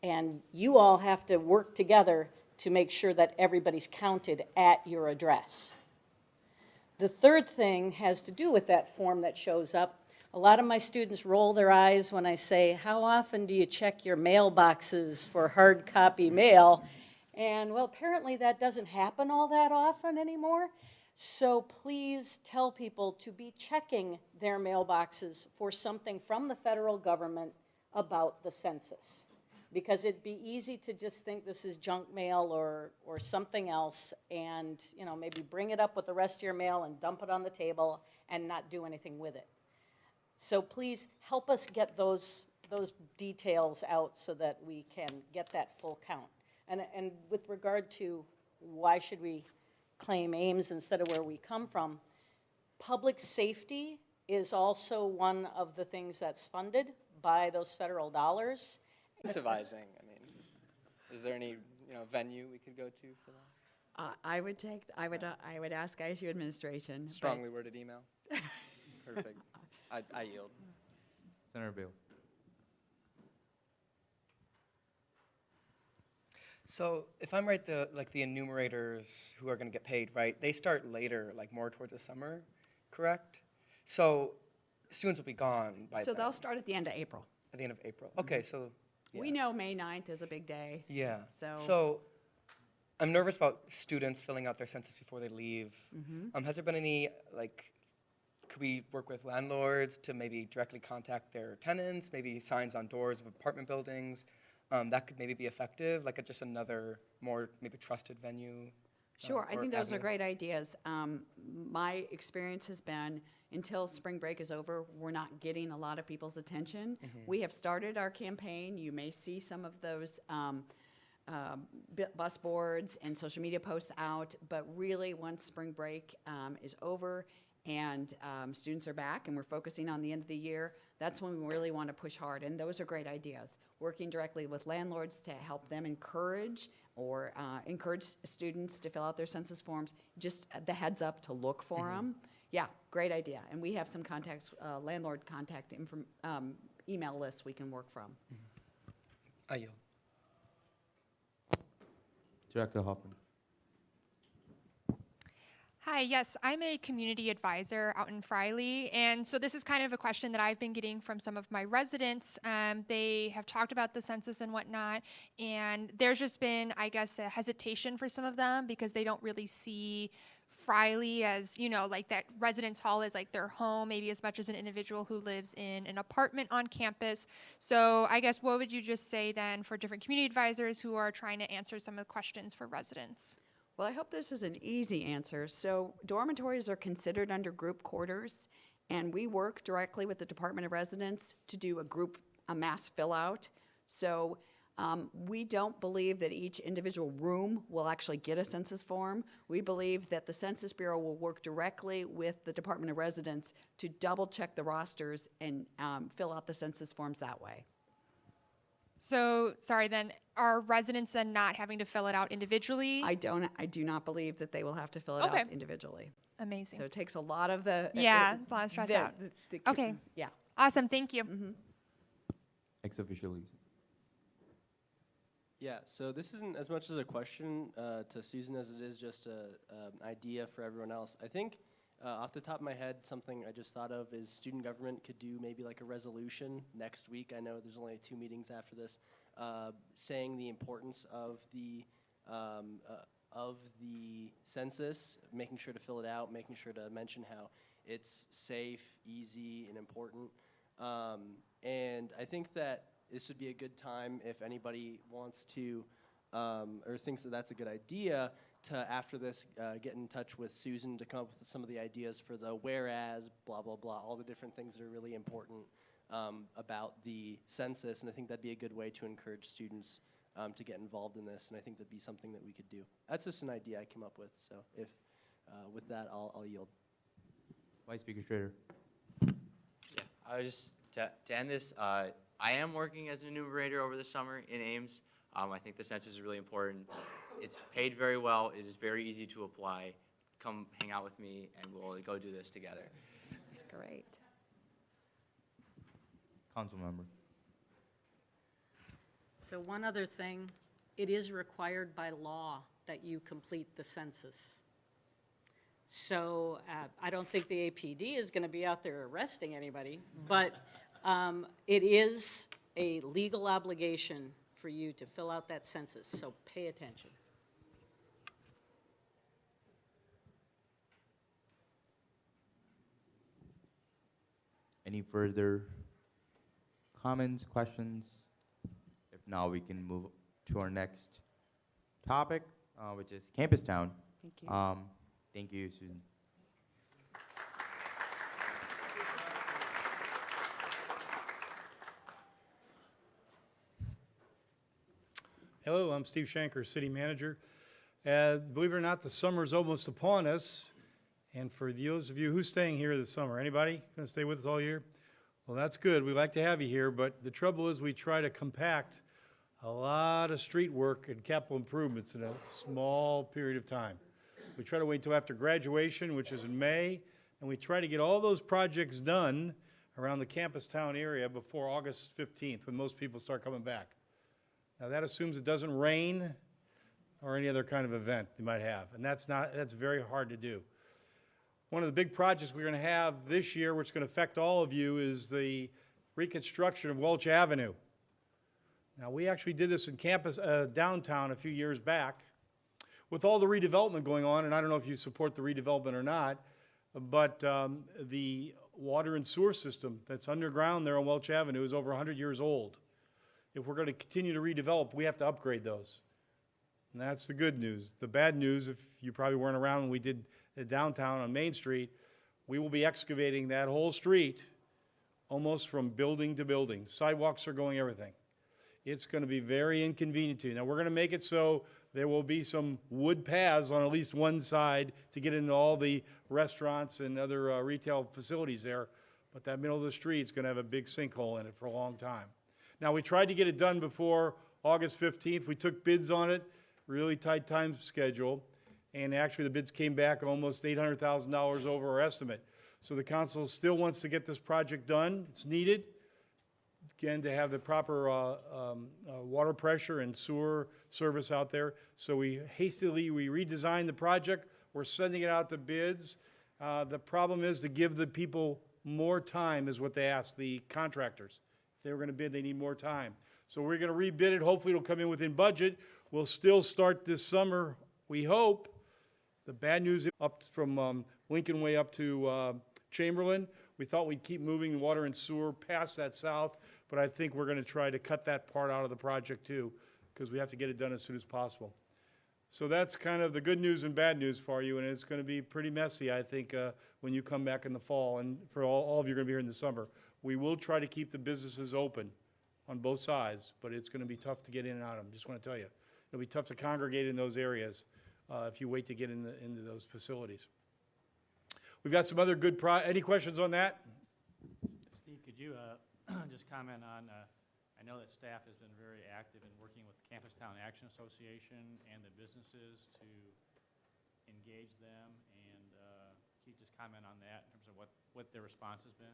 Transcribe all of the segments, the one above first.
And you all have to work together to make sure that everybody's counted at your address. The third thing has to do with that form that shows up. A lot of my students roll their eyes when I say, how often do you check your mailboxes for hard copy mail? And well, apparently that doesn't happen all that often anymore. So please tell people to be checking their mailboxes for something from the federal government about the census. Because it'd be easy to just think this is junk mail or something else, and maybe bring it up with the rest of your mail and dump it on the table and not do anything with it. So please help us get those details out so that we can get that full count. And with regard to why should we claim Ames instead of where we come from, public safety is also one of the things that's funded by those federal dollars. Incentivizing, I mean, is there any venue we could go to for that? I would ask ISU administration. but- Strongly worded email. Perfect. I yield. Senator Beal. So if I'm right, the enumerators who are going to get paid, right? They start later, like more towards the summer, correct? So students will be gone by So then, they'll start at the end of April. at the end of April. Okay, so We know May 9th is a big day. yeah. So- I'm nervous about students filling out their census before they leave. Has there been any could we work with landlords to maybe directly contact their tenants, maybe signs on doors of apartment buildings? That could maybe be effective, like just another more maybe trusted venue. Sure, I or think those are avenue? great ideas. My experience has been, until spring break is over, we're not getting a lot of people's attention. We have started our campaign. You may see some of those bus boards and social media posts out, but really, once spring break is over and students are back and we're focusing on the end of the year, that's when we really want to push hard, and those are great ideas. Working directly with landlords to help them encourage students to fill out their census forms, just the heads up to look for them. Yeah, great idea. And we have some contacts, landlord contact email lists we can work from. I yield. Director Hoffman. Hi, yes, I'm a community advisor out in Friley, and so this is kind of a question that I've been getting from some of my residents. They have talked about the census and whatnot, and there's just been, I guess, a hesitation for some of them because they don't really see Friley as, like that residence hall is like their home, maybe as much as an individual who lives in an apartment on campus. So I guess what would you just say then for different community advisors who are trying to answer some of the questions for residents? Well, I hope this is an easy answer. So dormitories are considered under group quarters, and we work directly with the Department of Residence to do a mass fill out. So we don't believe that each individual room will actually get a census form. We believe that the Census Bureau will work directly with the Department of Residence to double check the rosters and fill out the census forms that way. So, sorry then, are residents then not having to fill it out individually? I do not believe that they will have to fill it Okay. out individually. Amazing. So it takes a lot of the Yeah, a lot of stress out. Okay. Yeah. Awesome, thank you. Ex officio Luis. Yeah, so this isn't as much as a question to Susan as it is just an idea for everyone else. I think off the top of my head, something I just thought of is student government could do maybe like a resolution next week. I know there's only 2 meetings after this, saying the importance of the census, making sure to fill it out, making sure to mention how it's safe, easy, and important. And I think that this would be a good time if anybody wants to or thinks that that's a good idea to, after this, get in touch with Susan to come up with some of the ideas for the whereas, blah, blah, blah, all the different things that are really important about the census. And I think that'd be a good way to encourage students to get involved in this. And I think that'd be something that we could do. That's just an idea I came up with. So if with that, I'll yield. Vice Speaker Strader. Yeah, I was just, to end this, I am working as an enumerator over the summer in Ames. I think the census is really important. It's paid very well. It is very easy to apply. Come hang out with me, and we'll go do this together. That's great. Council member. So one other thing, it is required by law that you complete the census. So I don't think the APD is going to be out there arresting anybody, but it is a legal obligation for you to fill out that census, so pay attention. Any further comments, questions? If not, we can move to our next topic, which is Campus Town. Thank you. Thank you, Susan. Hello, I'm Steve Shanker, City Manager. Believe it or not, the summer's almost upon us. And for those of you who's staying here this summer, anybody going to stay with us all year? Well, that's good. We like to have you here, but the trouble is we try to compact a lot of street work and capital improvements in a small period of time. We try to wait until after graduation, which is in May, and we try to get all those projects done around the Campus Town area before August 15th, when most people start coming back. Now, that assumes it doesn't rain or any other kind of event they might have, and that's very hard to do. One of the big projects we're going to have this year, which is going to affect all of you, is the reconstruction of Welch Avenue. Now, we actually did this in campus, downtown a few years back. With all the redevelopment going on, and I don't know if you support the redevelopment or not, but the water and sewer system that's underground there on Welch Avenue is over 100 years old. If we're going to continue to redevelop, we have to upgrade those. And that's the good news. The bad news, if you probably weren't around when we did downtown on Main Street, we will be excavating that whole street almost from building to building. Sidewalks are going, everything. It's going to be very inconvenient to you. Now, we're going to make it so there will be some wood paths on at least one side to get into all the restaurants and other retail facilities there, but that middle of the street is going to have a big sinkhole in it for a long time. Now, we tried to get it done before August 15th. We took bids on it, really tight time schedule, and actually the bids came back almost $800,000 over our estimate. So the council still wants to get this project done. It's needed, again, to have the proper water pressure and sewer service out there. So we redesigned the project. We're sending it out to bids. The problem is to give the people more time is what they asked, the contractors. If they were going to bid, they need more time. So we're going to rebid it. Hopefully it'll come in within budget. We'll still start this summer, we hope. The bad news is up from Lincoln Way up to Chamberlain. We thought we'd keep moving water and sewer past that south, but I think we're going to try to cut that part out of the project too, because we have to get it done as soon as possible. So that's kind of the good news and bad news for you, and it's going to be pretty messy, I think, when you come back in the fall, and for all of you are going to be here in the summer. We will try to keep the businesses open on both sides, but it's going to be tough to get in and out of them, just want to tell you. It'll be tough to congregate in those areas if you wait to get into those facilities. We've got some other good any questions on that? Steve, could you just comment on, I know that staff has been very active in working with Campus Town Action Association and the businesses to engage them, and can you just comment on that in terms of what their response has been?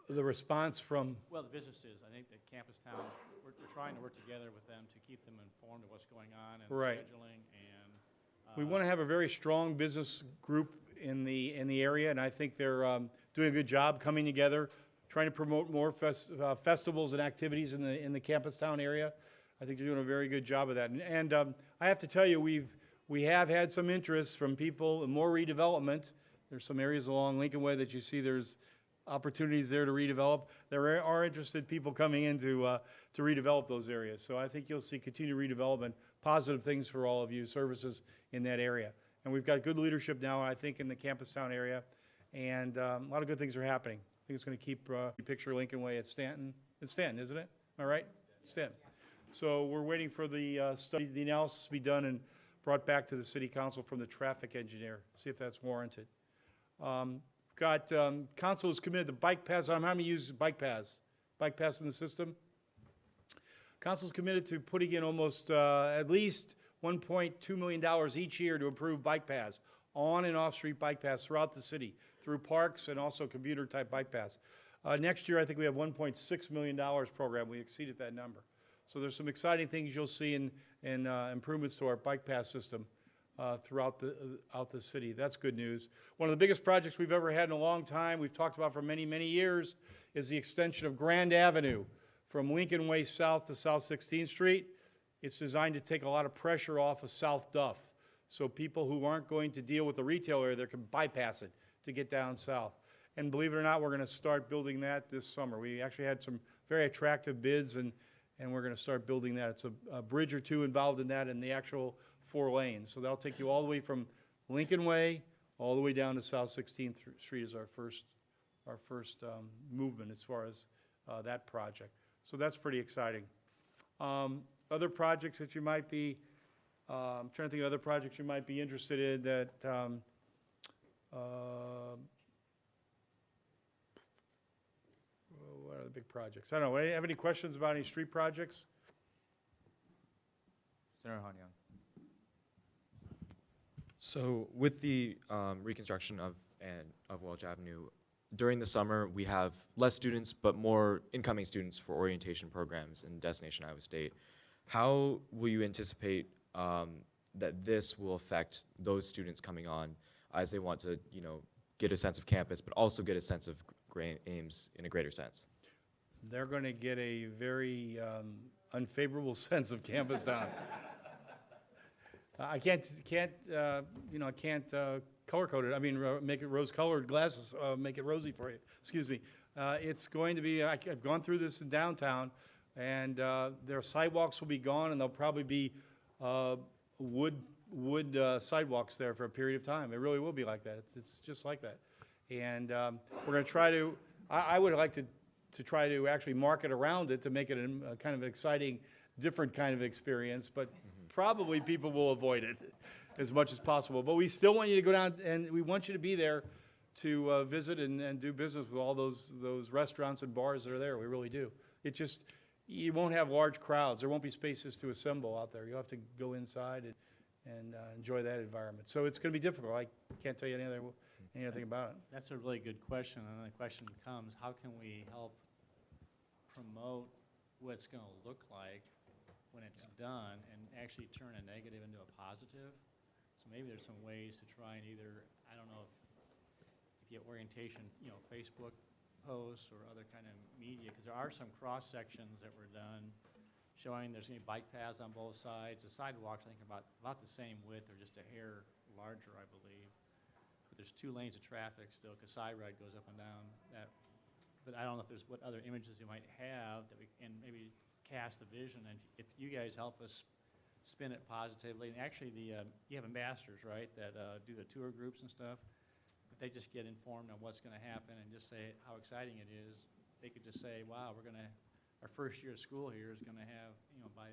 The response from? Well, the businesses, I think that Campus Town, we're trying to work together with them to keep them informed of what's going on and Right. scheduling, and We want to have a very strong business group in the area, and I think they're doing a good job coming together, trying to promote more festivals and activities in the Campus Town area. I think they're doing a very good job of that. And I have to tell you, we have had some interest from people in more redevelopment. There's some areas along Lincoln Way that you see there's opportunities there to redevelop. There are interested people coming in to redevelop those areas. So I think you'll see continued redevelopment, positive things for all of you, services in that area. And we've got good leadership now, I think, in the Campus Town area. And a lot of good things are happening. I think it's going to keep, you picture Lincoln Way at Stanton. It's Stanton, isn't it? Am I right? Stanton. So we're waiting for the study, the analysis to be done and brought back to the city council from the traffic engineer, see if that's warranted. Council is committed to bike paths. How many use bike paths? Bike paths in the system? Council is committed to putting in almost at least $1.2 million each year to improve bike paths, on and off-street bike paths throughout the city, through parks and also commuter-type bike paths. Next year, I think we have $1.6 million program. We exceeded that number. So there's some exciting things you'll see in improvements to our bike pass system throughout the city. That's good news. One of the biggest projects we've ever had in a long time, we've talked about for many, many years, is the extension of Grand Avenue from Lincoln Way South to South 16th Street. It's designed to take a lot of pressure off of South Duff, so people who aren't going to deal with the retail area there can bypass it to get down south. And believe it or not, we're going to start building that this summer. We actually had some very attractive bids, and we're going to start building that. It's a bridge or two involved in that, and the actual 4 lanes. So that'll take you all the way from Lincoln Way all the way down to South 16th Street is our first movement as far as that project. So that's pretty exciting. Other projects that you might be, I'm trying to think of other projects you might be interested in that, what are the big projects? I don't know. Have any questions about any street projects? Senator Hanyang. So with the reconstruction of Welch Avenue, during the summer, we have less students, but more incoming students for orientation programs in Destination Iowa State. How will you anticipate that this will affect those students coming on as they want to, get a sense of campus, but also get a sense of Ames in a greater sense? They're going to get a very unfavorable sense of campus down. I can't color code it. I mean, make it rose-colored glasses, make it rosy for you. Excuse me. It's going to be. I've gone through this in downtown, and their sidewalks will be gone, and there'll probably be wood sidewalks there for a period of time. It really will be like that. It's just like that, and we're going to try to. I would like to try to actually market around it to make it a kind of exciting, different kind of experience, but probably people will avoid it as much as possible. But we still want you to go down, and we want you to be there to visit and do business with all those restaurants and bars that are there. We really do. It just, you won't have large crowds. There won't be spaces to assemble out there. You'll have to go inside and enjoy that environment. So it's going to be difficult. I can't tell you anything about it. That's a really good question, and then the question becomes, how can we help promote what it's going to look like when it's done and actually turn a negative into a positive? So maybe there's some ways to try and either, I don't know if you get orientation, Facebook posts or other kind of media, because there are some cross sections that were done showing there's going to be bike paths on both sides. The sidewalks, I think, are about the same width or just a hair larger, I believe. But there's 2 lanes of traffic still, because side ride goes up and down that. But I don't know if there's what other images you might have that we can maybe cast the vision, and if you guys help us spin it positively. And actually, you have ambassadors, right, that do the tour groups and stuff. If they just get informed on what's going to happen and just say how exciting it is, they could just say, wow, our first year of school here is going to have, by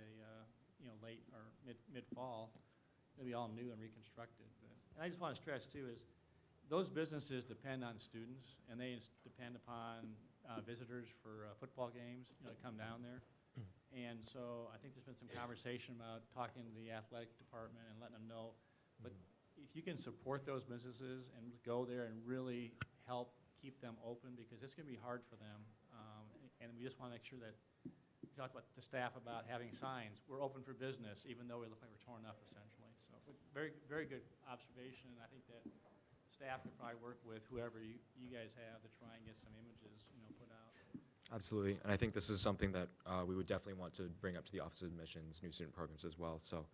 late or mid-fall, it'll be all new and reconstructed. And I just want to stress too is those businesses depend on students, and they depend upon visitors for football games, to come down there. And so I think there's been some conversation about talking to the athletic department and letting them know. But if you can support those businesses and go there and really help keep them open, because it's going to be hard for them. And we just want to make sure that we talked about the staff about having signs. We're open for business, even though we look like we're torn up, essentially. So very, very good observation. And I think that staff could probably work with whoever you guys have to try and get some images, put out. Absolutely, and I think this is something that we would definitely want to bring up to the Office of Admissions, new student programs as well. So,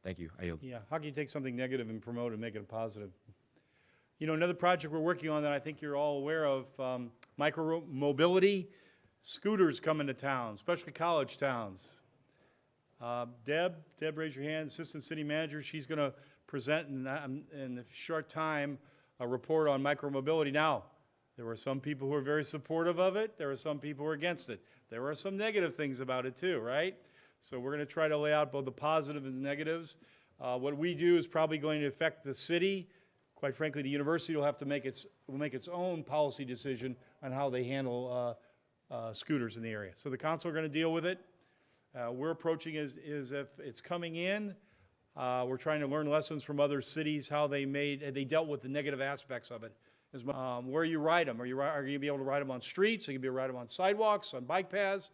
thank you. I yield. Yeah, how can you take something negative and promote it and make it a positive? Another project we're working on that I think you're all aware of, micro-mobility, scooters coming to town, especially college towns. Deb, raise your hand, Assistant City Manager. She's going to present in a short time a report on micro-mobility. Now, there were some people who were very supportive of it. There were some people who were against it. There were some negative things about it too, right? So we're going to try to lay out both the positives and negatives. What we do is probably going to affect the city. Quite frankly, the university will have to make its own policy decision on how they handle scooters in the area. So the council are going to deal with it. We're approaching is if it's coming in. We're trying to learn lessons from other cities, how they dealt with the negative aspects of it, Where you ride them. Are you going to be able to ride them on streets? Are you going to be able to ride them on sidewalks, on bike paths?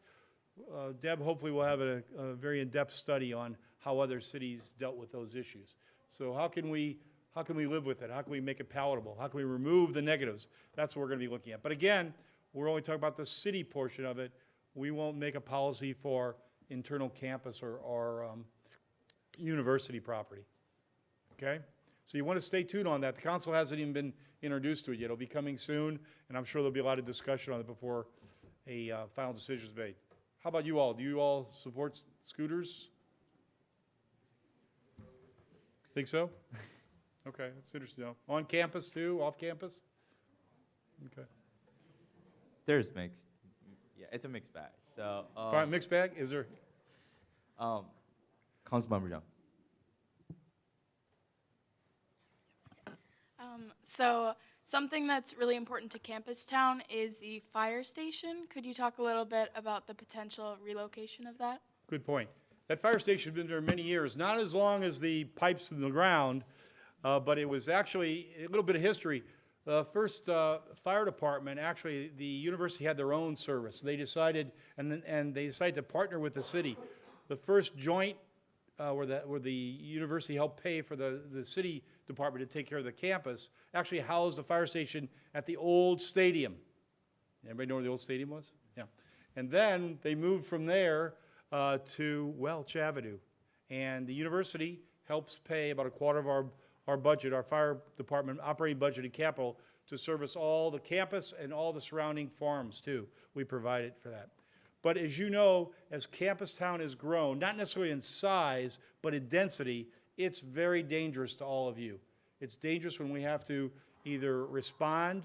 Deb hopefully will have a very in-depth study on how other cities dealt with those issues. So how can we live with it? How can we make it palatable? How can we remove the negatives? That's what we're going to be looking at. But again, we're only talking about the city portion of it. We won't make a policy for internal campus or university property. Okay? So you want to stay tuned on that. The council hasn't even been introduced to it yet. It'll be coming soon, and I'm sure there'll be a lot of discussion on it before a final decision is made. How about you all? Do you all support scooters? Think so? Okay, that's interesting to know. On campus too, off campus? Okay. There's mixed. Yeah, it's a mixed bag. So, All right, mixed bag, is there? Councilmember Young. So something that's really important to Campus Town is the fire station. Could you talk a little bit about the potential relocation of that? Good point. That fire station has been there many years, not as long as the pipes in the ground, but it was actually a little bit of history. The first fire department, actually, the university had their own service. They decided, and they decided to partner with the city. The first joint where the university helped pay for the city department to take care of the campus actually housed the fire station at the old stadium. Everybody know where the old stadium was? Yeah. And then they moved from there to Welch Avenue. And the university helps pay about a quarter of our budget, our fire department operating budget and capital, to service all the campus and all the surrounding farms too. We provided for that. But as you know, as Campus Town has grown, not necessarily in size, but in density, it's very dangerous to all of you. It's dangerous when we have to either respond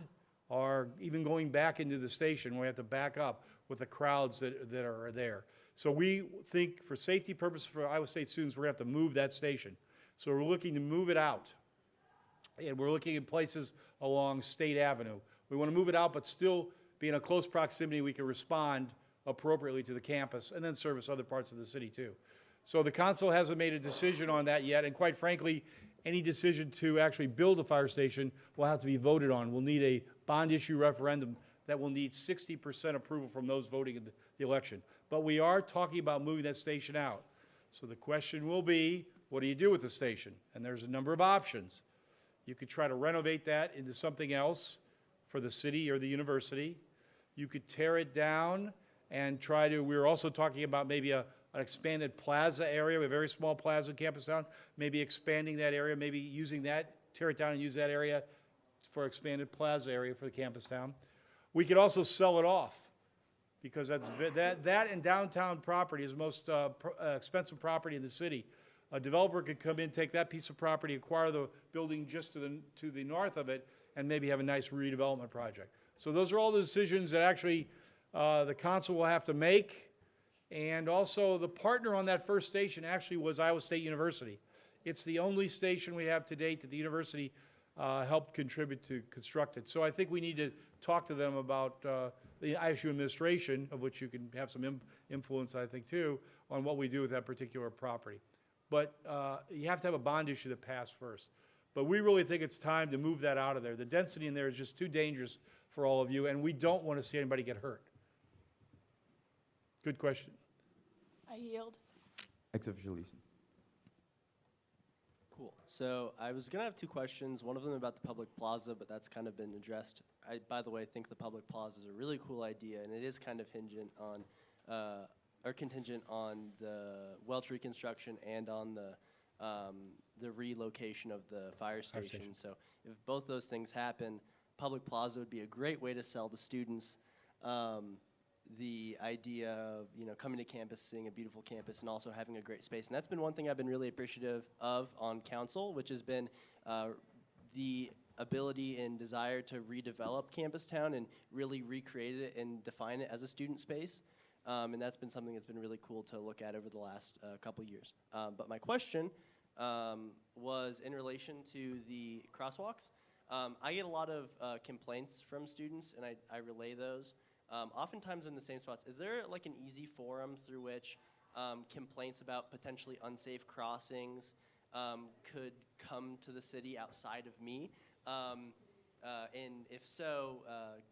or even going back into the station, we have to back up with the crowds that are there. So we think for safety purposes for Iowa State students, we're going to have to move that station. So we're looking to move it out. And we're looking at places along State Avenue. We want to move it out, but still be in a close proximity we can respond appropriately to the campus and then service other parts of the city too. So the council hasn't made a decision on that yet, and quite frankly, any decision to actually build a fire station will have to be voted on. We'll need a bond issue referendum that will need 60% approval from those voting in the election. But we are talking about moving that station out. So the question will be, what do you do with the station? And there's a number of options. You could try to renovate that into something else for the city or the university. You could tear it down and try to, we're also talking about maybe an expanded plaza area, a very small plaza in Campus Town, maybe expanding that area, maybe using that, tear it down and use that area for expanded plaza area for the Campus Town. We could also sell it off because that and downtown property is the most expensive property in the city. A developer could come in, take that piece of property, acquire the building just to the north of it, and maybe have a nice redevelopment project. So those are all the decisions that actually the council will have to make. And also the partner on that first station actually was Iowa State University. It's the only station we have to date that the university helped contribute to construct it. So I think we need to talk to them about the ISU administration, of which you can have some influence, I think, too, on what we do with that particular property. But you have to have a bond issue that passed first. But we really think it's time to move that out of there. The density in there is just too dangerous for all of you, and we don't want to see anybody get hurt. Good question. I yield. Ex-official Leeson. Cool. So I was going to have two questions. One of them about the public plaza, but that's kind of been addressed. I, by the way, think the public plaza is a really cool idea, and it is kind of contingent on the Welch reconstruction and on the relocation of the fire station. So if both those things happen, public plaza would be a great way to sell to students the idea of, you know, coming to campus, seeing a beautiful campus, and also having a great space. And that's been one thing I've been really appreciative of on council, which has been the ability and desire to redevelop Campus Town and really recreate it and define it as a student space. And that's been something that's been really cool to look at over the last couple years. But my question was in relation to the crosswalks. I get a lot of complaints from students, and I relay those. Oftentimes in the same spots. Is there like an easy forum through which complaints about potentially unsafe crossings could come to the city outside of me? And if so,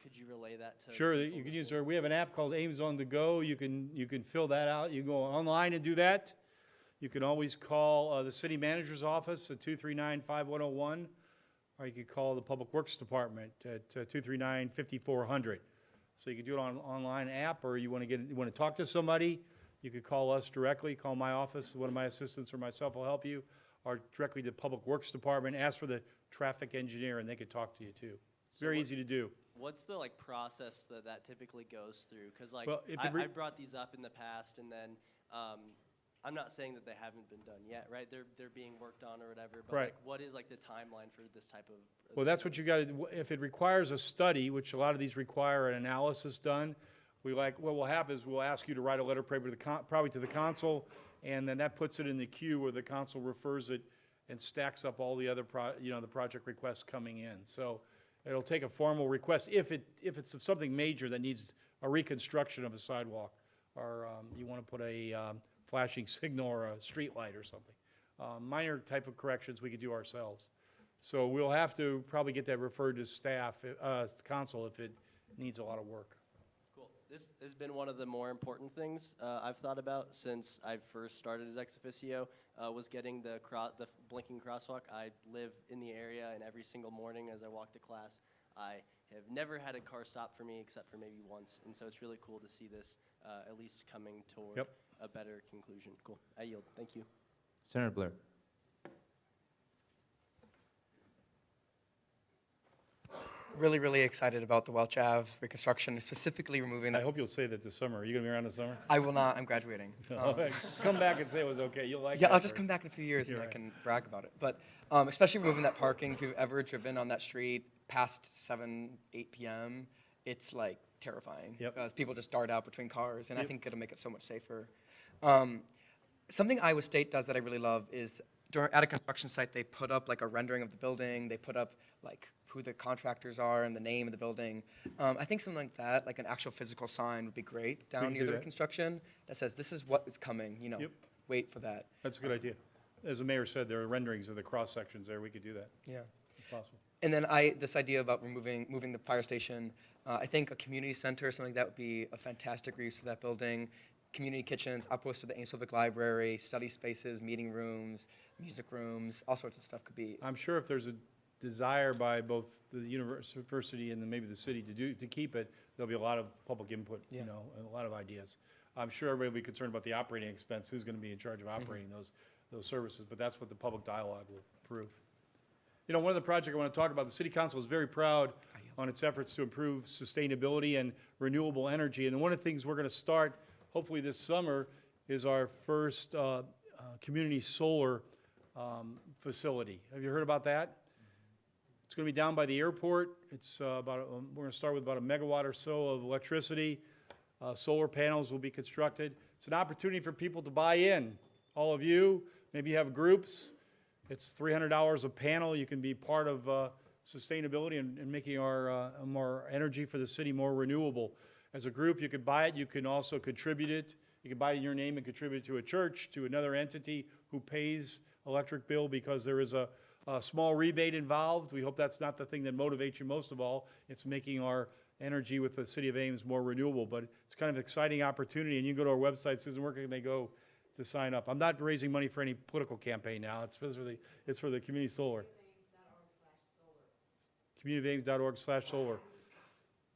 could you relay that to? Sure, people you can listening? we have an app called Ames on the Go. You can fill that out. You can go online and do that. You can always call the city manager's office at 239-5101, or you could call the Public Works Department at 239-5400. So you can do it on online app, or you want to talk to somebody, you could call us directly, call my office, one of my assistants or myself will help you, or directly to the Public Works Department, ask for the traffic engineer, and they could talk to you too. It's very easy to do. What's the like process that typically goes through? Because like Well, if it I've brought these up in the past, and then I'm not saying that they haven't been done yet, right? They're being worked on or whatever. But Right. like, what is like the timeline for this type of? Well, that's what you got to, if it requires a study, which a lot of these require an analysis done, what will happen is we'll ask you to write a letter probably to the council, and then that puts it in the queue where the council refers it and stacks up all the other the project requests coming in. So it'll take a formal request if it's something major that needs a reconstruction of a sidewalk, or you want to put a flashing signal or a street light or something. Minor type of corrections we could do ourselves. So we'll have to probably get that referred to staff, council, if it needs a lot of work. Cool. This has been one of the more important things I've thought about since I first started as ex officio, was getting the blinking crosswalk. I live in the area, and every single morning as I walk to class, I have never had a car stop for me except for maybe once. And so it's really cool to see this at least coming toward Yep. a better conclusion. Cool. I yield. Thank you. Senator Blair. Really, really excited about the Welch Ave reconstruction, specifically removing I that. hope you'll say that this summer. Are you going to be around this summer? I will not. I'm graduating. Come back and say it was okay. You'll like it. Yeah, I'll just come back in a few years and You're I right. can brag about it. But especially removing that parking, if you've ever driven on that street past 7, 8 p.m., it's like terrifying. Yep. Because people just dart out between cars, and I Yep. think it'll make it so much safer. Something Iowa State does that I really love is at a construction site, they put up like a rendering of the building. They put up like who the contractors are and the name of the building. I think something like that, like an actual physical sign would be great down can near do the that. reconstruction that says, this is what is coming, Yep. wait for that. That's a good idea. As the mayor said, there are renderings of the cross sections there. We could do that. Yeah. It's possible. And then this idea about moving the fire station, I think a community center or something like that would be a fantastic reuse of that building. Community kitchens, outposts to the Ames Public Library, study spaces, meeting rooms, music rooms, all sorts of stuff could be. I'm sure if there's a desire by both the university and then maybe the city to keep it, there'll be a lot of public input, Yeah. and a lot of ideas. I'm sure everybody will be concerned about the operating expense, who's going to be in charge of Mm-hmm. operating those services, but that's what the public dialogue will prove. One of the projects I want to talk about, the city council is very proud on its efforts to improve sustainability and renewable energy. And one of the things we're going to start, hopefully this summer, is our first community solar facility. Have you heard about that? It's going to be down by the airport. It's we're going to start with about a megawatt or so of electricity. Solar panels will be constructed. It's an opportunity for people to buy in. All of you, maybe you have groups. It's $300 a panel. You can be part of sustainability and making our more energy for the city more renewable. As a group, you could buy it. You can also contribute it. You can buy it in your name and contribute to a church, to another entity who pays electric bill because there is a small rebate involved. We hope that's not the thing that motivates you most of all. It's making our energy with the city of Ames more renewable. But it's kind of an exciting opportunity, and you can go to our website, Susan, where can they go to sign up? I'm not raising money for any political campaign now. It's for the community solar. communityames.org/solar.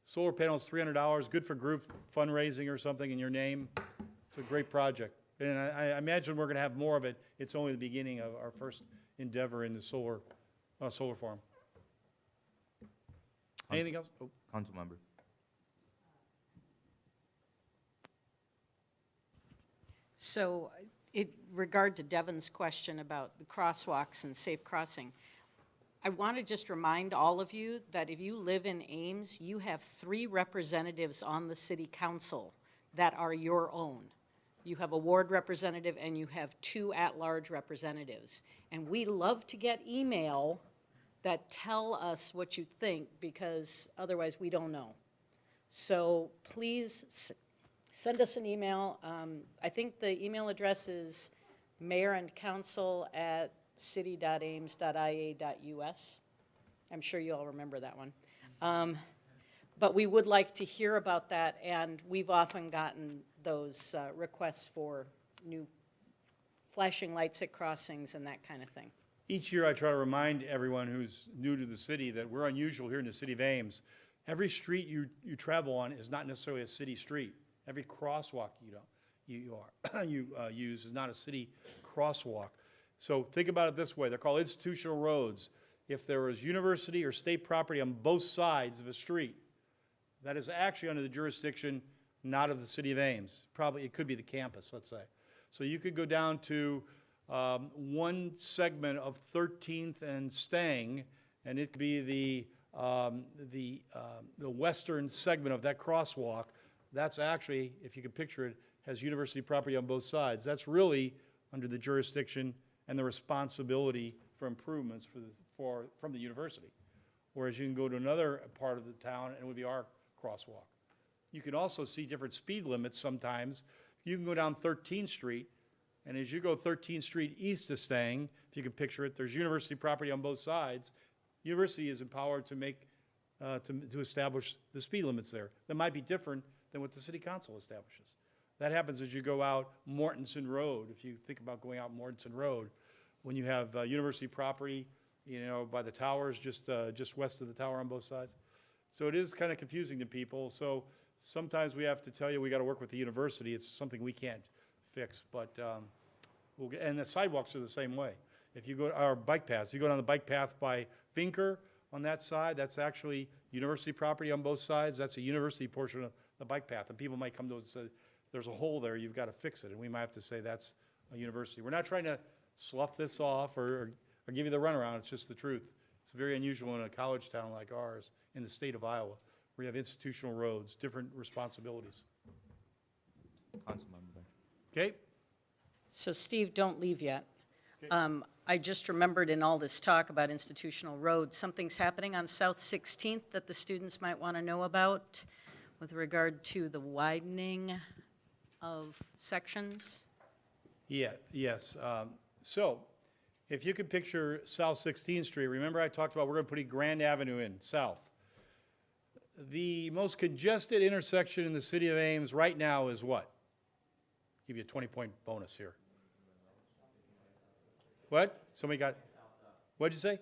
Solar panels, $300, good for group fundraising or something in your name. It's a great project. And I imagine we're going to have more of it. It's only the beginning of our first endeavor in the solar farm. Anything else? Oh. Council member. So, in regard to Devin's question about the crosswalks and safe crossing, I want to just remind all of you that if you live in Ames, you have 3 representatives on the city council that are your own. You have a ward representative and you have 2 at-large representatives. And we love to get email that tell us what you think, because otherwise we don't know. So please send us an email. I think the email address is mayorandcouncil@city.ames.ia.us. I'm sure you all remember that one. But we would like to hear about that, and we've often gotten those requests for new flashing lights at crossings and that kind of thing. Each year, I try to remind everyone who's new to the city that we're unusual here in the city of Ames. Every street you travel on is not necessarily a city street. Every crosswalk you use is not a city crosswalk. So think about it this way. They're called institutional roads. If there is university or state property on both sides of a street, that is actually under the jurisdiction not of the city of Ames. Probably, it could be the campus, let's say. So you could go down to one segment of 13th and Stang, and it could be the western segment of that crosswalk. That's actually, if you can picture it, has university property on both sides. That's really under the jurisdiction and the responsibility for improvements from the university. Whereas you can go to another part of the town and it would be our crosswalk. You can also see different speed limits sometimes. You can go down 13th Street, and as you go 13th Street east of Stang, if you can picture it, there's university property on both sides. University is empowered to make, to establish the speed limits there. That might be different than what the city council establishes. That happens as you go out Mortensen Road. If you think about going out Mortensen Road, when you have university property, you know, by the towers, just west of the tower on both sides. So it is kind of confusing to people. So sometimes we have to tell you we got to work with the university. It's something we can't fix, but and the sidewalks are the same way. If you go to our bike paths, you go down the bike path by Finker on that side, that's actually university property on both sides. That's a university portion of the bike path, and people might come to us and say, there's a hole there, you've got to fix it, and we might have to say that's a university. We're not trying to slough this off or give you the runaround, it's just the truth. It's very unusual in a college town like ours in the state of Iowa. We have institutional roads, different responsibilities. Councilmember. Okay? So Steve, don't leave yet. I just remembered in all this talk about institutional roads, something's happening on South 16th that the students might want to know about with regard to the widening of sections. Yeah, yes. So if you could picture South 16th Street, remember I talked about we're going to put Grand Avenue in, south. The most congested intersection in the city of Ames right now is what? Give you a 20-point bonus here. What? Somebody got, what'd you say?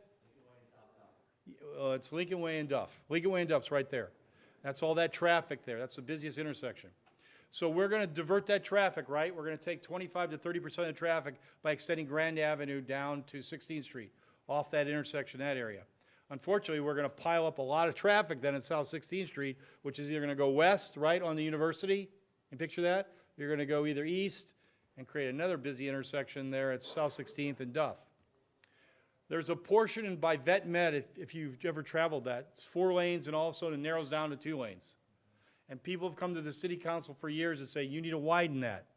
It's Lincoln Way and Duff. Lincoln Way and Duff's right there. That's all that traffic there. That's the busiest intersection. So we're going to divert that traffic, right? We're going to take 25 to 30% of the traffic by extending Grand Avenue down to 16th Street, off that intersection, that area. Unfortunately, we're going to pile up a lot of traffic then at South 16th Street, which is either going to go west, right, on the university. You picture that? You're going to go either east and create another busy intersection there at South 16th and Duff. There's a portion by Vet Med, if you've ever traveled that, it's 4 lanes and all of a sudden it narrows down to 2 lanes. And people have come to the city council for years and say, you need to widen that.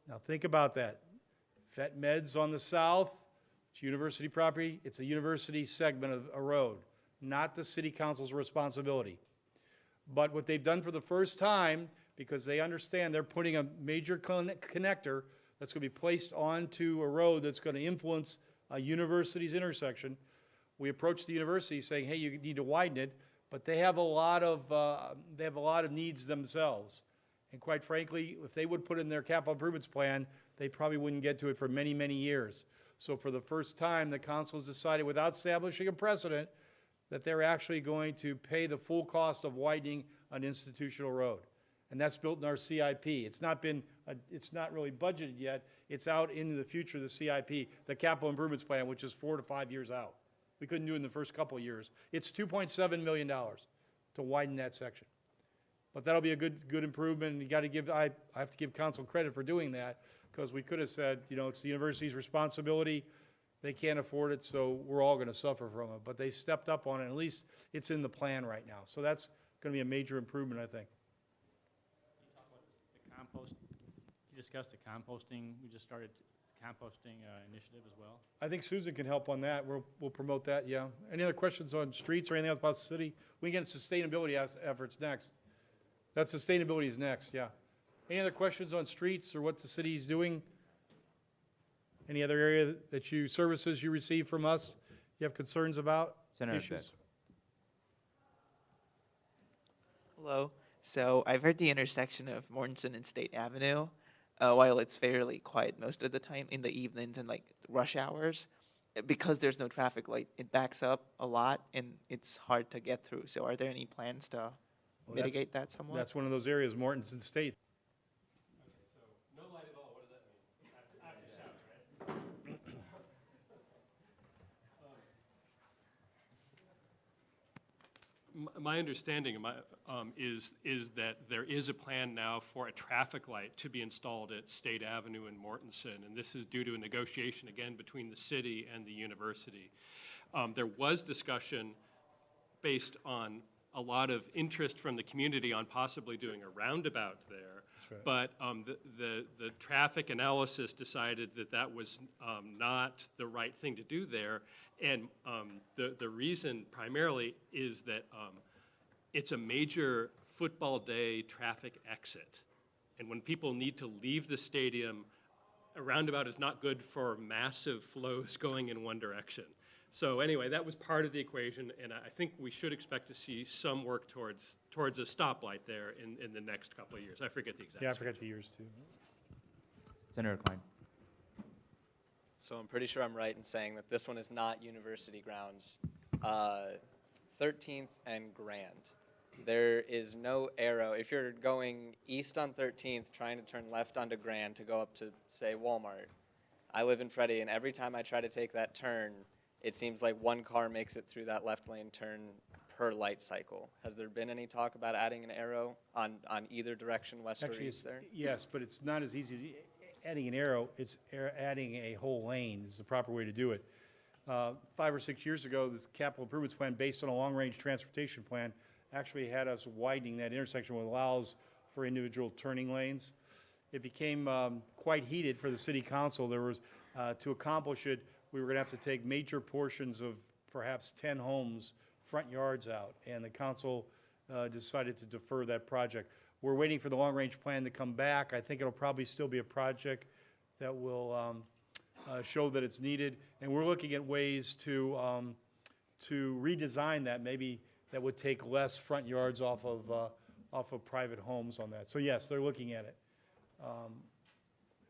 Now think about that. Vet Med's on the south, it's university property, it's a university segment of a road, not the city council's responsibility. But what they've done for the first time, because they understand they're putting a major connector that's going to be placed onto a road that's going to influence a university's intersection. We approached the university saying, hey, you need to widen it, but they have a lot of needs themselves. And quite frankly, if they would put it in their capital improvements plan, they probably wouldn't get to it for many, many years. So for the first time, the council has decided, without establishing a precedent, that they're actually going to pay the full cost of widening an institutional road. And that's built in our CIP. It's not really budgeted yet. It's out into the future, the CIP, the capital improvements plan, which is 4 to 5 years out. We couldn't do it in the first couple of years. It's $2.7 million to widen that section. But that'll be a good improvement, and you got to give, I have to give council credit for doing that, because we could have said, you know, it's the university's responsibility, they can't afford it, so we're all going to suffer from it. But they stepped up on it, and at least it's in the plan right now. So that's going to be a major improvement, I think. Can you talk about the compost? You discussed the composting. We just started composting initiative as well. I think Susan can help on that. We'll promote that, yeah. Any other questions on streets or anything else about the city? We can get sustainability efforts next. That sustainability is next, yeah. Any other questions on streets or what the city's doing? Any other area that services you receive from us you have concerns about? Senator Issues? Hello. So I've heard the intersection of Mortensen and State Avenue, while it's fairly quiet most of the time in the evenings and like rush hours, because there's no traffic light, it backs up a lot and it's hard to get through. So are there any plans to Well, mitigate that somewhat? That's one of those areas, Mortensen State. No light at all, what does that mean? After shower, right? My understanding is that there is a plan now for a traffic light to be installed at State Avenue in Mortensen, and this is due to a negotiation, again, between the city and the university. There was discussion based on a lot of interest from the community on possibly doing a roundabout there. That's right. But the traffic analysis decided that that was not the right thing to do there. And the reason primarily is that it's a major football day traffic exit. And when people need to leave the stadium, a roundabout is not good for massive flows going in one direction. So anyway, that was part of the equation, and I think we should expect to see some work towards a stoplight there in the next couple of years. I forget the exact Yeah, I schedule. forgot the years too. Senator Klein. So I'm pretty sure I'm right in saying that this one is not university grounds. 13th and Grand. There is no arrow. If you're going east on 13th, trying to turn left onto Grand to go up to, say, Walmart, I live in Freddie, and every time I try to take that turn, it seems like one car makes it through that left lane turn per light cycle. Has there been any talk about adding an arrow on either direction, west or Actually, east there? yes, but it's not as easy as adding an arrow, it's adding a whole lane is the proper way to do it. 5 or 6 years ago, this capital improvements plan, based on a long-range transportation plan, actually had us widening that intersection, which allows for individual turning lanes. It became quite heated for the city council. There was, to accomplish it, we were gonna have to take major portions of perhaps 10 homes, front yards out, and the council decided to defer that project. We're waiting for the long-range plan to come back. I think it'll probably still be a project that will show that it's needed, and we're looking at ways to redesign that, maybe that would take less front yards off of private homes on that. So yes, they're looking at it.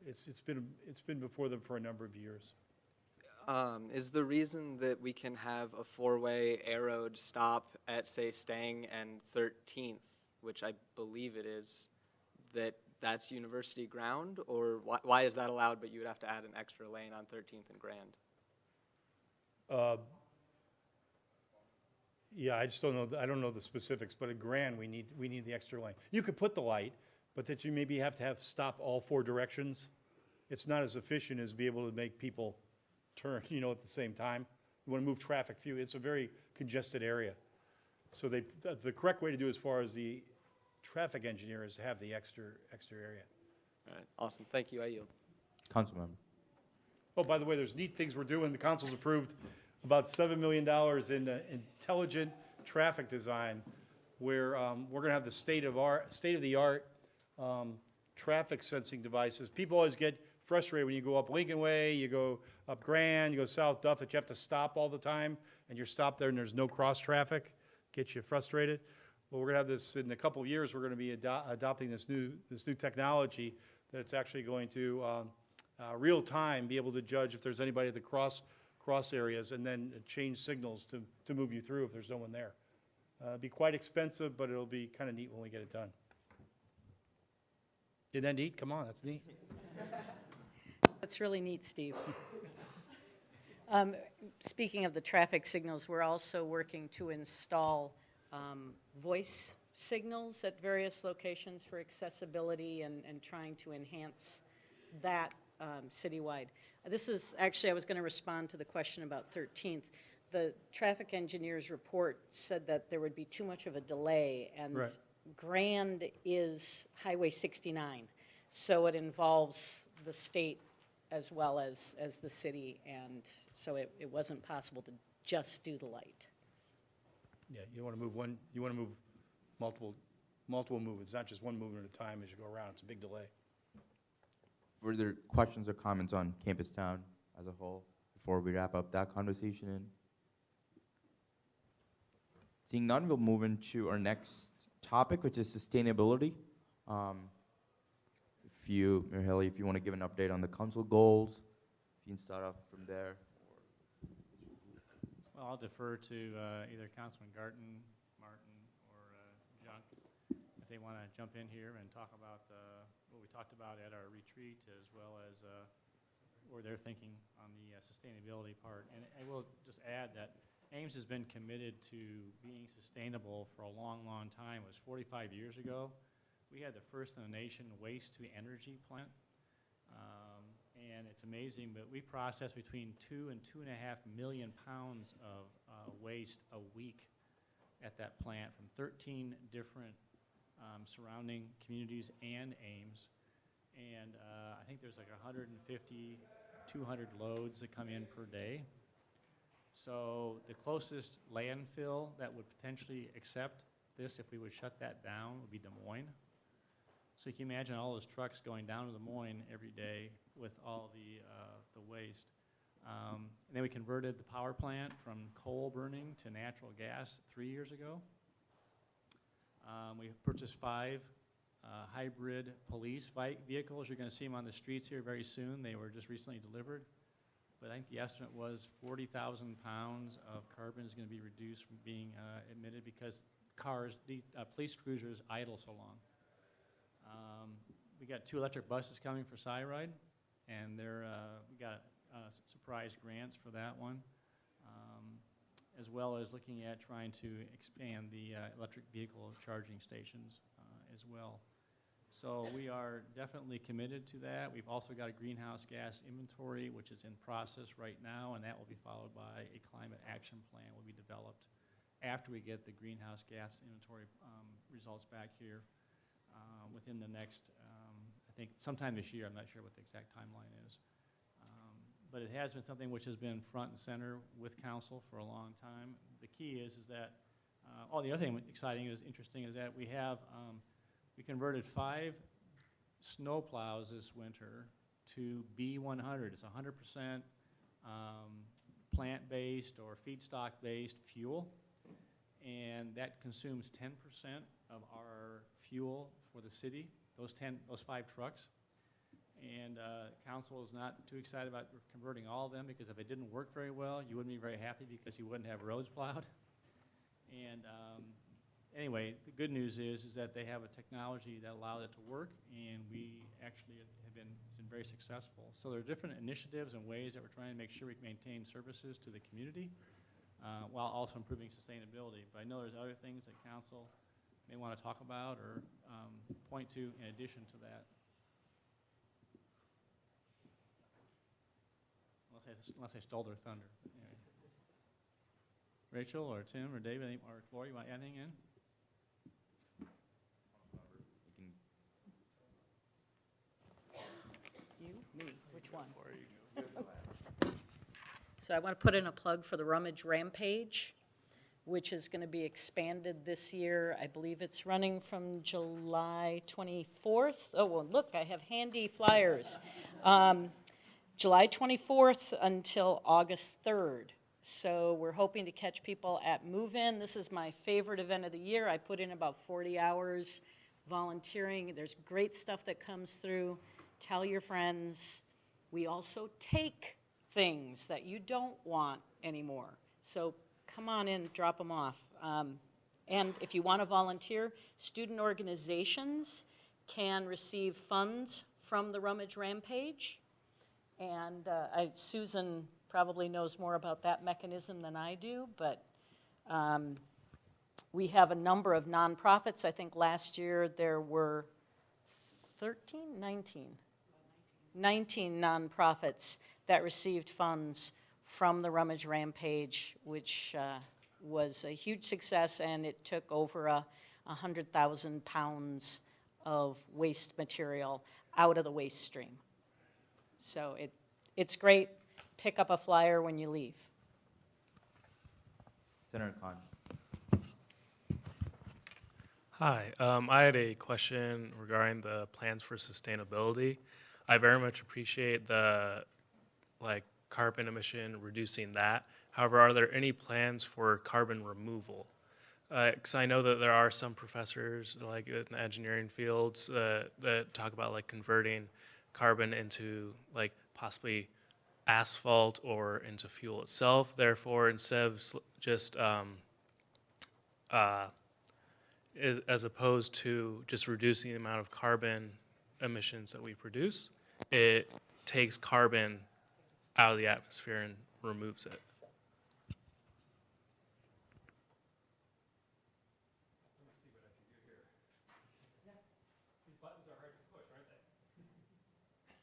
It's been before them for a number of years. Is the reason that we can have a four-way arrowed stop at, say, Stang and 13th, which I believe it is, that's university ground? Or why is that allowed, but you would have to add an extra lane on 13th and Grand? Yeah, I just don't know, I don't know the specifics, but at Grand, we need the extra lane. You could put the light, but that you maybe have to have stop all 4 directions. It's not as efficient as be able to make people turn, at the same time. You want to move traffic few. It's a very congested area. So the correct way to do as far as the traffic engineer is to have the extra area. All right, awesome. Thank you. I yield. Councilmember. Oh, by the way, there's neat things we're doing. The council's approved about $7 million in intelligent traffic design, where we're going to have the state-of-the-art traffic sensing devices. People always get frustrated when you go up Lincoln Way, you go up Grand, you go South Duff, that you have to stop all the time, and you're stopped there and there's no cross traffic. Gets you frustrated. Well, we're going to have this in a couple of years. We're going to be adopting this new technology that it's actually going to real time be able to judge if there's anybody at the cross areas, and then change signals to move you through if there's no one there. It'll be quite expensive, but it'll be kind of neat when we get it done. Isn't that neat? Come on, that's neat. That's really neat, Steve. Speaking of the traffic signals, we're also working to install voice signals at various locations for accessibility and trying to enhance that citywide. This is, actually, I was going to respond to the question about 13th. The traffic engineer's report said that there would be too much of a delay, and Right. Grand is Highway 69. So it involves the state as well as the city, and so it wasn't possible to just do the light. Yeah, you want to move one, you want to move multiple movements, not just one movement at a time as you go around. It's a big delay. Further questions or comments on Campus Town as a whole before we wrap up that conversation? Seeing none, we'll move into our next topic, which is sustainability. If you, Mayor Haley, if you want to give an update on the council goals, you can start off from there. Well, I'll defer to either Councilman Garten, Martin, or Junk, if they want to jump in here and talk about what we talked about at our retreat, as well as where they're thinking on the sustainability part. And I will just add that Ames has been committed to being sustainable for a long, long time. It was 45 years ago. We had the first in the nation waste-to-energy plant. And it's amazing, but we process between 2 and 2.5 million pounds of waste a week at that plant from 13 different surrounding communities and Ames. And I think there's like 150, 200 loads that come in per day. So the closest landfill that would potentially accept this, if we would shut that down, would be Des Moines. So you can imagine all those trucks going down to Des Moines every day with all the waste. And then we converted the power plant from coal burning to natural gas 3 years ago. We purchased 5 hybrid police vehicles. You're going to see them on the streets here very soon. They were just recently delivered. But I think the estimate was 40,000 pounds of carbon is going to be reduced from being emitted because police cruisers idle so long. We got 2 electric buses coming for Cyride, and we got surprise grants for that one, as well as looking at trying to expand the electric vehicle charging stations as well. So we are definitely committed to that. We've also got a greenhouse gas inventory, which is in process right now, and that will be followed by a climate action plan will be developed after we get the greenhouse gas inventory results back here within the next, I think sometime this year. I'm not sure what the exact timeline is. But it has been something which has been front and center with council for a long time. The key is that, the other thing exciting is interesting is that we have, we converted 5 snow plows this winter to B100. It's 100% plant-based or feedstock-based fuel, and that consumes 10% of our fuel for the city, those 5 trucks. And council is not too excited about converting all of them because if it didn't work very well, you wouldn't be very happy because you wouldn't have roads plowed. And anyway, the good news is that they have a technology that allows it to work, and we actually have been very successful. So there are different initiatives and ways that we're trying to make sure we can maintain services to the community while also improving sustainability. But I know there's other things that council may want to talk about or point to in addition to that. Unless I stole their thunder. Anyway. Rachel or Tim or David or Lori, you want anything in? You? Me? Which one? So I want to put in a plug for the Rummage Rampage, which is going to be expanded this year. I believe it's running from July 24th. Oh, well, look, I have handy flyers. July 24th until August 3rd. So we're hoping to catch people at move-in. This is my favorite event of the year. I put in about 40 hours volunteering. There's great stuff that comes through. Tell your friends. We also take things that you don't want anymore. So come on in, drop them off. And if you want to volunteer, student organizations can receive funds from the Rummage Rampage. And Susan probably knows more about that mechanism than I do, but we have a number of nonprofits. I think last year there were 19 nonprofits that received funds from the Rummage Rampage, which was a huge success, and it took over 100,000 pounds of waste material out of the waste stream. So it's great. Pick up a flyer when you leave. Senator Khan. Hi, I had a question regarding the plans for sustainability. I very much appreciate the carbon emission, reducing that. However, are there any plans for carbon removal? because I know that there are some professors, like in the engineering fields, that talk about like converting carbon into like possibly asphalt or into fuel itself. Therefore, instead of just as opposed to just reducing the amount of carbon emissions that we produce, it takes carbon out of the atmosphere and removes it.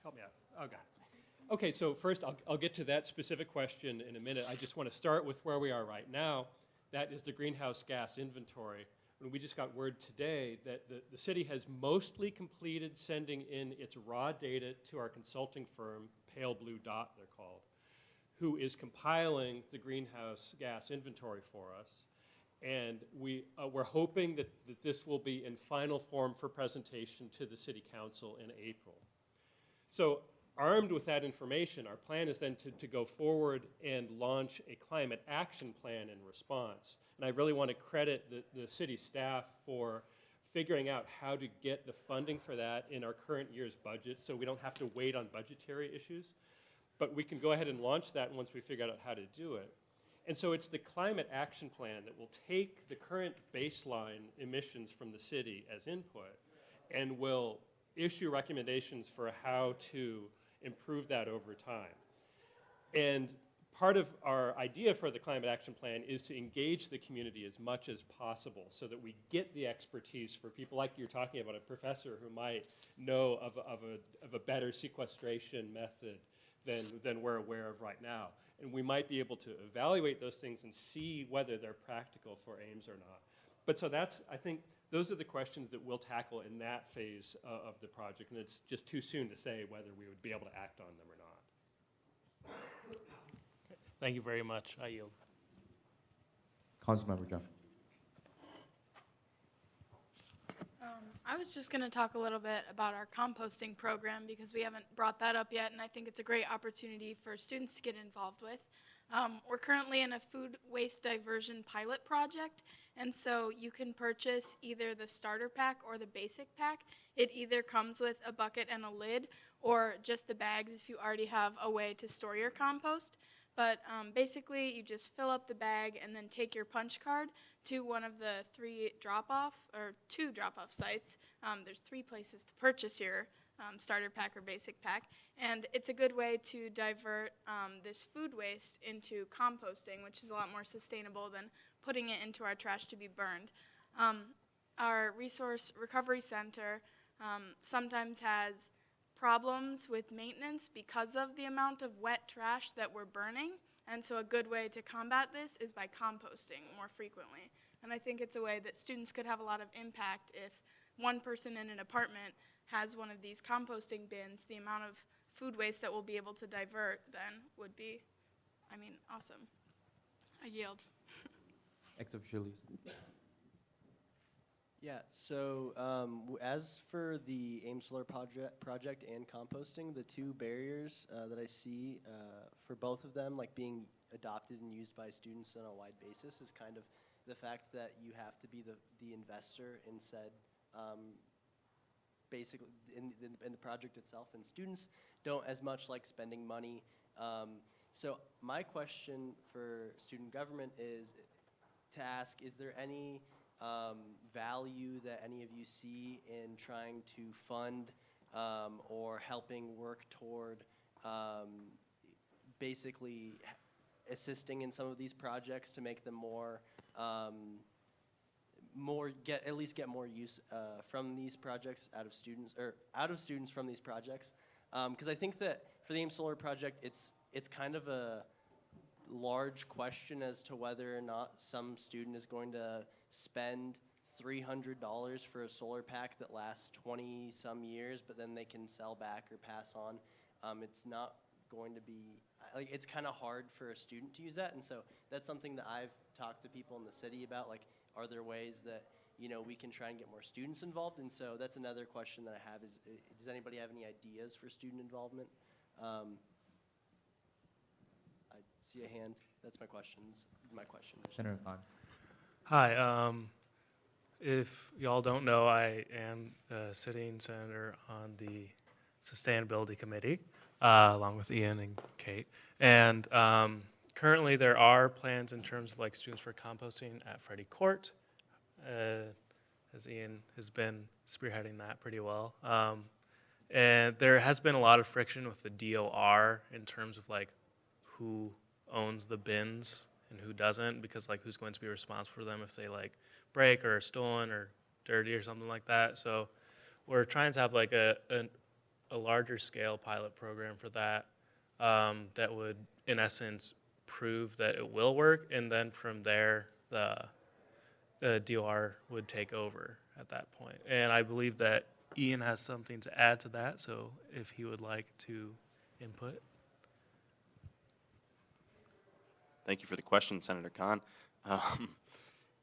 Help me out. Oh, got it. Okay, so first I'll get to that specific question in a minute. I just want to start with where we are right now. That is the greenhouse gas inventory. And we just got word today that the city has mostly completed sending in its raw data to our consulting firm, Pale Blue Dot they're called, who is compiling the greenhouse gas inventory for us. And we're hoping that this will be in final form for presentation to the city council in April. So armed with that information, our plan is then to go forward and launch a climate action plan in response. And I really want to credit the city staff for figuring out how to get the funding for that in our current year's budget so we don't have to wait on budgetary issues. But we can go ahead and launch that once we figure out how to do it. And so it's the climate action plan that will take the current baseline emissions from the city as input and will issue recommendations for how to improve that over time. And part of our idea for the climate action plan is to engage the community as much as possible so that we get the expertise for people like you're talking about, a professor who might know of a better sequestration method than we're aware of right now. And we might be able to evaluate those things and see whether they're practical for Ames or not. But so that's, I think, those are the questions that we'll tackle in that phase of the project, and it's just too soon to say whether we would be able to act on them or not. Thank you very much. I yield. Councilmember John. I was just going to talk a little bit about our composting program because we haven't brought that up yet, and I think it's a great opportunity for students to get involved with. We're currently in a food waste diversion pilot project, and so you can purchase either the starter pack or the basic pack. It either comes with a bucket and a lid or just the bags if you already have a way to store your compost. But basically, you just fill up the bag and then take your punch card to one of the two drop-off sites. There's 3 places to purchase your starter pack or basic pack, and it's a good way to divert this food waste into composting, which is a lot more sustainable than putting it into our trash to be burned. Our resource recovery center sometimes has problems with maintenance because of the amount of wet trash that we're burning, and so a good way to combat this is by composting more frequently. And I think it's a way that students could have a lot of impact if one person in an apartment has one of these composting bins. The amount of food waste that we'll be able to divert then would be, awesome. I yield. Ex officially. Yeah, so as for the Ames Solar project and composting, the 2 barriers that I see for both of them, like being adopted and used by students on a wide basis, is kind of the fact that you have to be the investor in said, basically in the project itself, and students don't as much like spending money. So my question for student government is to ask, is there any value that any of you see in trying to fund or helping work toward basically assisting in some of these projects to make them at least get more use from these projects out of students from these projects? Because I think that for the Ames Solar project, it's kind of a large question as to whether or not some student is going to spend $300 for a solar pack that lasts 20-some years, but then they can sell back or pass on. It's not going to be, it's kind of hard for a student to use that, and so that's something that I've talked to people in the city about, like, are there ways that, we can try and get more students involved? And so that's another question that I have is, does anybody have any ideas for student involvement? I see a hand. That's my question. Senator Khan. Hi. If y'all don't know, I am a sitting senator on the Sustainability Committee, along with Ian and Kate. And currently, there are plans in terms of like students for composting at Freddie Court, as Ian has been spearheading that pretty well. And there has been a lot of friction with the DOR in terms of like who owns the bins and who doesn't, because like who's going to be responsible for them if they like break or are stolen or dirty or something like that. So we're trying to have like a larger scale pilot program for that, that would in essence prove that it will work, and then from there the DOR would take over at that point. And I believe that Ian has something to add to that, so if he would like to input. Thank you for the question, Senator Khan.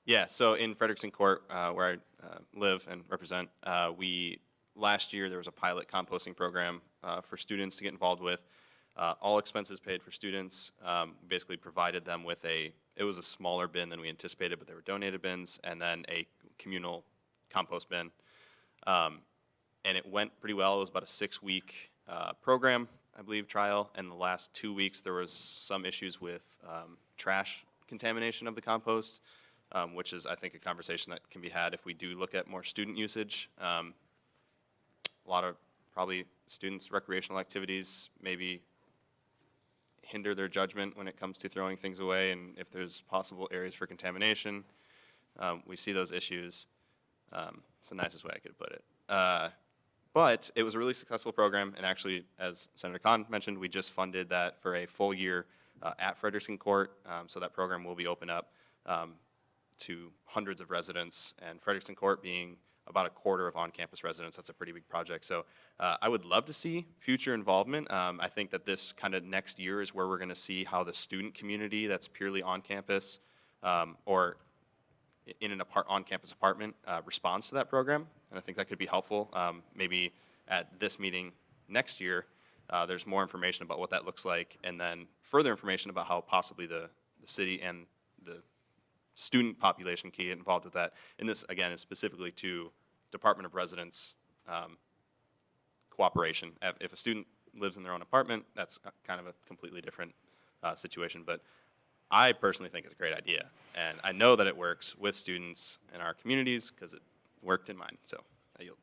Yeah, so in Frederickson Court, where I live and represent, last year there was a pilot composting program for students to get involved with. All expenses paid for students. Basically provided them with it was a smaller bin than we anticipated, but they were donated bins, and then a communal compost bin. And it went pretty well. It was about a 6-week program, I believe, trial. And the last 2 weeks, there was some issues with trash contamination of the compost, which is, I think, a conversation that can be had if we do look at more student usage. A lot of probably students' recreational activities maybe hinder their judgment when it comes to throwing things away, and if there's possible areas for contamination. We see those issues. It's the nicest way I could put it. But it was a really successful program, and actually, as Senator Khan mentioned, we just funded that for a full year at Frederickson Court, so that program will be open up to hundreds of residents, and Frederickson Court being about a quarter of on-campus residents, that's a pretty big project. So I would love to see future involvement. I think that this kind of next year is where we're going to see how the student community that's purely on campus or in an on-campus apartment responds to that program, and I think that could be helpful. Maybe at this meeting next year, there's more information about what that looks like, and then further information about how possibly the city and the student population can get involved with that. And this, again, is specifically to Department of Residence cooperation. If a student lives in their own apartment, that's kind of a completely different situation. But I personally think it's a great idea, and I know that it works with students in our communities because it worked in mine. So I yield.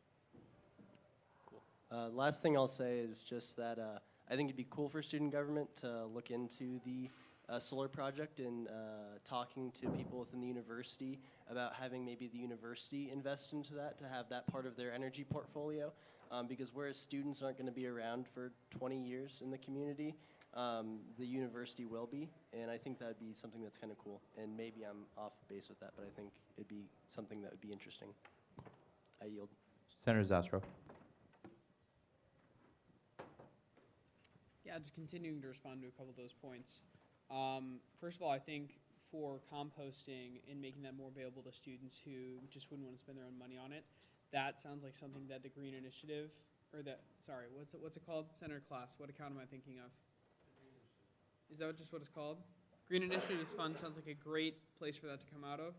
Last thing I'll say is just that I think it'd be cool for student government to look into the solar project and talking to people within the university about having maybe the university invest into that to have that part of their energy portfolio. Because whereas students aren't going to be around for 20 years in the community, the university will be, and I think that would be something that's kind of cool. And maybe I'm off base with that, but I think it'd be something that would be interesting. I yield. Senator Zastro. Yeah, just continuing to respond to a couple of those points. First of all, I think for composting and making that more available to students who just wouldn't want to spend their own money on it, that sounds like something that the Green Initiative, or what's it called? Senator Klaas, what account am I thinking of? Is that just what it's called? Green Initiatives Fund sounds like a great place for that to come out of.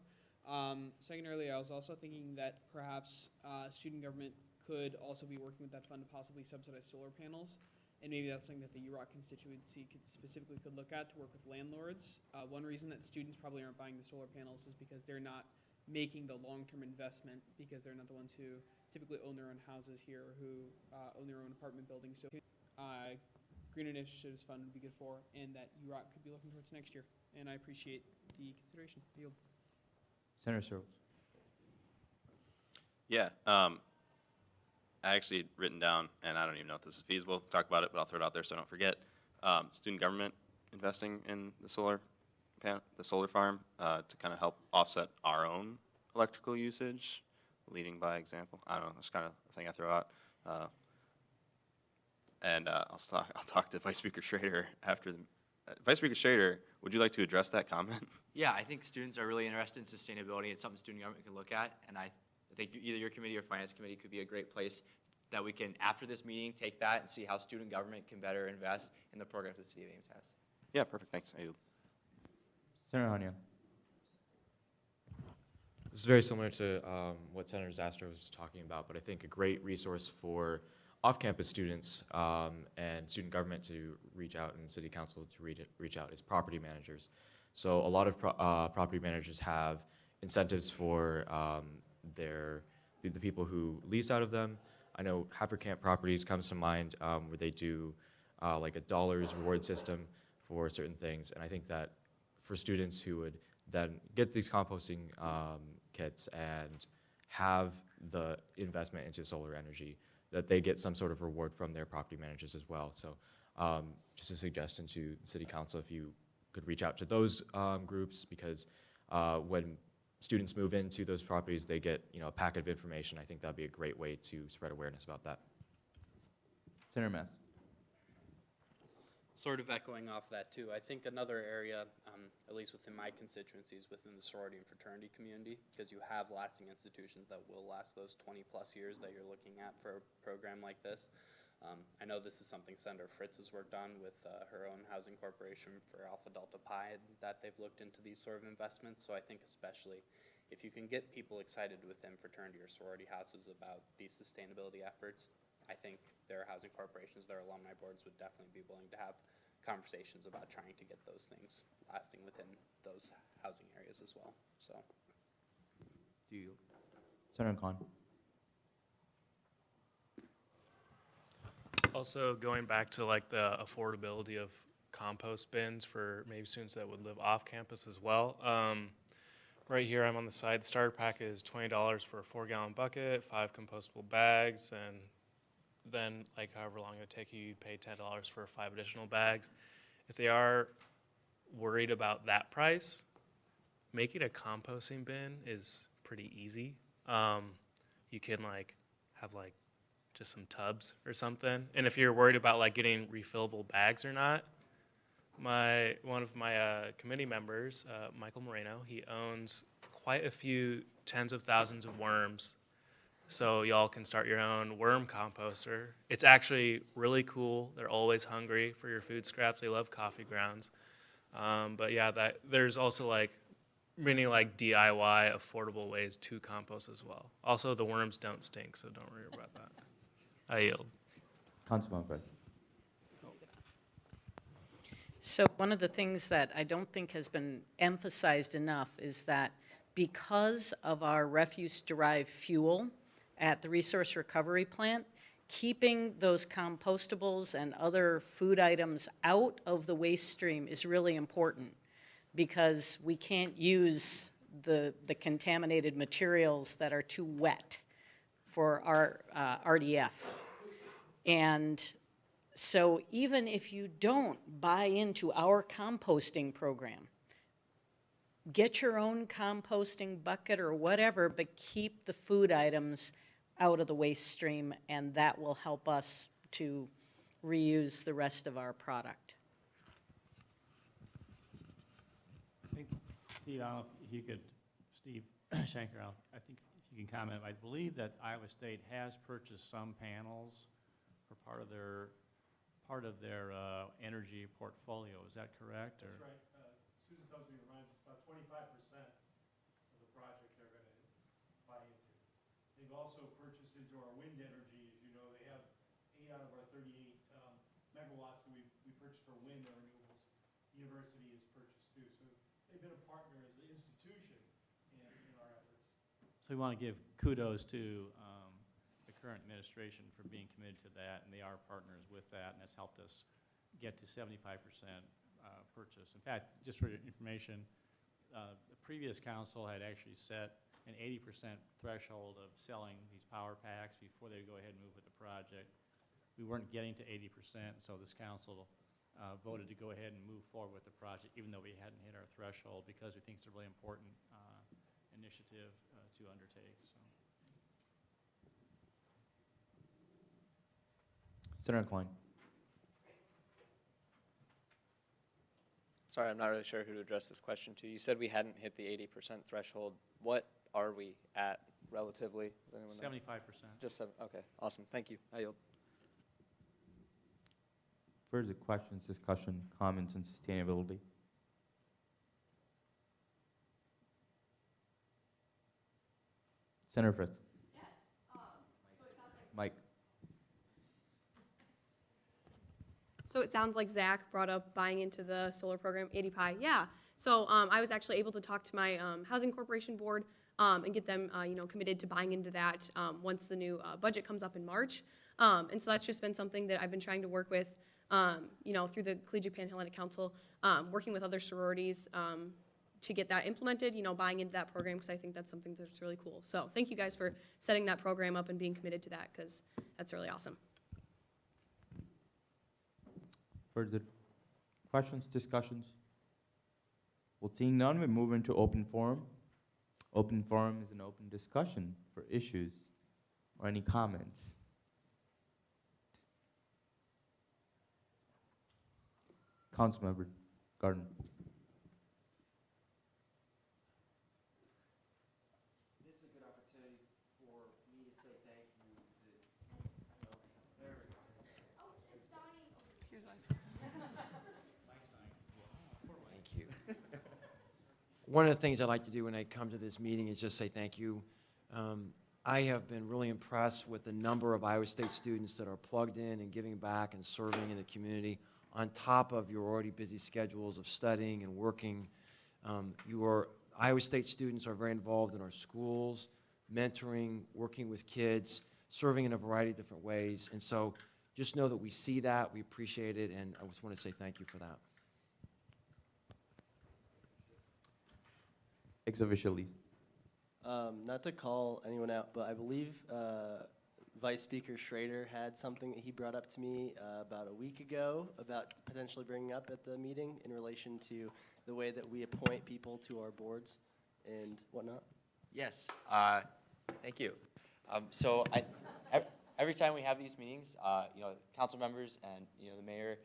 Secondarily, I was also thinking that perhaps student government could also be working with that fund to possibly subsidize solar panels. And maybe that's something that the UROC constituency could look at to work with landlords. One reason that students probably aren't buying the solar panels is because they're not making the long-term investment, because they're not the ones who typically own their own houses here, who own their own apartment buildings. So Green Initiatives Fund would be good for, and that UROC could be looking towards next year. And I appreciate the consideration. Yield. Senator Searles. Yeah, I actually had written down, and I don't even know if this is feasible to talk about it, but I'll throw it out there so I don't forget. Student government investing in the solar farm to kind of help offset our own electrical usage, leading by example. I don't know, that's kind of the thing I throw out. And I'll talk to Vice Speaker Schrader after the. Vice Speaker Schrader, would you like to address that comment? Yeah, I think students are really interested in sustainability. It's something student government can look at, and I think either your committee or finance committee could be a great place that we can, after this meeting, take that and see how student government can better invest in the programs the City of Ames has. Yeah, perfect. Thanks. I yield. Senator Hania. this is very similar to what Senator Zastrow was talking about, but I think a great resource for off-campus students and student government to reach out and city council to reach out is property managers. So a lot of property managers have incentives for the people who lease out of them. I know Havercamp Properties comes to mind where they do like a dollars reward system for certain things. And I think that for students who would then get these composting kits and have the investment into solar energy, that they get some sort of reward from their property managers as well. So just a suggestion to City Council, if you could reach out to those groups, because when students move into those properties, they get a packet of information. I think that'd be a great way to spread awareness about that. Senator Mass. Sort of echoing off that too, I think another area, at least within my constituencies, within the sorority and fraternity community, because you have lasting institutions that will last those 20 plus years that you're looking at for a program like this. I know this is something Senator Fritz has worked on with her own housing corporation for Alpha Delta Pi, that they've looked into these sort of investments. So I think especially if you can get people excited within fraternity or sorority houses about these sustainability efforts, I think their housing corporations, their alumni boards would definitely be willing to have conversations about trying to get those things lasting within those housing areas as well. So, Do you, Senator Khan? Also, going back to like the affordability of compost bins for maybe students that would live off campus as well. Right here, I'm on the side. The starter pack is $20 for a 4-gallon bucket, 5 compostable bags, and then like however long it would take you, you pay $10 for 5 additional bags. If they are worried about that price, making a composting bin is pretty easy. You can like have like just some tubs or something. And if you're worried about like getting refillable bags or not, one of my committee members, Michael Moreno, he owns quite a few tens of thousands of worms. So y'all can start your own worm composter. It's actually really cool. They're always hungry for your food scraps. They love coffee grounds. But yeah, there's also like many like DIY affordable ways to compost as well. Also, the worms don't stink, so don't worry about that. I yield. Councilman Beth. So one of the things that I don't think has been emphasized enough is that because of our refuse-derived fuel at the resource recovery plant, keeping those compostables and other food items out of the waste stream is really important, because we can't use the contaminated materials that are too wet for our RDF. And so even if you don't buy into our composting program, get your own composting bucket or whatever, but keep the food items out of the waste stream, and that will help us to reuse the rest of our product. I think, Steve, I don't know if you could, Steve Shanker, I think if you can comment. I believe that Iowa State has purchased some panels for part of their energy portfolio. Is that correct? That's right. Susan tells me it reminds us about 25% of the project they're going to buy into. They've also purchased into our wind energy. As you know, they have 8 out of our 38 megawatts that we purchased for wind and renewables. The university has purchased too. So they've been a partner as an institution in our efforts. So we want to give kudos to the current administration for being committed to that, and they are partners with that, and that's helped us get to 75% purchase. In fact, just for your information, the previous council had actually set an 80% threshold of selling these power packs before they go ahead and move with the project. We weren't getting to 80%, so this council voted to go ahead and move forward with the project, even though we hadn't hit our threshold, because we think it's a really important initiative to undertake. So. Senator Klein. Sorry, I'm not really sure who to address this question to. You said we hadn't hit the 80% threshold. What are we at relatively? Does anyone know? 75%. Just 7. Okay, awesome. Thank you. I yield. Further questions, discussion, comments on sustainability? Senator Frith. Mike. So it sounds like Zach brought up buying into the solar program, 80 Pi. Yeah. So I was actually able to talk to my housing corporation board and get them, committed to buying into that once the new budget comes up in March. And so that's just been something that I've been trying to work with, through the Collegiate Panhellenic Council, working with other sororities to get that implemented, buying into that program, because I think that's something that's really cool. So thank you guys for setting that program up and being committed to that, because that's really awesome. Further questions, discussions? Well, seeing none, we move into open forum. Open forum is an open discussion for issues or any comments. Councilmember Gardner. This is a good opportunity for me to say thank you to, there we go. Oh, it's Donnie. Here's one. Thank you. One of the things I like to do when I come to this meeting is just say thank you. I have been really impressed with the number of Iowa State students that are plugged in and giving back and serving in the community on top of your already busy schedules of studying and working. Your Iowa State students are very involved in our schools, mentoring, working with kids, serving in a variety of different ways. And so just know that we see that, we appreciate it, and I just want to say thank you for that. Ex officio. Not to call anyone out, but I believe Vice Speaker Schrader had something that he brought up to me about a week ago about potentially bringing up at the meeting in relation to the way that we appoint people to our boards and whatnot. Yes, thank you. Every time we have these meetings, council members and, the mayor,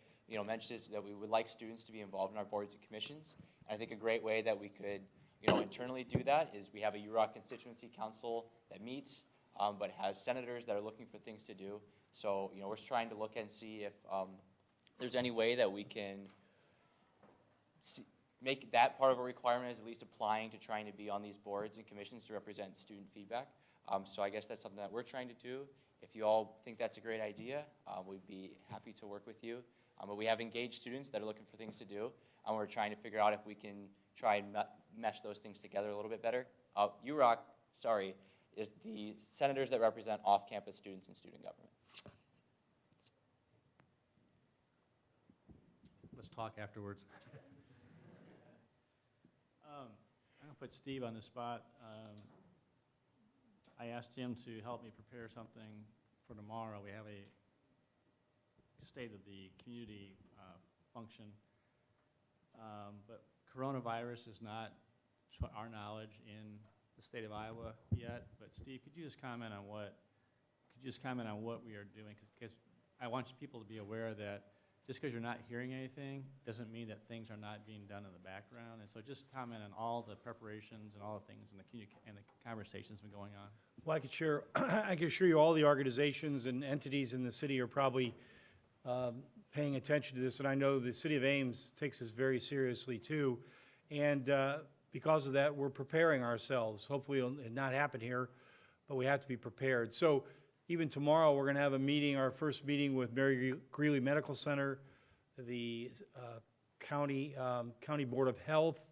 mentions that we would like students to be involved in our boards and commissions. And I think a great way that we could, internally do that is we have a UROC constituency council that meets, but has senators that are looking for things to do. So, we're trying to look and see if there's any way that we can make that part of a requirement, as at least applying to trying to be on these boards and commissions to represent student feedback. So I guess that's something that we're trying to do. If you all think that's a great idea, we'd be happy to work with you. But we have engaged students that are looking for things to do, and we're trying to figure out if we can try and mesh those things together a little bit better. UROC, is the senators that represent off-campus students in student government. Let's talk afterwards. I'm going to put Steve on the spot. I asked him to help me prepare something for tomorrow. We have a state of the community function, but coronavirus is not, to our knowledge, in the state of Iowa yet. But Steve, could you just comment on what we are doing? Because I want people to be aware that just because you're not hearing anything doesn't mean that things are not being done in the background. And so just comment on all the preparations and all the things and the conversations been going on. Well, I can assure you all the organizations and entities in the city are probably paying attention to this, and I know the city of Ames takes this very seriously too. And because of that, we're preparing ourselves. Hopefully it'll not happen here, but we have to be prepared. So even tomorrow, we're going to have a meeting, our first meeting with Mary Greeley Medical Center, the County Board of Health,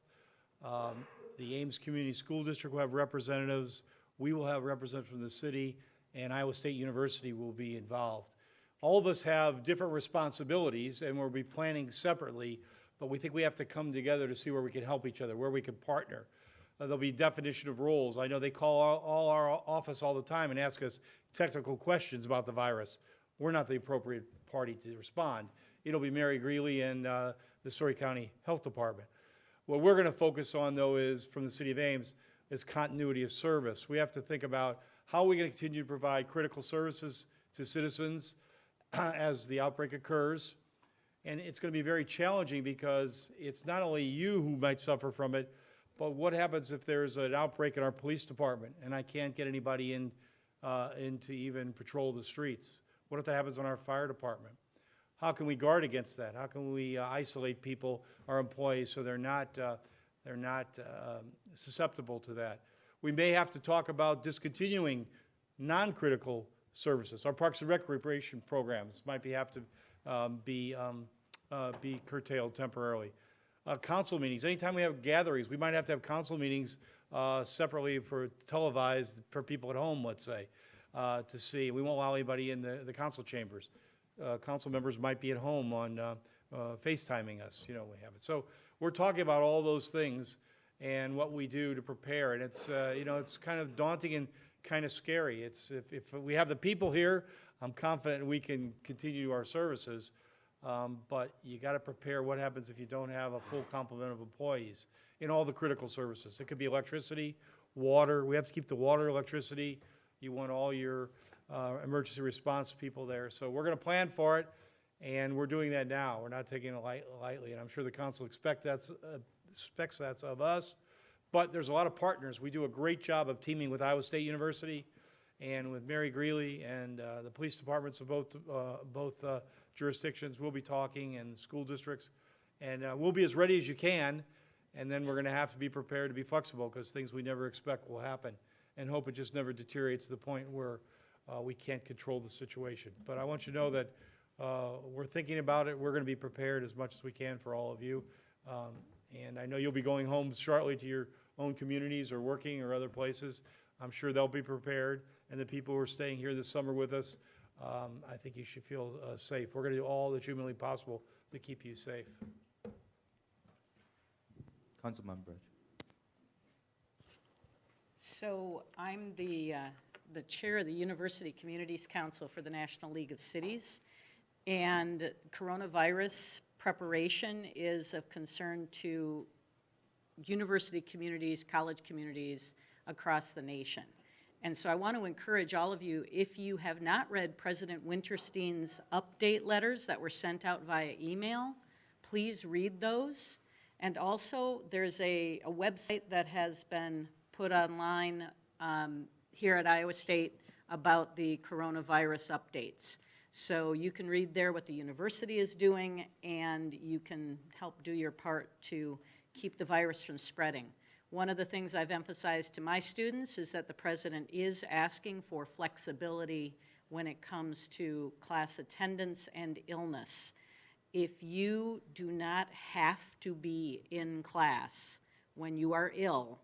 the Ames Community School District will have representatives. We will have representatives from the city, and Iowa State University will be involved. All of us have different responsibilities, and we'll be planning separately, but we think we have to come together to see where we can help each other, where we can partner. There'll be definition of roles. I know they call all our office all the time and ask us technical questions about the virus. We're not the appropriate party to respond. It'll be Mary Greeley and the Story County Health Department. What we're going to focus on, though, is, from the city of Ames, is continuity of service. We have to think about how we're going to continue to provide critical services to citizens as the outbreak occurs. And it's going to be very challenging because it's not only you who might suffer from it, but what happens if there's an outbreak in our police department and I can't get anybody in to even patrol the streets? What if that happens in our fire department? How can we guard against that? How can we isolate people, our employees, so they're not susceptible to that? We may have to talk about discontinuing non-critical services. Our Parks and Recreation programs might have to be curtailed temporarily. Council meetings, anytime we have gatherings, we might have to have council meetings separately for televised for people at home, let's say, to see. We won't allow anybody in the council chambers. Council members might be at home on FaceTiming us, we have it. So we're talking about all those things and what we do to prepare. And it's, it's kind of daunting and kind of scary. It's, if we have the people here, I'm confident we can continue our services. But you got to prepare what happens if you don't have a full complement of employees in all the critical services. It could be electricity, water. We have to keep the water, electricity. You want all your emergency response people there. So we're going to plan for it, and we're doing that now. We're not taking it lightly, and I'm sure the council expects that of us. But there's a lot of partners. We do a great job of teaming with Iowa State University and with Mary Greeley and the police departments of both jurisdictions. We'll be talking, and school districts, and we'll be as ready as you can. And then we're going to have to be prepared to be flexible because things we never expect will happen, and hope it just never deteriorates to the point where we can't control the situation. But I want you to know that we're thinking about it. We're going to be prepared as much as we can for all of you. And I know you'll be going home shortly to your own communities or working or other places. I'm sure they'll be prepared. And the people who are staying here this summer with us, I think you should feel safe. We're going to do all that's humanly possible to keep you safe. Councilman Bridge. So I'm the chair of the University Communities Council for the National League of Cities, and coronavirus preparation is of concern to university communities, college communities across the nation. And so I want to encourage all of you, if you have not read President Winterstein's update letters that were sent out via email, please read those. And also, there's a website that has been put online here at Iowa State about the coronavirus updates. So you can read there what the university is doing, and you can help do your part to keep the virus from spreading. One of the things I've emphasized to my students is that the president is asking for flexibility when it comes to class attendance and illness. If you do not have to be in class when you are ill,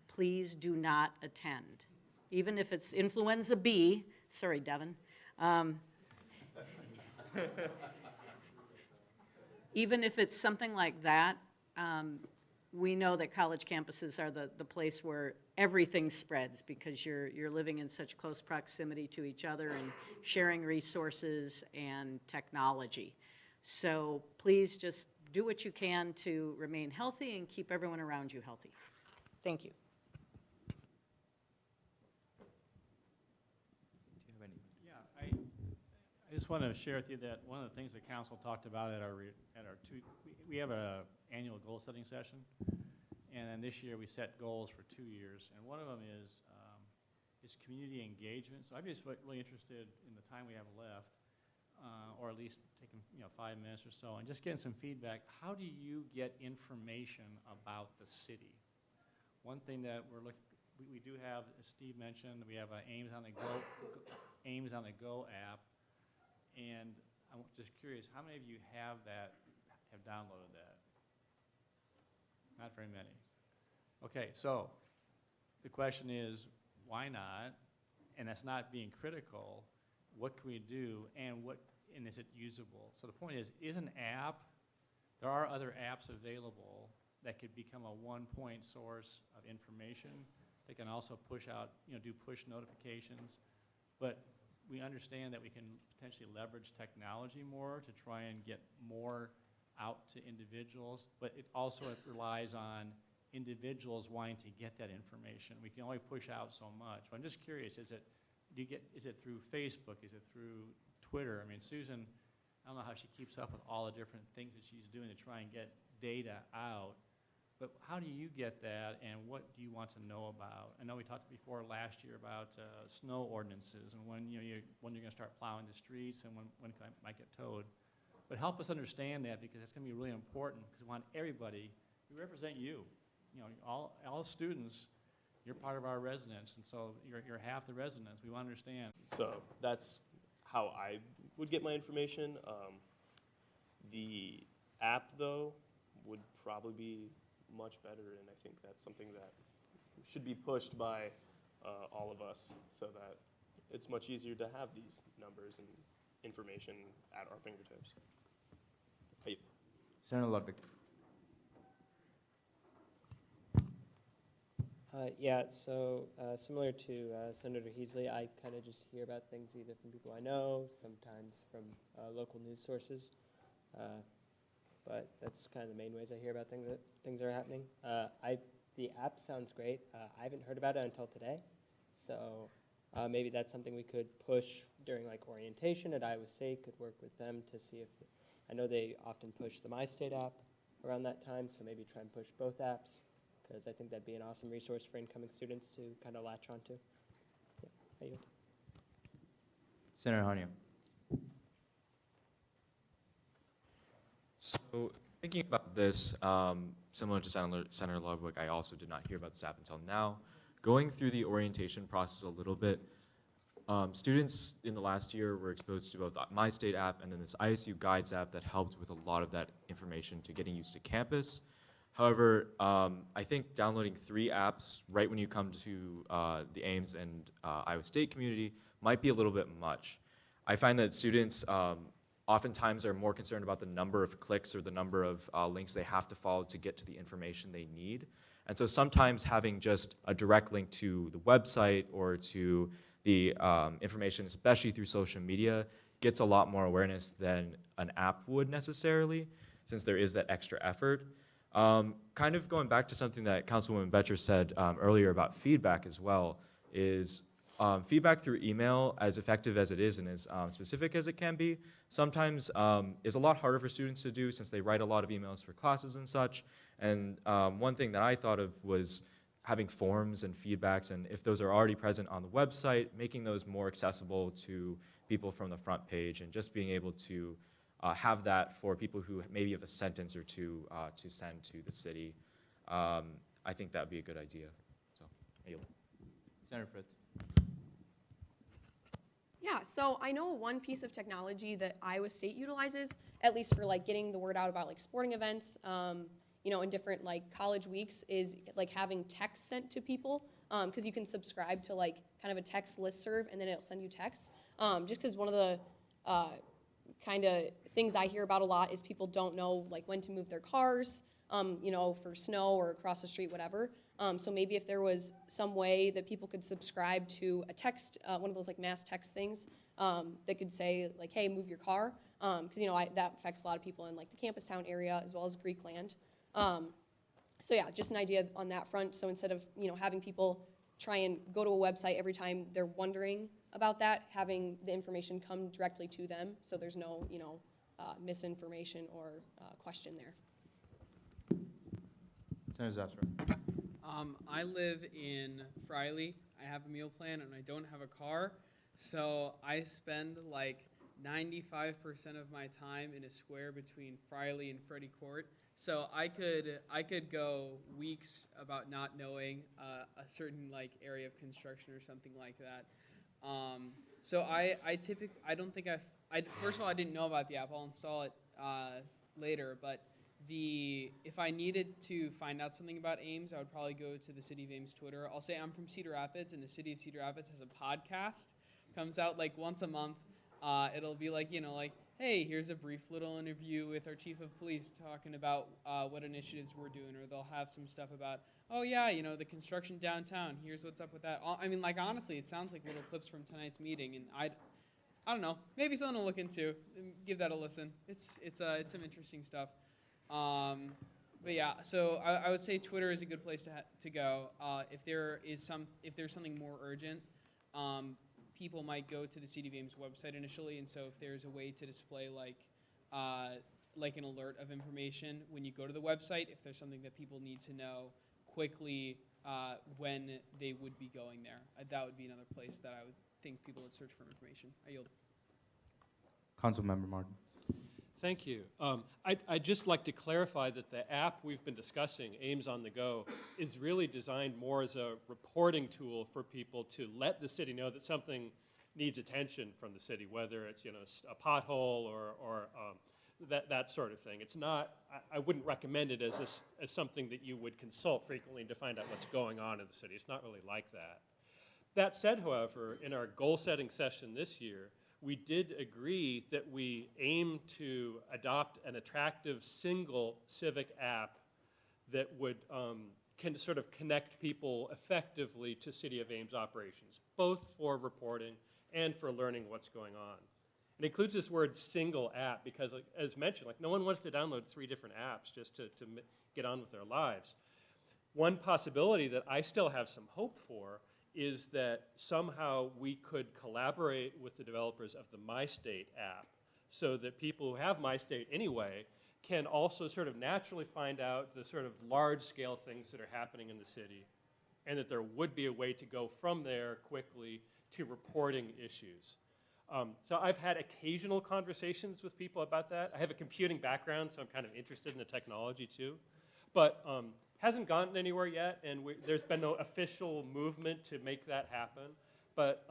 please do not attend. Even if it's influenza B, sorry, Devin. Even if it's something like that, we know that college campuses are the place where everything spreads because you're living in such close proximity to each other and sharing resources and technology. So please just do what you can to remain healthy and keep everyone around you healthy. Thank you. Yeah, I just want to share with you that one of the things the council talked about at our we have a annual goal setting session, and then this year we set goals for 2 years, and one of them is community engagement. So I'm just really interested in the time we have left, or at least taking 5 minutes or so, and just getting some feedback. How do you get information about the city? One thing that we do have, as Steve mentioned, we have Ames on the Go app, and I'm just curious, how many of you have downloaded that? Not very many. Okay, so the question is, why not? And that's not being critical. What can we do, and is it usable? So the point is an app, there are other apps available that could become a one-point source of information. They can also push out, do push notifications. But we understand that we can potentially leverage technology more to try and get more out to individuals, but it also relies on individuals wanting to get that information. We can only push out so much. But I'm just curious, is it through Facebook? Is it through Twitter? I mean, Susan, I don't know how she keeps up with all the different things that she's doing to try and get data out, but how do you get that, and what do you want to know about? I know we talked before last year about snow ordinances and when you're going to start plowing the streets and when it might get towed. But help us understand that, because that's going to be really important, because we want everybody, we represent you. All students you're part of our residents, and so you're half the residents. We want to understand. So that's how I would get my information. The app, though, would probably be much better, and I think that's something that should be pushed by all of us so that it's much easier to have these numbers and information at our fingertips. Hey. Senator Ludwig. Yeah, so similar to Senator Heasley, I kind of just hear about things either from people I know, sometimes from local news sources. But that's kind of the main ways I hear about things that are happening. The app sounds great. I haven't heard about it until today, so maybe that's something we could push during like orientation at Iowa State. Could work with them to see if I know they often push the MyState app around that time, so maybe try and push both apps, because I think that'd be an awesome resource for incoming students to kind of latch onto. Yeah, I yield. Senator Hania. So thinking about this, similar to Senator Ludwig, I also did not hear about this app until now. Going through the orientation process a little bit, students in the last year were exposed to both the MyState app and then this ISU Guides app that helped with a lot of that information to getting used to campus. However, I think downloading 3 apps right when you come to the Ames and Iowa State community might be a little bit much. I find that students oftentimes are more concerned about the number of clicks or the number of links they have to follow to get to the information they need. And so sometimes having just a direct link to the website or to the information, especially through social media, gets a lot more awareness than an app would necessarily, since there is that extra effort. Kind of going back to something that Councilwoman Betcher said earlier about feedback as well, is feedback through email, as effective as it is and as specific as it can be, sometimes is a lot harder for students to do since they write a lot of emails for classes and such. And one thing that I thought of was having forms and feedbacks, and if those are already present on the website, making those more accessible to people from the front page, and just being able to have that for people who maybe have a sentence or two to send to the city. I think that would be a good idea. So, I yield. Senator Fritz. Yeah, so I know one piece of technology that Iowa State utilizes, at least for like getting the word out about like sporting events, you know, in different like college weeks, is like having text sent to people, because you can subscribe to like kind of a text listserv and then it'll send you text. Just because one of the kind of things I hear about a lot is people don't know like when to move their cars, you know, for snow or across the street, whatever. So maybe if there was some way that people could subscribe to a text, one of those like mass text things that could say like, hey, move your car, because you know that affects a lot of people in like the Campustown area as well as Greekland. So yeah, just an idea on that front. So instead of having people try and go to a website every time they're wondering about that, having the information come directly to them, so there's no misinformation or question there. Senator Zastrow. I live in Friley. I have a meal plan and I don't have a car, so I spend like 95% of my time in a square between Friley and Freddie Court. So I could go weeks about not knowing a certain like area of construction or something like that. So I don't think first of all, I didn't know about the app. I'll install it later, but if I needed to find out something about Ames, I would probably go to the City of Ames Twitter. I'll say I'm from Cedar Rapids, and the City of Cedar Rapids has a podcast. Comes out like once a month. It'll be like, like, hey, here's a brief little interview with our chief of police talking about what initiatives we're doing, or they'll have some stuff about, oh yeah, the construction downtown. Here's what's up with that. I mean, like honestly, it sounds like little clips from tonight's meeting, and I don't know, maybe something to look into. Give that a listen. It's some interesting stuff. But yeah, so I would say Twitter is a good place to go. If there's something more urgent, people might go to the City of Ames website initially, and so if there's a way to display like an alert of information when you go to the website, if there's something that people need to know quickly when they would be going there, that would be another place that I would think people would search for information. I yield. Councilmember Martin. Thank you. I'd just like to clarify that the app we've been discussing, Ames on the Go, is really designed more as a reporting tool for people to let the city know that something needs attention from the city, whether it's a pothole or that sort of thing. It's not. I wouldn't recommend it as something that you would consult frequently to find out what's going on in the city. It's not really like that. That said, however, in our goal-setting session this year, we did agree that we aim to adopt an attractive single civic app that would can sort of connect people effectively to City of Ames operations, both for reporting and for learning what's going on. It includes this word single app because, like, as mentioned, like no one wants to download 3 different apps just to get on with their lives. One possibility that I still have some hope for is that somehow we could collaborate with the developers of the MyState app so that people who have MyState anyway can also sort of naturally find out the sort of large-scale things that are happening in the city, and that there would be a way to go from there quickly to reporting issues. So I've had occasional conversations with people about that. I have a computing background, so I'm kind of interested in the technology too. But hasn't gotten anywhere yet, and there's been no official movement to make that happen. But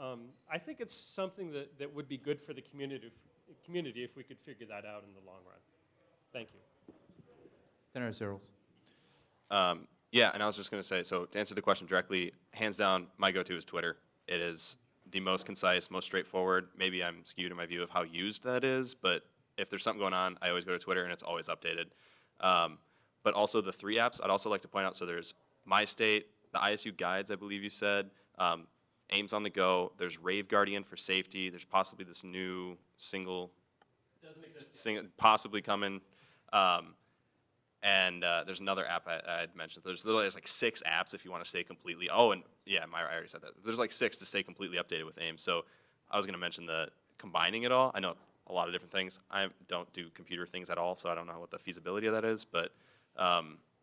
I think it's something that would be good for the community if we could figure that out in the long run. Thank you. Senator Searles. Yeah, and I was just going to say, so to answer the question directly, hands down, my go-to is Twitter. It is the most concise, most straightforward. Maybe I'm skewed in my view of how used that is, but if there's something going on, I always go to Twitter, and it's always updated. But also the 3 apps, I'd also like to point out, so there's MyState, the ISU Guides, I believe you said, Ames on the Go, there's Rave Guardian for safety, there's possibly this new single, possibly coming, and there's another app I'd mentioned. There's literally like 6 apps if you want to stay completely, oh, and yeah, I already said that. There's like 6 to stay completely updated with Ames. So I was going to mention the combining it all. I know it's a lot of different things. I don't do computer things at all, so I don't know what the feasibility of that is, but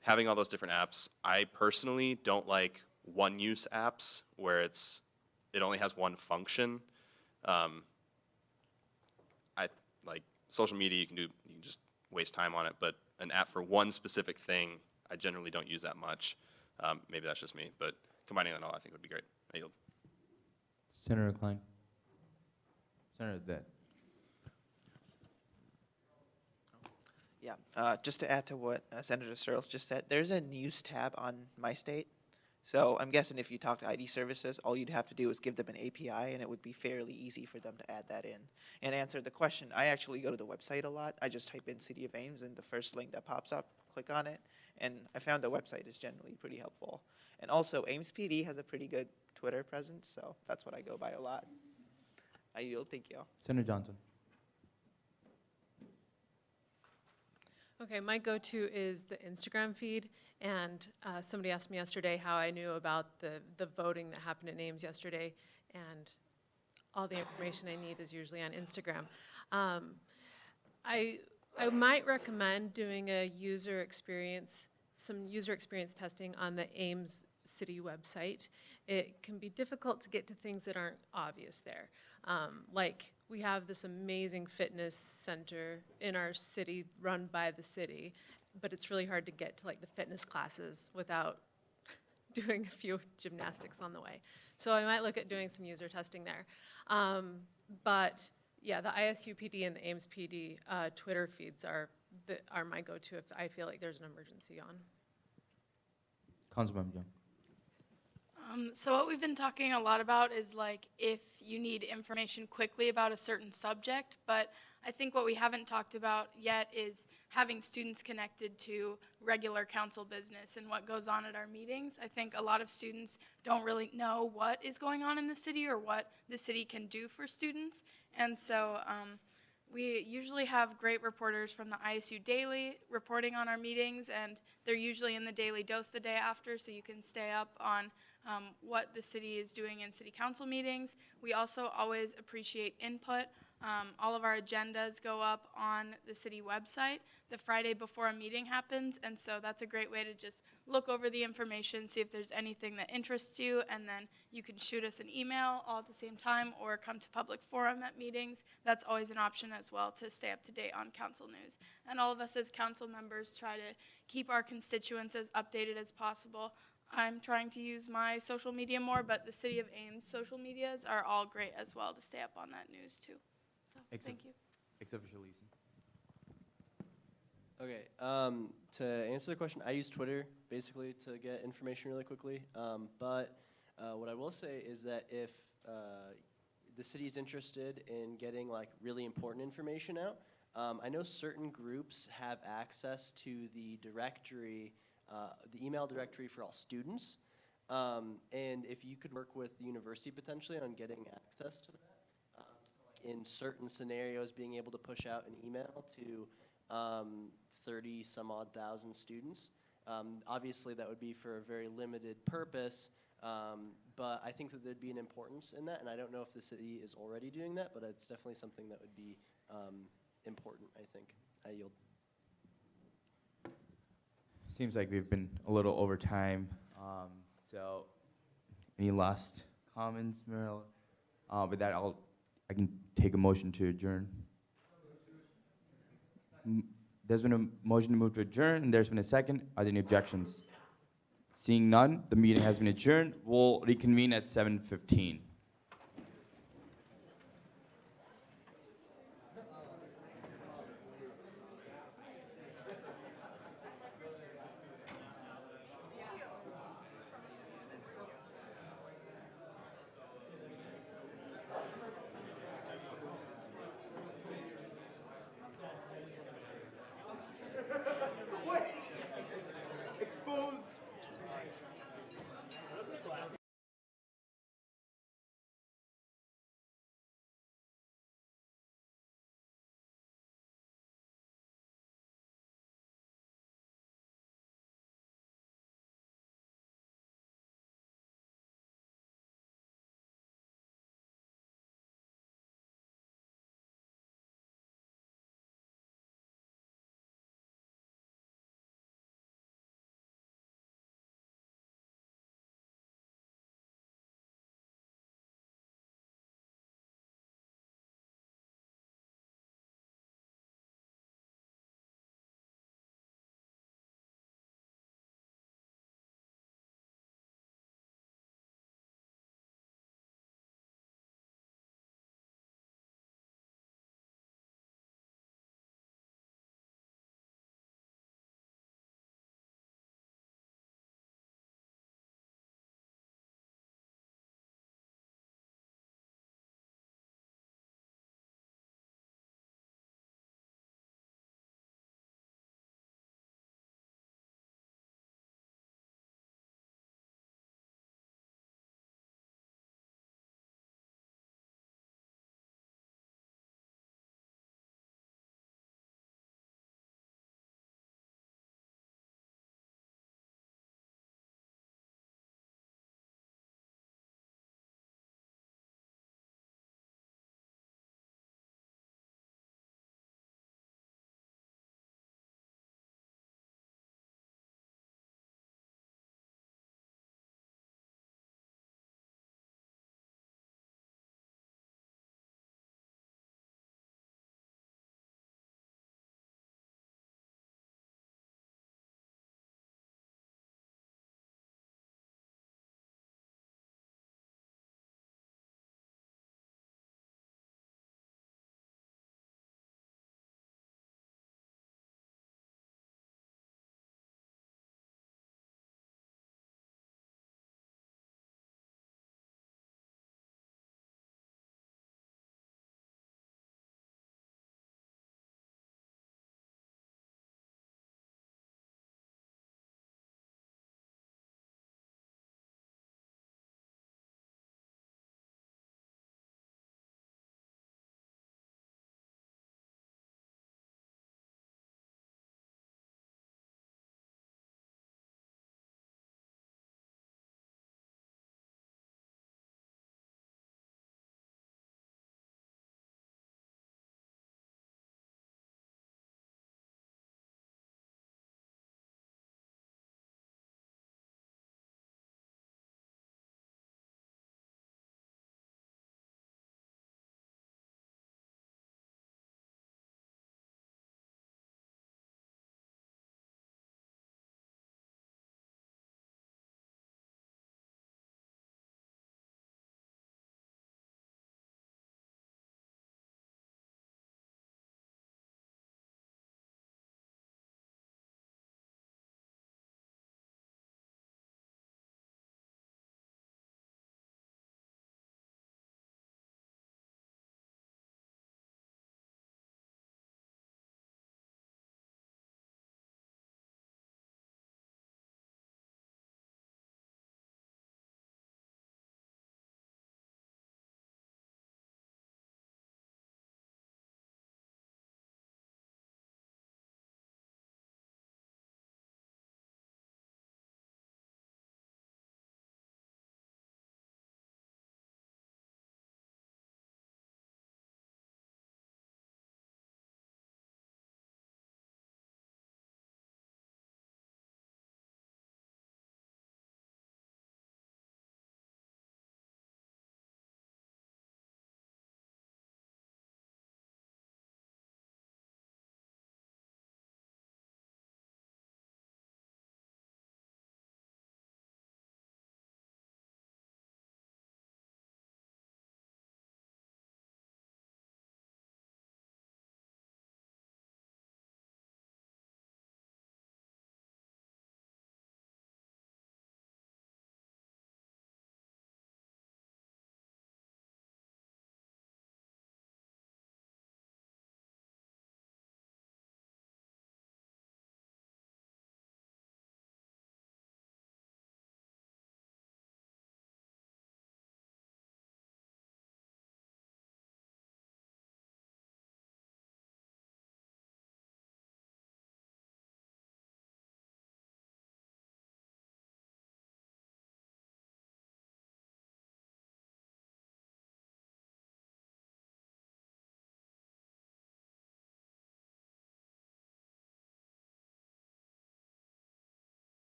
having all those different apps, I personally don't like one-use apps where it only has one function. I like social media. You can just waste time on it, but an app for one specific thing, I generally don't use that much. Maybe that's just me, but combining that all, I think would be great. I yield. Senator Klein. Senator That. Yeah, just to add to what Senator Searles just said, there's a news tab on MyState. So I'm guessing if you talk to ID services, all you'd have to do is give them an API, and it would be fairly easy for them to add that in. And answer the question, I actually go to the website a lot. I just type in City of Ames, and the first link that pops up, click on it. And I found the website is generally pretty helpful. And also, Ames PD has a pretty good Twitter presence, so that's what I go by a lot. I yield. Thank you. Senator Johnson. Okay, my go-to is the Instagram feed, and somebody asked me yesterday how I knew about the voting that happened in Ames yesterday, and all the information I need is usually on Instagram. I might recommend doing some user experience testing on the Ames City website. It can be difficult to get to things that aren't obvious there. Like, we have this amazing fitness center in our city run by the city, but it's really hard to get to like the fitness classes without doing a few gymnastics on the way. So I might look at doing some user testing there. But yeah, the ISU PD and the Ames PD Twitter feeds are my go-to if I feel like there's an emergency on. Councilmember Young. So what we've been talking a lot about is like if you need information quickly about a certain subject, but I think what we haven't talked about yet is having students connected to regular council business and what goes on at our meetings. I think a lot of students don't really know what is going on in the city or what the city can do for students. And so we usually have great reporters from the ISU Daily reporting on our meetings, and they're usually in the Daily Dose the day after, so you can stay up on what the city is doing in city council meetings. We also always appreciate input All of our agendas go up on the city website the Friday before a meeting happens, and so that's a great way to just look over the information, see if there's anything that interests you, and then you can shoot us an email all at the same time or come to public forum at meetings. That's always an option as well to stay up to date on council news. And all of us as council members try to keep our constituents as updated as possible. I'm trying to use my social media more, but the City of Ames social medias are all great as well to stay up on that news too. So, thank you. Except for Shalisi. Okay, to answer the question, I use Twitter basically to get information really quickly. But what I will say is that if the city is interested in getting like really important information out, I know certain groups have access to the directory, the email directory for all students. And if you could work with the university potentially on getting access to that, in certain scenarios, being able to push out an email to 30 some odd thousand students. Obviously, that would be for a very limited purpose, but I think that there'd be an importance in that, and I don't know if the city is already doing that, but it's definitely something that would be important, I think. I yield. Seems like we've been a little over time. So, any last comments, Meryl? With that, I can take a motion to adjourn. There's been a motion to move to adjourn, and there's been a second. Are there any objections? Seeing none, the meeting has been adjourned. We'll reconvene at 7:15.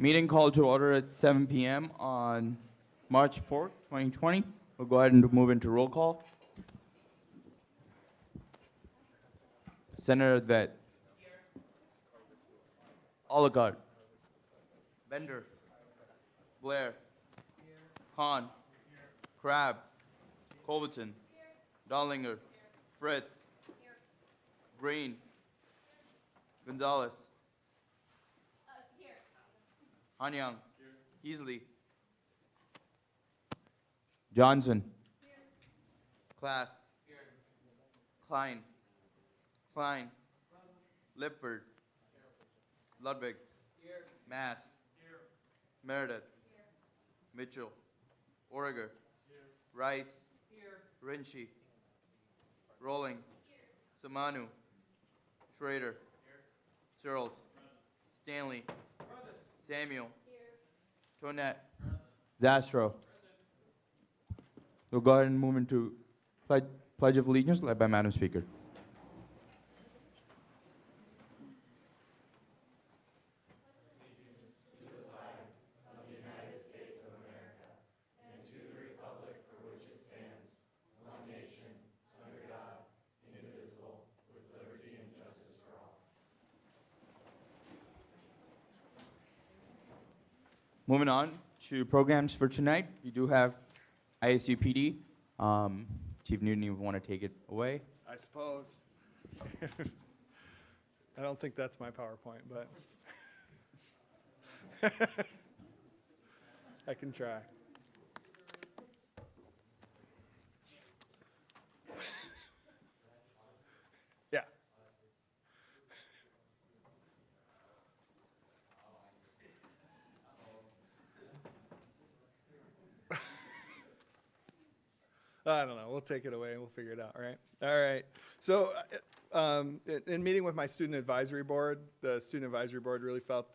Meeting called to order at 7 p.m. on March 4th, 2020. We'll go ahead and move into roll call. Senator Vet. Oligard. Bender. Blair. Hahn. Crabb. Culbertson. Dollinger. Fritz. Green. Gonzalez. Hanyang. Easley. Johnson. Class. Klein. Klein. Lipford. Ludwig. Mass. Meredith. Mitchell. Origer. Rice. Rinchi. Rolling. Samanu. Schrader. Searles. Stanley. Samuel. Tonette. Zastro. We'll go ahead and move into Pledge of Allegiance led by Madam Speaker. Moving on to programs for tonight, we do have ISU PD. Chief Newton, you want to take it away? I suppose. I don't think that's my PowerPoint, but I can try. Yeah. I don't know. We'll take it away and we'll figure it out, all right? All right. So in meeting with my student advisory board, the student advisory board really felt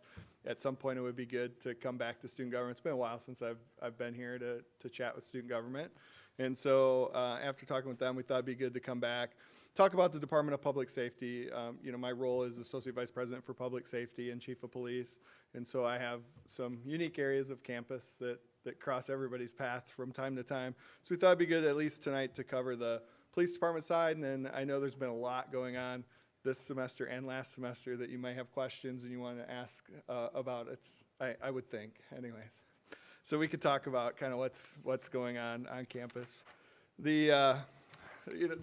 at some point it would be good to come back to student government. It's been a while since I've been here to chat with student government. And so after talking with them, we thought it'd be good to come back, talk about the Department of Public Safety. You know, my role is Associate Vice President for Public Safety and Chief of Police. And so I have some unique areas of campus that cross everybody's path from time to time. So we thought it'd be good at least tonight to cover the police department side. And then I know there's been a lot going on this semester and last semester that you might have questions and you want to ask about. I would think, anyways. So we could talk about kind of what's going on campus. The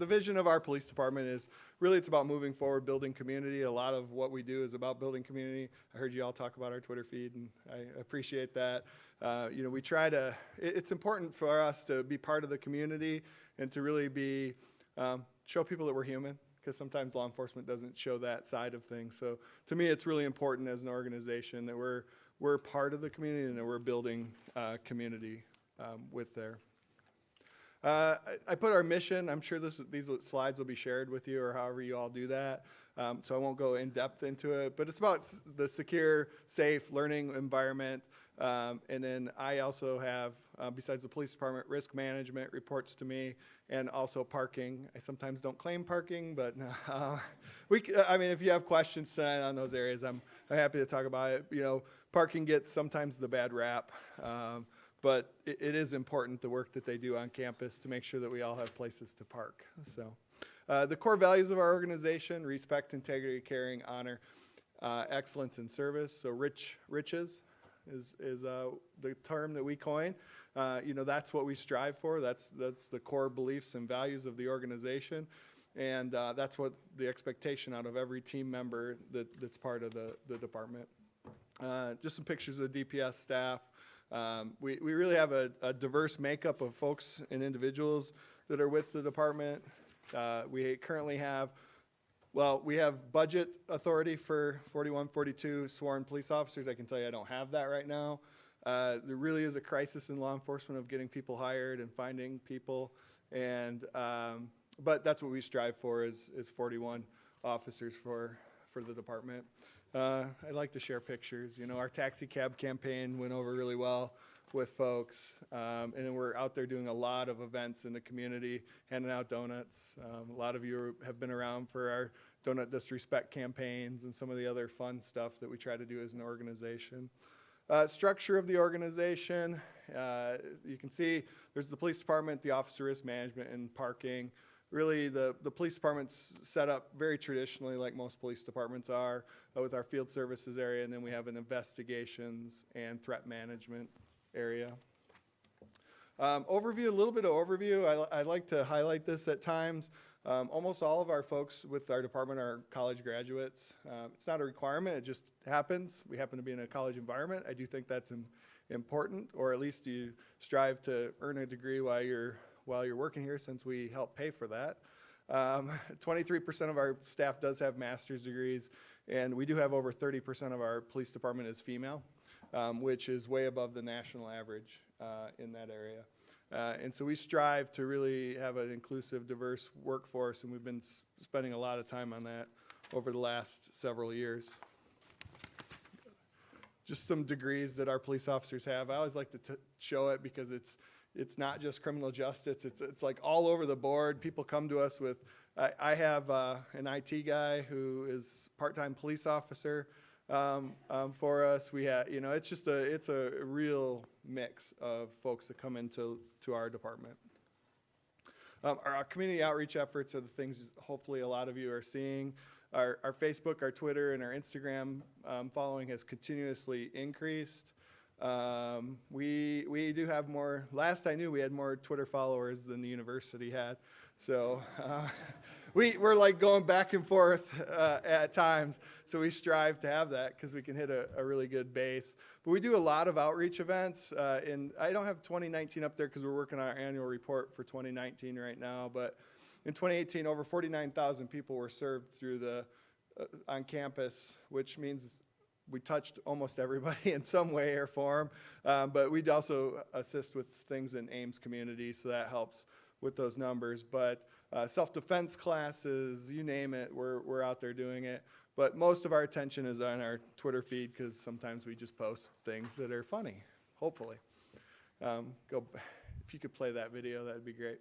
vision of our police department is really it's about moving forward, building community. A lot of what we do is about building community. I heard you all talk about our Twitter feed, and I appreciate that. You know, we try to. It's important for us to be part of the community and to really be show people that we're human, because sometimes law enforcement doesn't show that side of things. So to me, it's really important as an organization that we're part of the community and that we're building community with there. I put our mission. I'm sure these slides will be shared with you or however you all do that. So I won't go in depth into it, but it's about the secure, safe learning environment. And then I also have, besides the police department, risk management reports to me, and also parking. I sometimes don't claim parking, but I mean, if you have questions tonight on those areas, I'm happy to talk about it. You know, parking gets sometimes the bad rap. But it is important, the work that they do on campus, to make sure that we all have places to park. So the core values of our organization: respect, integrity, caring, honor, excellence, and service. So riches is the term that we coin. You know, that's what we strive for. That's the core beliefs and values of the organization. And that's what the expectation out of every team member that's part of the department. Just some pictures of the DPS staff. We really have a diverse makeup of folks and individuals that are with the department. We currently have, we have budget authority for 41, 42 sworn police officers. I can tell you I don't have that right now. There really is a crisis in law enforcement of getting people hired and finding people. And, but that's what we strive for is 41 officers for the department. I'd like to share pictures. You know, our taxi cab campaign went over really well with folks. And then we're out there doing a lot of events in the community, handing out donuts. A lot of you have been around for our Donut Disrespect campaigns and some of the other fun stuff that we try to do as an organization. Structure of the organization, you can see there's the police department, the office of risk management, and parking. Really, the police department's set up very traditionally like most police departments are, with our field services area, and then we have an investigations and threat management area. Overview, a little bit of overview. I like to highlight this at times. Almost all of our folks with our department are college graduates. It's not a requirement, it just happens. We happen to be in a college environment. I do think that's important, or at least you strive to earn a degree while you're working here, since we help pay for that. 23% of our staff does have master's degrees, and we do have over 30% of our police department is female, which is way above the national average in that area. And so we strive to really have an inclusive, diverse workforce, and we've been spending a lot of time on that over the last several years. Just some degrees that our police officers have. I always like to show it because it's not just criminal justice. It's like all over the board. People come to us with, I have an IT guy who is part-time police officer for us. We have, it's a real mix of folks that come into our department. Our community outreach efforts are the things hopefully a lot of you are seeing. Our Facebook, our Twitter, and our Instagram following has continuously increased. We do have more, last I knew we had more Twitter followers than the university had. So we're like going back and forth at times. So we strive to have that because we can hit a really good base. But we do a lot of outreach events. And I don't have 2019 up there because we're working on our annual report for 2019 right now. But in 2018, over 49,000 people were served through on campus, which means we touched almost everybody in some way or form, but we'd also assist with things in Ames community, so that helps with those numbers. But self-defense classes, you name it, we're out there doing it. But most of our attention is on our Twitter feed because sometimes we just post things that are funny, hopefully. If you could play that video, that'd be great.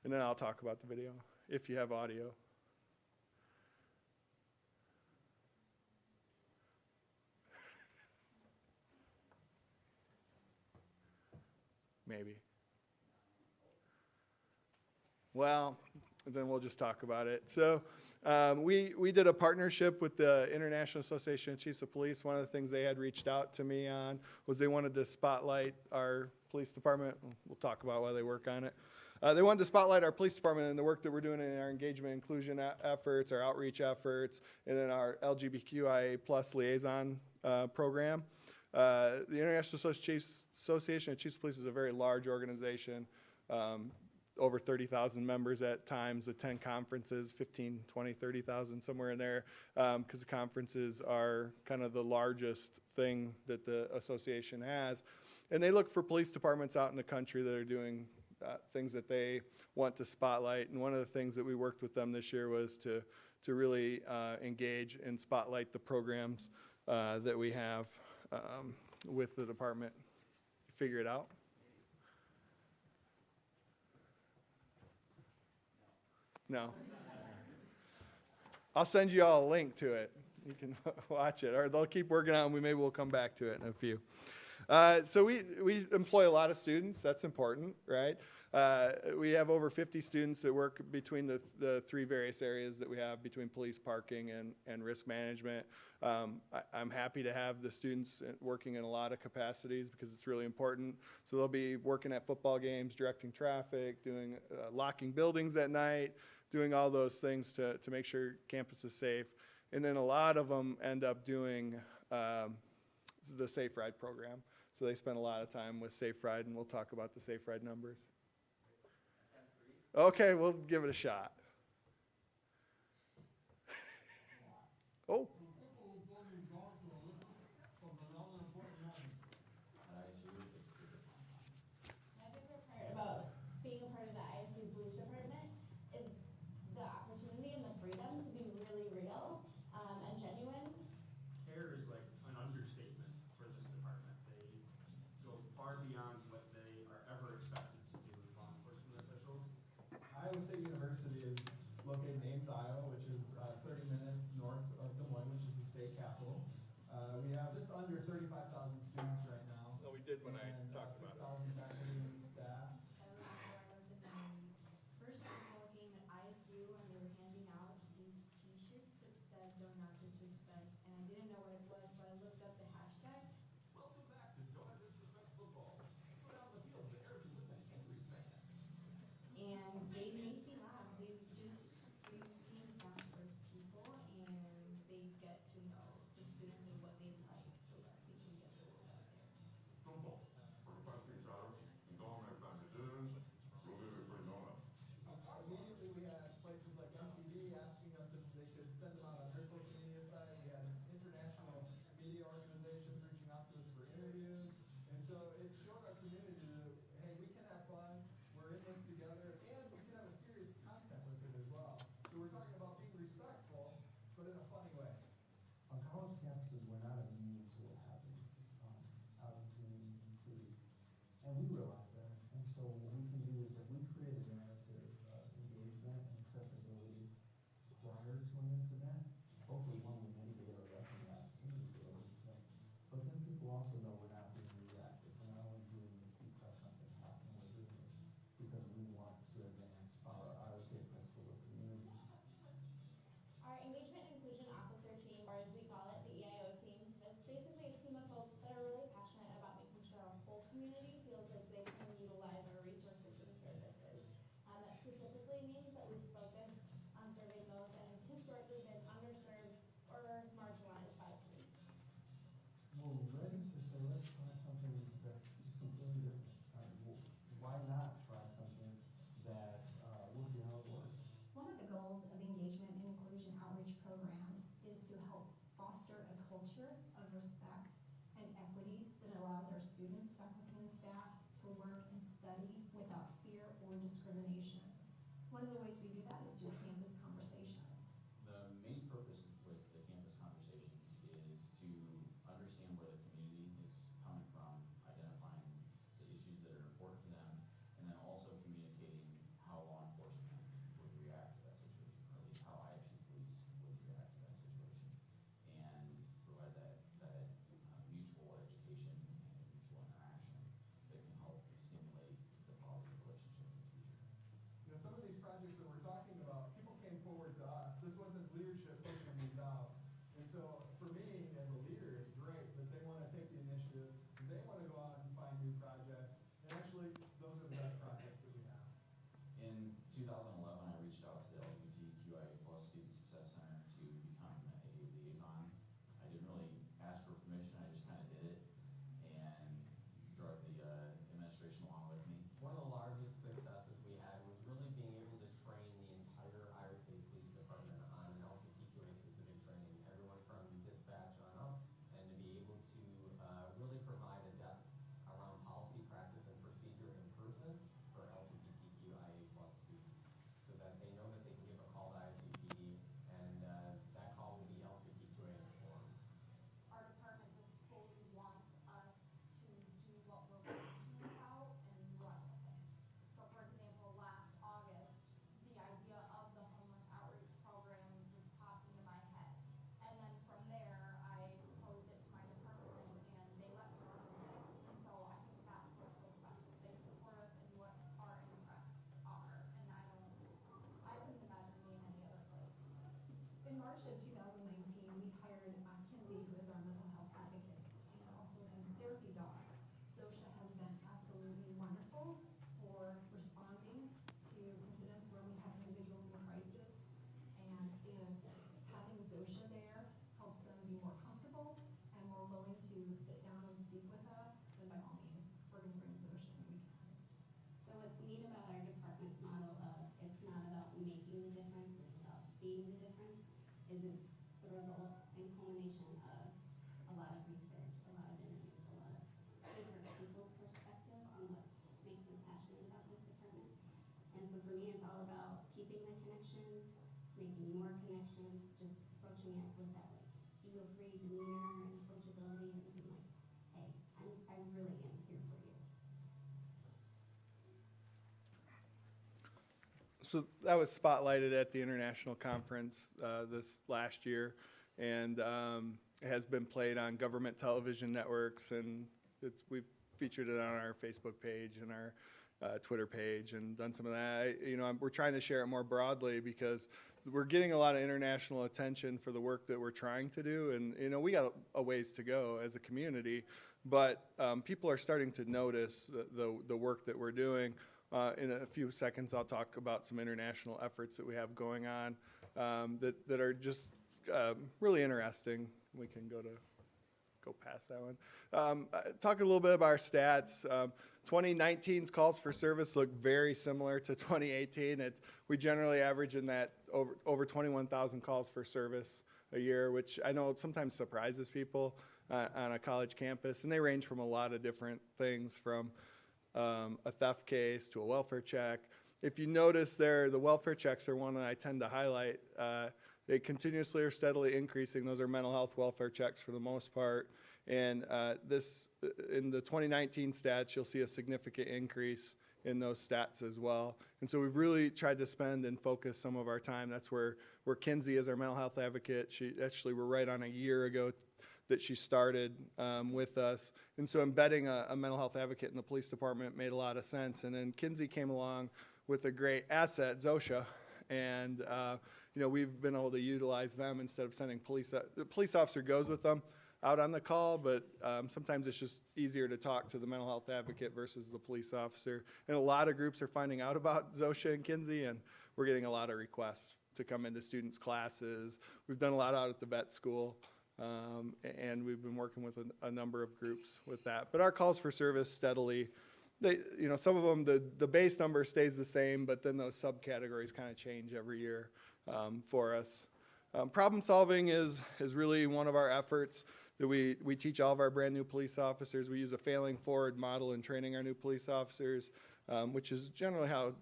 And then I'll talk about the video, if you have audio. Maybe. Well, then we'll just talk about it. So we did a partnership with the International Association of Chiefs of Police. One of the things they had reached out to me on was they wanted to spotlight our police department. We'll talk about why they work on it. They wanted to spotlight our police department and the work that we're doing in our engagement inclusion efforts, our outreach efforts, and then our LGBTQIA+ liaison program. The International Association of Chiefs of Police is a very large organization, over 30,000 members at times, attend conferences, 15, 20, 30,000, somewhere in there, because the conferences are kind of the largest thing that the association has. And they look for police departments out in the country that are doing things that they want to spotlight. And one of the things that we worked with them this year was to really engage and spotlight the programs that we have with the department. Figure it out? No. I'll send you all a link to it. You can watch it, or they'll keep working on it, and maybe we'll come back to it in a few. So we employ a lot of students. That's important, right? We have over 50 students that work between the three various areas that we have between police, parking, and risk management. I'm happy to have the students working in a lot of capacities because it's really important. So they'll be working at football games, directing traffic, doing locking buildings at night, doing all those things to make sure campus is safe. And then a lot of them end up doing the Safe Ride program. So they spend a lot of time with Safe Ride, and we'll talk about the Safe Ride numbers. Okay, we'll give it a shot. Oh. My favorite part about being a part of the ISU Police Department is the opportunity and the freedom to be really real and genuine. CARE is like an understatement for this department. They go far beyond what they are ever expected to do as law enforcement officials. Iowa State University is located in Ames, Iowa, which is 30 minutes north of Des Moines, which is the state capital. We have just under 35,000 students students right now. No, we did when I and, talked about it. 6,000 faculty and staff. I remember I was in first working at ISU and they were handing out these t-shirts that said "Do Not Disrespect," and I didn't know what it was, so I looked up the hashtag. Welcome back to Don't Disrespect Football. Let's go down the field there with an angry fan. And they made me laugh. They seem down for people and they get to know the students and what they like so that they can get the word out there. Immediately, we had places like MTV asking us if they could send them out on their social media site. We had international media organizations reaching out to us for interviews. And so it showed our community that, hey, we can have fun, we're in this together, and we can have a serious content with it as well. So we're talking about being respectful, but in a funny way. On college campuses, we're not immune to what happens out in communities and cities. And we realize that. And so what we can do is if we create a narrative of engagement and accessibility prior to an incident, hopefully one will mitigate or lessen the opportunity for those incidents. But then people also know we're not being reactive. We're not only doing this because something happened, we're doing this because we want to advance our Iowa State principles of community. Our engagement and inclusion officer team, or as we call it, the EIO team, is basically a team of folks that are really passionate about making sure our whole community feels like they can utilize our resources and services. That specifically means that we focus on serving those that have historically been underserved or marginalized by police. We're ready to say, let's try something that's just completely different. Why not try something that we'll see how it works? One of the goals of the Engagement and Inclusion Outreach Program is to help foster a culture of respect and equity that allows our students, faculty, and staff to work and study without fear or discrimination. One of the ways we do that is through campus conversations. The main purpose with the campus conversations is to understand where the community is coming from, identifying the issues that are important to them, and then also communicating how law enforcement would react to that situation, or at least how ISU police would react to that situation, and provide that mutual education and mutual interaction that can help stimulate the positive relationship in the future. You know, some of these projects that we're talking about, people came forward to us. This wasn't leadership pushing these out. And so for me, as a leader, it's great that they want to take the initiative. They want to go out and find new projects. And actually, those are the best projects that we have. In 2011, I reached out to the LGBTQIA+ Student Success Center to become a liaison. I didn't really ask for permission, I just kind of did it and drug the administration along with me. One of the largest successes we had was really being able to train the entire Iowa State Police Department on an LGBTQA specific training, everyone from dispatch on up, and to be able to really provide a depth around policy, practice, and procedure improvements for LGBTQIA+ students, so that they know that they can give a call to ICPD, and that call will be LGBTQA informed. Our department just fully wants us to do what we're passionate about and run with it. So for example, last August, the idea of the homeless outreach program just popped into my head. And then from there, I proposed it to my department and they let me run with it. And so I think that's what's so special. They support us in what our interests are. And I couldn't imagine being any other place. In March of 2019, we hired Kinsey, who is our mental health advocate, and also a therapy dog. Zosha has been absolutely wonderful for responding to incidents where we have individuals in crisis. And if having Zosha there helps them be more comfortable and more willing to sit down and speak with us, then by all means, we're going to bring Zosha and we can. So what's neat about our department's motto of it's not about making the difference, it's about being the difference, is it's the result and culmination of a lot of research, a lot of interviews, a lot of different people's perspective on what makes them passionate about this department. And so for me, it's all about keeping the connections, making more connections, just approaching it with that like ego-free demeanor and approachability and being like, hey, I really am here for you. So that was spotlighted at the international conference this last year. And has been played on government television networks, and we've featured it on our Facebook page and our Twitter page and done some of that. We're trying to share it more broadly because we're getting a lot of international attention for the work that we're trying to do, and we got a ways to go as a community, but people are starting to notice the work that we're doing. In a few seconds, I'll talk about some international efforts that we have going on that are just really interesting. We can go past that one. Talk a little bit about our stats. 2019's calls for service look very similar to 2018. We generally average in that over 21,000 calls for service a year, which I know sometimes surprises people on a college campus, and they range from a lot of different things, from a theft case to a welfare check. If you notice there, the welfare checks are one that I tend to highlight. They continuously are steadily increasing. Those are mental health welfare checks for the most part. And in the 2019 stats, you'll see a significant increase in those stats as well. And so we've really tried to spend and focus some of our time. That's where Kinsey is our mental health advocate. We're right on a year ago that she started with us. And so embedding a mental health advocate in the police department made a lot of sense. And then Kinsey came along with a great asset, Zosha. And we've been able to utilize them instead of sending the police officer goes with them out on the call, but sometimes it's just easier to talk to the mental health advocate versus the police officer. And a lot of groups are finding out about Zosha and Kinsey, and we're getting a lot of requests to come into students' classes. We've done a lot out at the vet school, and we've been working with a number of groups with that. But our calls for service steadily, some of them, the base number stays the same, but then those subcategories kind of change every year for us. Problem solving is really one of our efforts that we teach all of our brand new police officers. We use a failing forward model in training our new police officers, which is generally how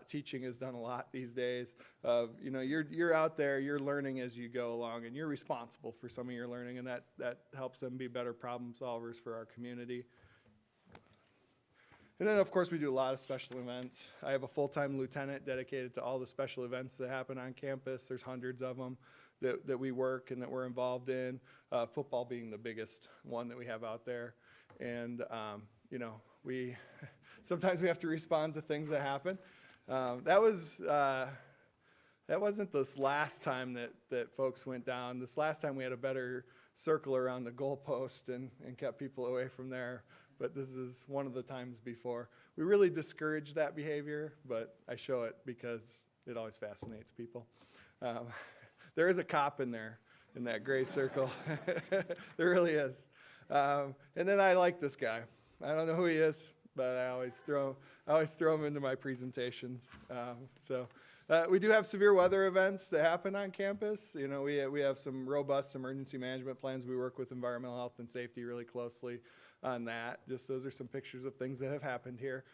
teaching is done a lot these days. You're out there, you're learning as you go along, and you're responsible for some of your learning, and that helps them be better problem solvers for our community. And then, of course, we do a lot of special events. I have a full-time lieutenant dedicated to all the special events that happen on campus. There's hundreds of them that we work and that we're involved in, football being the biggest one that we have out there. And, sometimes we have to respond to things that happen. That wasn't this last time that folks went down. This last time we had a better circle around the goalpost and kept people away from there. But this is one of the times before. We really discourage that behavior, but I show it because it always fascinates people. There is a cop in there, in that gray circle. There really is. And then I like this guy. I don't know who he is, but I always throw him into my presentations. We do have severe weather events that happen on campus. We have some robust emergency management plans. We work with environmental health and safety really closely on that. Just those are some pictures of things that have happened here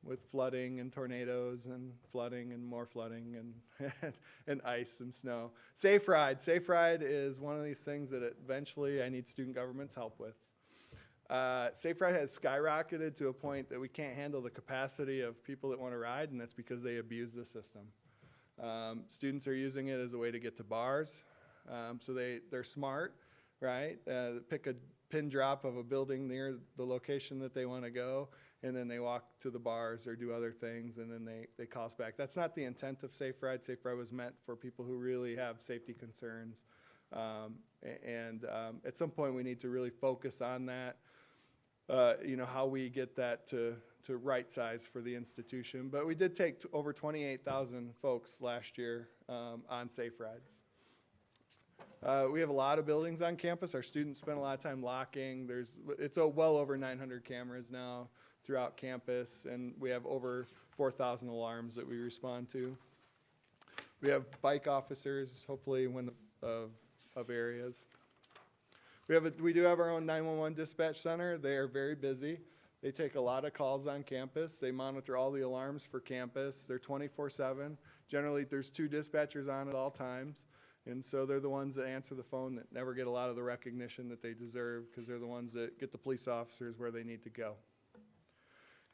with flooding and tornadoes and flooding and more flooding and ice and snow. Safe Ride. Safe Ride is one of these things that eventually I need student government's help with. Safe Ride has skyrocketed to a point that we can't handle the capacity of people that want to ride, and that's because they abuse the system. Students are using it as a way to get to bars, so they're smart, right? Pick a pin drop of a building near the location that they want to go, and then they walk to the bars or do other things, and then they call us back. That's not the intent of Safe Ride. Safe Ride was meant for people who really have safety concerns. At some point we need to really focus on that, how we get that to right size for the institution. But we did take over 28,000 folks last year on Safe Rides. We have a lot of buildings on campus. Our students spend a lot of time locking. It's well over 900 cameras now throughout campus, and we have over 4,000 alarms that we respond to. We have bike officers, hopefully one of areas. We do have our own 911 dispatch center. They are very busy. They take a lot of calls on campus. They monitor all the alarms for campus. They're 24/7. Generally, there's 2 dispatchers on at all times. And so they're the ones that answer the phone that never get a lot of the recognition that they deserve, because they're the ones that get the police officers where they need to go.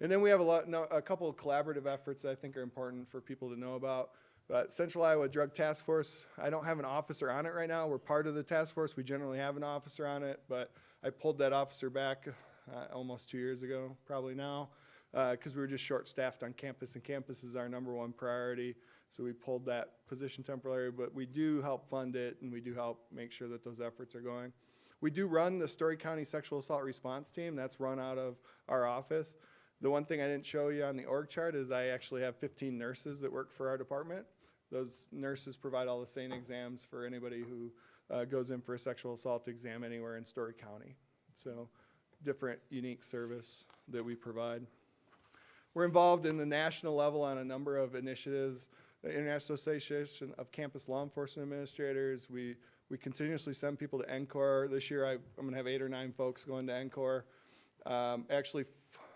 And then we have a couple of collaborative efforts that I think are important for people to know about. Central Iowa Drug Task Force, I don't have an officer on it right now. We're part of the task force. We generally have an officer on it, but I pulled that officer back almost 2 years ago, probably now, because we were just short-staffed on campus, and campus is our #1 priority. So we pulled that position temporarily, but we do help fund it, and we do help make sure that those efforts are going. We do run the Story County Sexual Assault Response Team. That's run out of our office. The one thing I didn't show you on the org chart is I actually have 15 nurses that work for our department. Those nurses provide all the SANE exams for anybody who goes in for a sexual assault exam anywhere in Story County. So different, unique service that we provide. We're involved in the national level on a number of initiatives. The International Association of Campus Law Enforcement Administrators, we continuously send people to NCORE. This year I'm going to have 8 or 9 folks going to NCORE. Actually,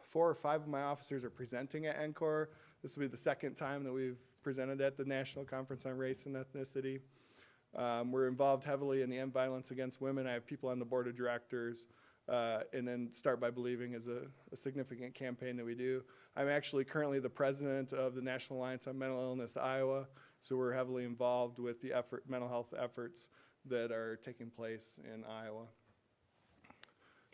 4 or 5 of my officers are presenting at NCORE. This will be the second time that we've presented at the National Conference on Race and Ethnicity. We're involved heavily in the End Violence Against Women. I have people on the board of directors. And then Start by Believing is a significant campaign that we do. I'm actually currently the president of the National Alliance on Mental Illness Iowa, so we're heavily involved with the mental health efforts that are taking place in Iowa.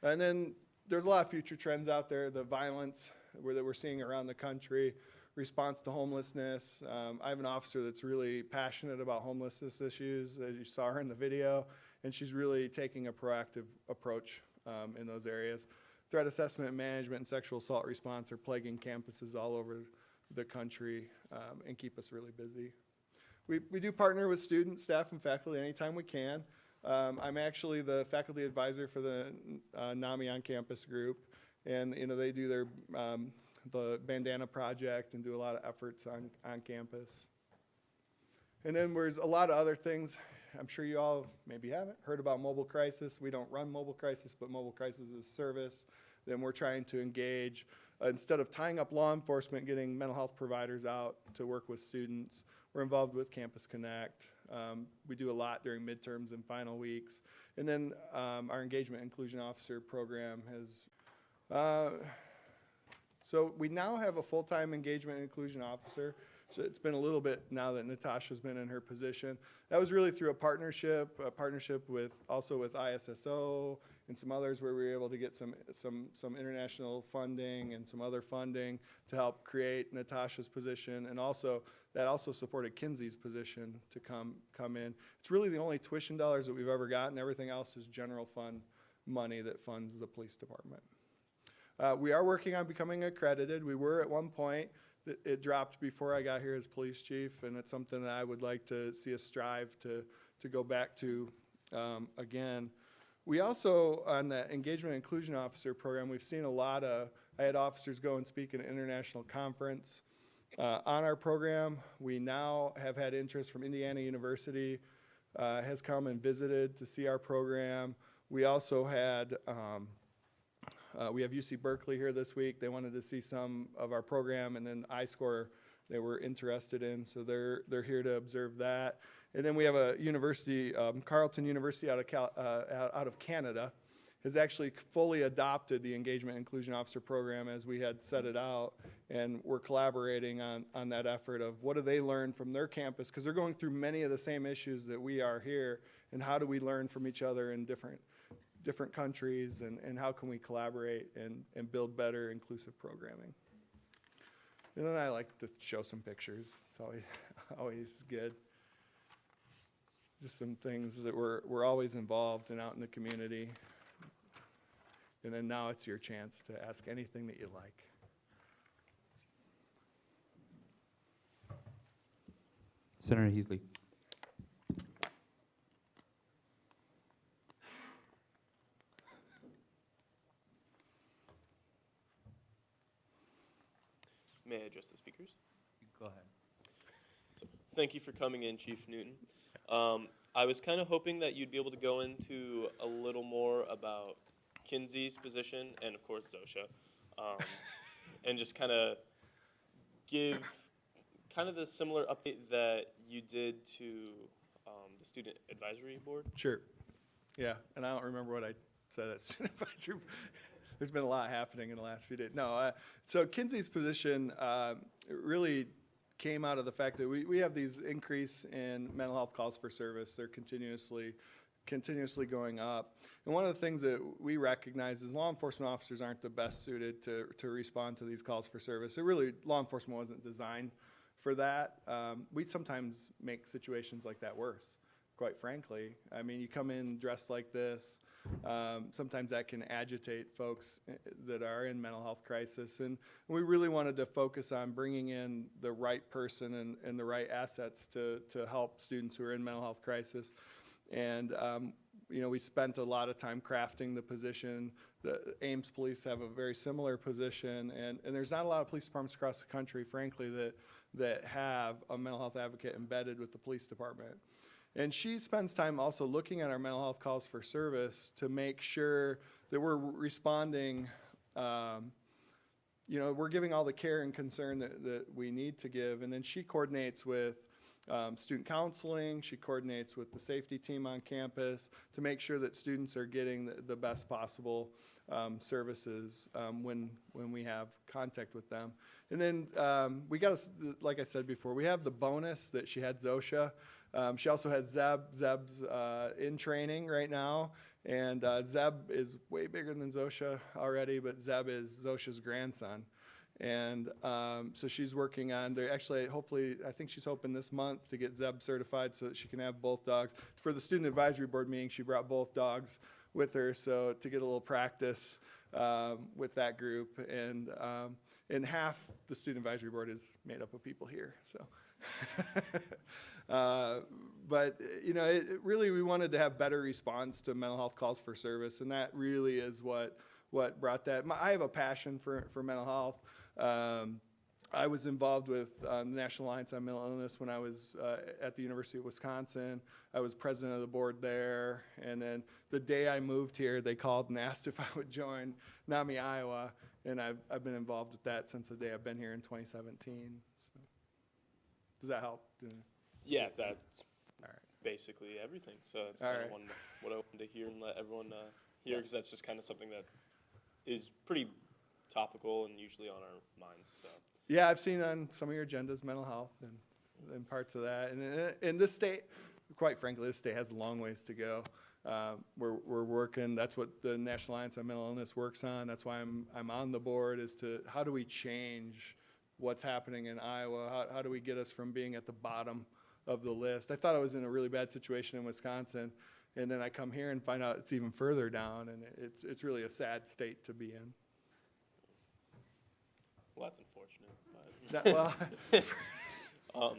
And then there's a lot of future trends out there, the violence that we're seeing around the country, response to homelessness. I have an officer that's really passionate about homelessness issues, as you saw her in the video, and she's really taking a proactive approach in those areas. Threat assessment and management and sexual assault response are plaguing campuses all over the country and keep us really busy. We do partner with students, staff, and faculty anytime we can. I'm actually the faculty advisor for the NAMI on Campus group, and they do their the Bandana Project and do a lot of efforts on campus. And then there's a lot of other things. I'm sure you all maybe haven't heard about Mobile Crisis. We don't run Mobile Crisis, but Mobile Crisis is a service. Then we're trying to engage, instead of tying up law enforcement, getting mental health providers out to work with students. We're involved with Campus Connect. We do a lot during midterms and final weeks. And then our Engagement Inclusion Officer program has, so we now have a full-time Engagement Inclusion Officer. So it's been a little bit now that Natasha's been in her position. That was really through a partnership with also with ISSO and some others where we were able to get some international funding and some other funding to help create Natasha's position, and also that also supported Kinsey's position to come in. It's really the only tuition dollars that we've ever gotten. Everything else is general fund money that funds the police department. We are working on becoming accredited. We were at one point. It dropped before I got here as police chief, and it's something that I would like to see us strive to go back to again. We also, on the Engagement Inclusion Officer program, we've seen a lot of, I had officers go and speak at an international conference on our program. We now have had interest from Indiana University, has come and visited to see our program. We also had, we have UC Berkeley here this week. They wanted to see some of our program, and then iScore they were interested in, so they're here to observe that. And then we have a university, Carleton University out of Canada, has actually fully adopted the Engagement Inclusion Officer program as we had set it out, and we're collaborating on that effort of what do they learn from their campus, because they're going through many of the same issues that we are here, and how do we learn from each other in different countries, and how can we collaborate and build better inclusive programming. And then I like to show some pictures. It's always good. Just some things that we're always involved and out in the community. And then now it's your chance to ask anything that you like. Senator Heasley. May I address the speakers? Go ahead. So, thank you for coming in, Chief Newton. I was kind of hoping that you'd be able to go into a little more about Kinsey's position and, of course, Zosha, and just kind of give kind of the similar update that you did to the Student Advisory Board. Sure. Yeah, and I don't remember what I said at Student Advisory Board. There's been a lot happening in the last few days. No, so Kinsey's position really came out of the fact that we have these increase in mental health calls for service. They're continuously going up. And one of the things that we recognize is law enforcement officers aren't the best suited to respond to these calls for service. Law enforcement wasn't designed for that. We sometimes make situations like that worse, quite frankly. I mean, you come in dressed like this, sometimes that can agitate folks that are in mental health crisis. And we really wanted to focus on bringing in the right person and the right assets to help students who are in mental health crisis. And we spent a lot of time crafting the position. The Ames Police have a very similar position, and there's not a lot of police departments across the country, frankly, that have a mental health advocate embedded with the police department. And she spends time also looking at our mental health calls for service to make sure that we're responding, we're giving all the care and concern that we need to give. And then she coordinates with student counseling, she coordinates with the safety team on campus to make sure that students are getting the best possible services when we have contact with them. And then we got, like I said before, we have the bonus that she had Zosha. She also has Zeb. Zeb's in training right now, and Zeb is way bigger than Zosha already, but Zeb is Zosha's grandson. And so she's working on, hopefully, I think she's hoping this month to get Zeb certified so that she can have both dogs. For the student advisory board meeting, she brought both dogs with her, so to get a little practice with that group. And half the student advisory board is made up of people here, so. But really we wanted to have better response to mental health calls for service, and that really is what brought that. I have a passion for mental health. I was involved with the National Alliance on Mental Illness when I was at the University of Wisconsin. I was president of the board there, and then the day I moved here, they called and asked if I would join NAMI Iowa, and I've been involved with that since the day I've been here in 2017. So. Does that help? Yeah, that's basically everything. So it's kind of what I wanted to hear and let everyone hear, because that's just kind of something that is pretty topical and usually on our minds. So. Yeah, I've seen on some of your agendas mental health and parts of that. And in this state, quite frankly, this state has a long ways to go. We're working. That's what the National Alliance on Mental Illness works on. That's why I'm on the board, is to how do we change what's happening in Iowa? How do we get us from being at the bottom of the list? I thought I was in a really bad situation in Wisconsin, and then I come here and find out it's even further down, and it's really a sad state to be in. Well, that's unfortunate.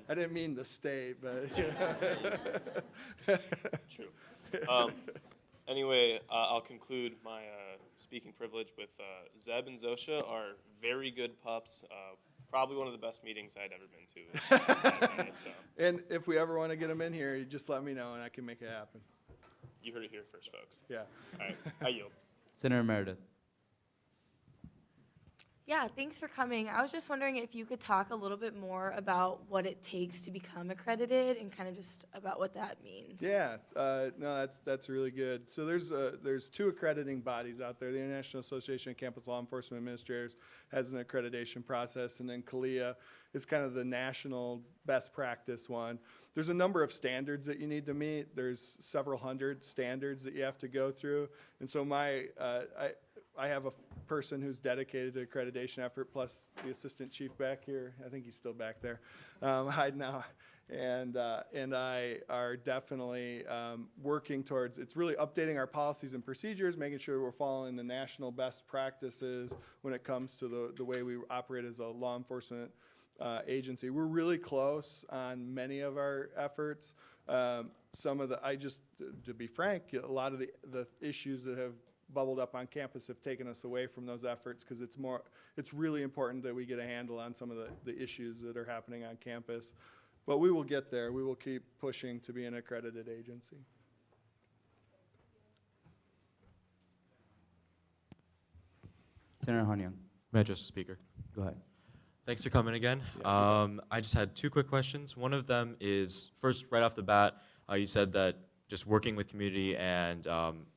I didn't mean the state, but True. Anyway, I'll conclude my speaking privilege with Zeb and Zosha are very good pups. Probably one of the best meetings I'd ever been to. So. And if we ever want to get them in here, you just let me know and I can make it happen. You heard it here first, folks. Yeah. All right, I yield. Senator Meredith. Yeah, thanks for coming. I was just wondering if you could talk a little bit more about what it takes to become accredited and kind of just about what that means. Yeah, no, that's really good. So there's two accrediting bodies out there. The International Association of Campus Law Enforcement Administrators has an accreditation process, and then CALIA is kind of the national best practice one. There's a number of standards that you need to meet. There's several hundred standards that you have to go through. And so I have a person who's dedicated to accreditation effort, plus the assistant chief back here. I think he's still back there, hiding out. And I are definitely working towards, it's really updating our policies and procedures, making sure we're following the national best practices when it comes to the way we operate as a law enforcement agency. We're really close on many of our efforts. To be frank, a lot of the issues that have bubbled up on campus have taken us away from those efforts, because it's really important that we get a handle on some of the issues that are happening on campus. But we will get there. We will keep pushing to be an accredited agency. Senator Hanyang. Mr. Speaker. Go ahead. Thanks for coming again. I just had two quick questions. One of them is, first, right off the bat, you said that just working with community and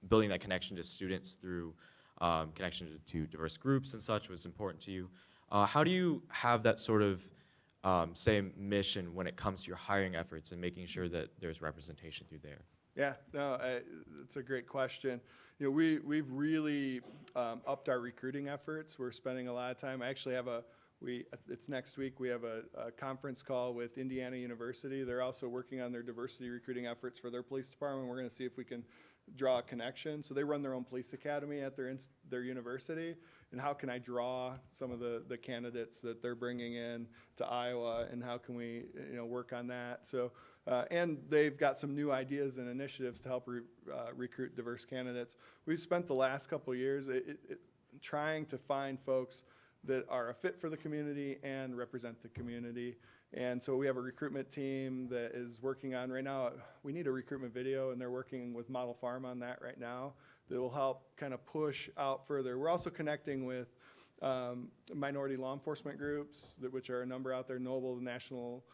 building that connection to students through connection to diverse groups and such was important to you. How do you have that sort of same mission when it comes to your hiring efforts and making sure that there's representation through there? Yeah, no, it's a great question. You know, we've really upped our recruiting efforts. We're spending a lot of time. I actually have it's next week, we have a conference call with Indiana University. They're also working on their diversity recruiting efforts for their police department. We're going to see if we can draw a connection. So they run their own police academy at their university. And how can I draw some of the candidates that they're bringing in to Iowa, and how can we, work on that? So, and they've got some new ideas and initiatives to help recruit diverse candidates. We've spent the last couple of years trying to find folks that are a fit for the community and represent the community. And so we have a recruitment team that is working on right now. We need a recruitment video, and they're working with Model Farm on that right now. That will help kind of push out further. We're also connecting with minority law enforcement groups, which are a number out there. Noble, the National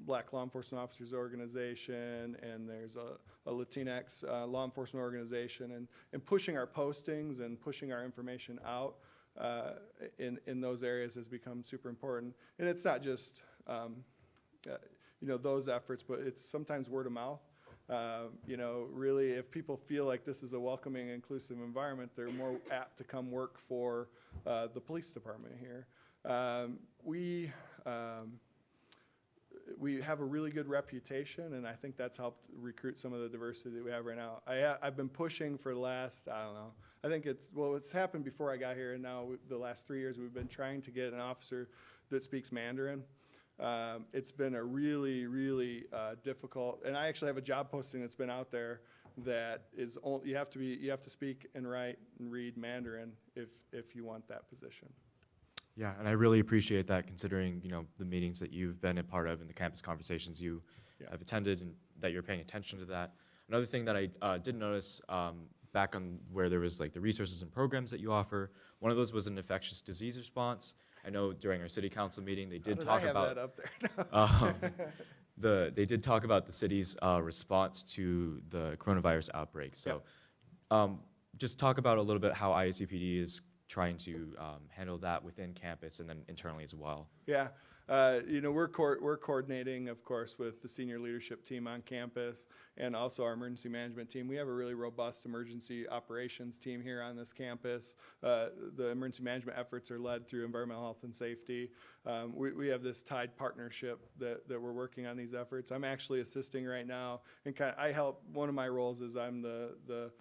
Black Law Enforcement Officers Organization, and there's a Latinx law enforcement organization, and pushing our postings and pushing our information out in those areas has become super important. And it's not just those efforts, but it's sometimes word of mouth. Really, if people feel like this is a welcoming, inclusive environment, they're more apt to come work for the police department here. We have a really good reputation, and I think that's helped recruit some of the diversity that we have right now. I've been pushing for the last, I don't know, I think it's happened before I got here, and now the last 3 years we've been trying to get an officer that speaks Mandarin. It's been a really, really difficult, and I actually have a job posting that's been out there that is only, you have to speak and write and read Mandarin if you want that position. Yeah, and I really appreciate that, considering the meetings that you've been a part of and the campus conversations you have attended, and that you're paying attention to that. Another thing that I did notice back on where there was like the resources and programs that you offer, one of those was an infectious disease response. I know during our city council meeting they did talk about that up there? they did talk about the city's response to the coronavirus outbreak. So just talk about a little bit how IACPD is trying to handle that within campus and then internally as well. Yeah, we're coordinating, of course, with the senior leadership team on campus and also our emergency management team. We have a really robust emergency operations team here on this campus. The emergency management efforts are led through environmental health and safety. We have this tied partnership that we're working on these efforts. I'm actually assisting right now, and I help. One of my roles is I'm the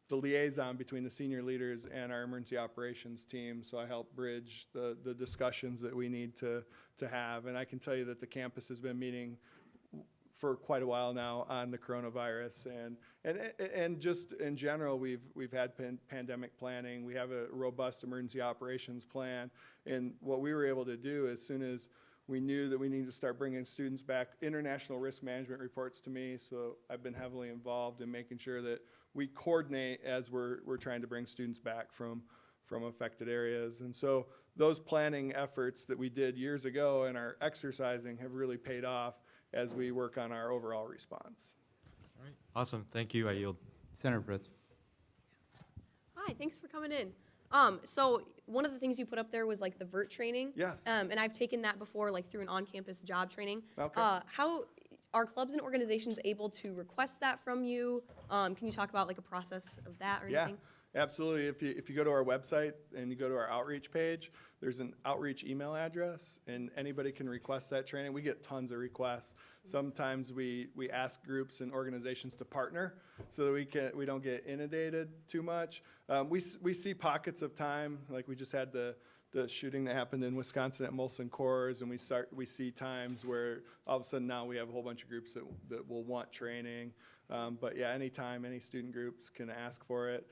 liaison between the senior leaders and our emergency operations team, so I help bridge the discussions that we need to have. And I can tell you that the campus has been meeting for quite a while now on the coronavirus, and just in general, we've had pandemic planning. We have a robust emergency operations plan, and what we were able to do as soon as we knew that we needed to start bringing students back, international risk management reports to me, so I've been heavily involved in making sure that we coordinate as we're trying to bring students back from affected areas. And so those planning efforts that we did years ago and our exercising have really paid off as we work on our overall response. All right, awesome, thank you, I yield. Senator Fritz. Hi, thanks for coming in. So one of the things you put up there was like the VERT training. Yes. And I've taken that before, like through an on-campus job training. Okay. How are clubs and organizations able to request that from you? Can you talk about like a process of that or anything? Yeah, absolutely. If you go to our website and you go to our outreach page, there's an outreach email address, and anybody can request that training. We get tons of requests. Sometimes we ask groups and organizations to partner so that we don't get inundated too much. We see pockets of time, like we just had the shooting that happened in Wisconsin at Molson Coors, and we see times where all of a sudden now we have a whole bunch of groups that will want training. But yeah, anytime any student groups can ask for it.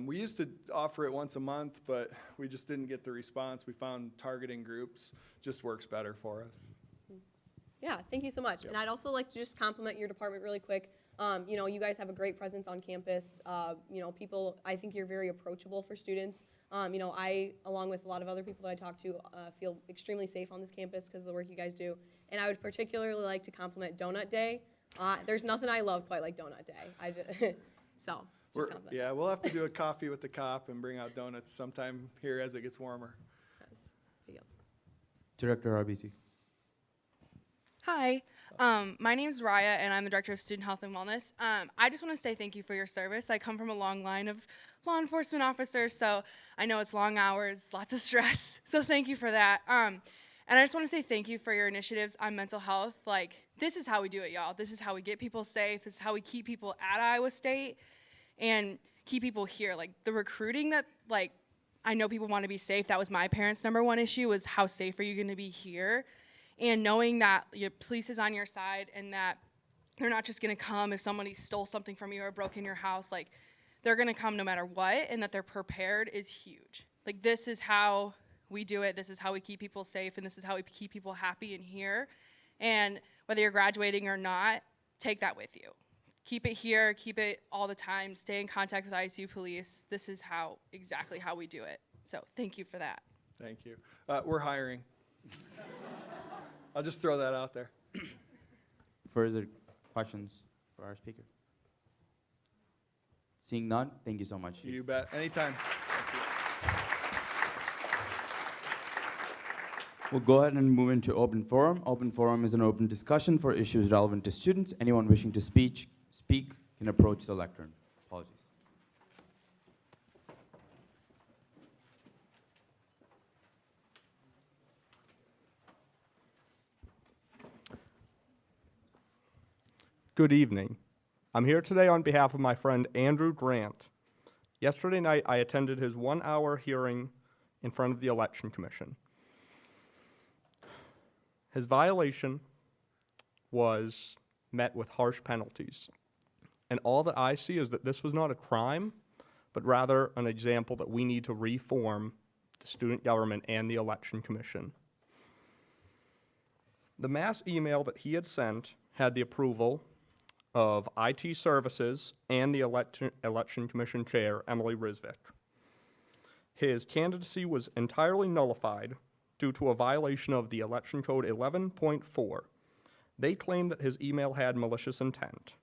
We used to offer it once a month, but we just didn't get the response. We found targeting groups just works better for us. Yeah, thank you so much. Yep. And I'd also like to just compliment your department really quick. You guys have a great presence on campus. People, I think you're very approachable for students. I, along with a lot of other people that I talk to, feel extremely safe on this campus because of the work you guys do. And I would particularly like to compliment Donut Day. There's nothing I love quite like Donut Day. Yeah, we'll have to do a coffee with the cop and bring out donuts sometime here as it gets warmer. Director RBC. Hi, my name's Raya, and I'm the Director of Student Health and Wellness. I just want to say thank you for your service. I come from a long line of law enforcement officers, so I know it's long hours, lots of stress, so thank you for that. And I just want to say thank you for your initiatives on mental health. Like, this is how we do it, y'all. This is how we get people safe. This is how we keep people at Iowa State and keep people here. Like, the recruiting that, like, I know people want to be safe. That was my parents' #1 issue, was how safe are you going to be here? And knowing that your police is on your side and that they're not just going to come if somebody stole something from you or broke in your house, like, they're going to come no matter what, and that they're prepared is huge. Like, this is how we do it. This is how we keep people safe, and this is how we keep people happy and here. And whether you're graduating or not, take that with you. Keep it here, keep it all the time, stay in contact with ISU police. This is exactly how we do it. So thank you for that. Thank you. We're hiring. I'll just throw that out there. Further questions for our speaker? Seeing none, thank you so much. You bet. Anytime. We'll go ahead and move into open forum. Open forum is an open discussion for issues relevant to students. Anyone wishing to speak can approach the lectern. Apologies. Good evening. I'm here today on behalf of my friend Andrew Grant. Yesterday night, I attended his 1-hour hearing in front of the Election Commission. His violation was met with harsh penalties. And all that I see is that this was not a crime, but rather an example that we need to reform the student government and the Election Commission. The mass email that he had sent had the approval of IT Services and the Election Commission Chair, Emily Risvik. His candidacy was entirely nullified due to a violation of the Election Code 11.4. They claim that his email had malicious intent.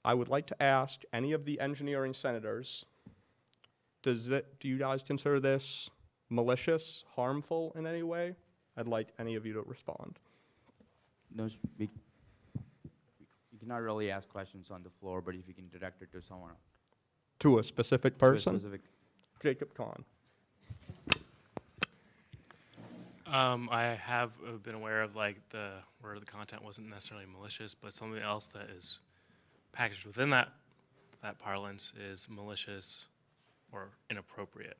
I would like to ask any of the engineering senators, do you guys consider this malicious, harmful in any way? I'd like any of you to respond. No, you cannot really ask questions on the floor, but if you can direct it to someone else. To a specific person? To a specific. Jacob Kahn. I have been aware of where the content wasn't necessarily malicious, but something else that is packaged within that parlance is malicious or inappropriate.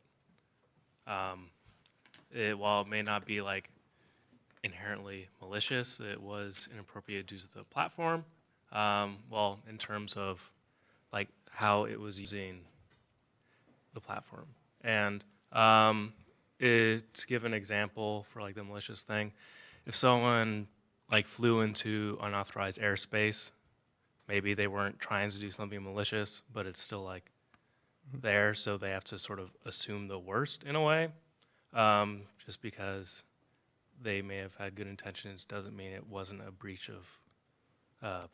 While it may not be inherently malicious, it was inappropriate due to the platform. In terms of how it was using the platform. And to give an example for the malicious thing, if someone flew into unauthorized airspace, maybe they weren't trying to do something malicious, but it's still there, so they have to sort of assume the worst in a way. Just because they may have had good intentions doesn't mean it wasn't a breach of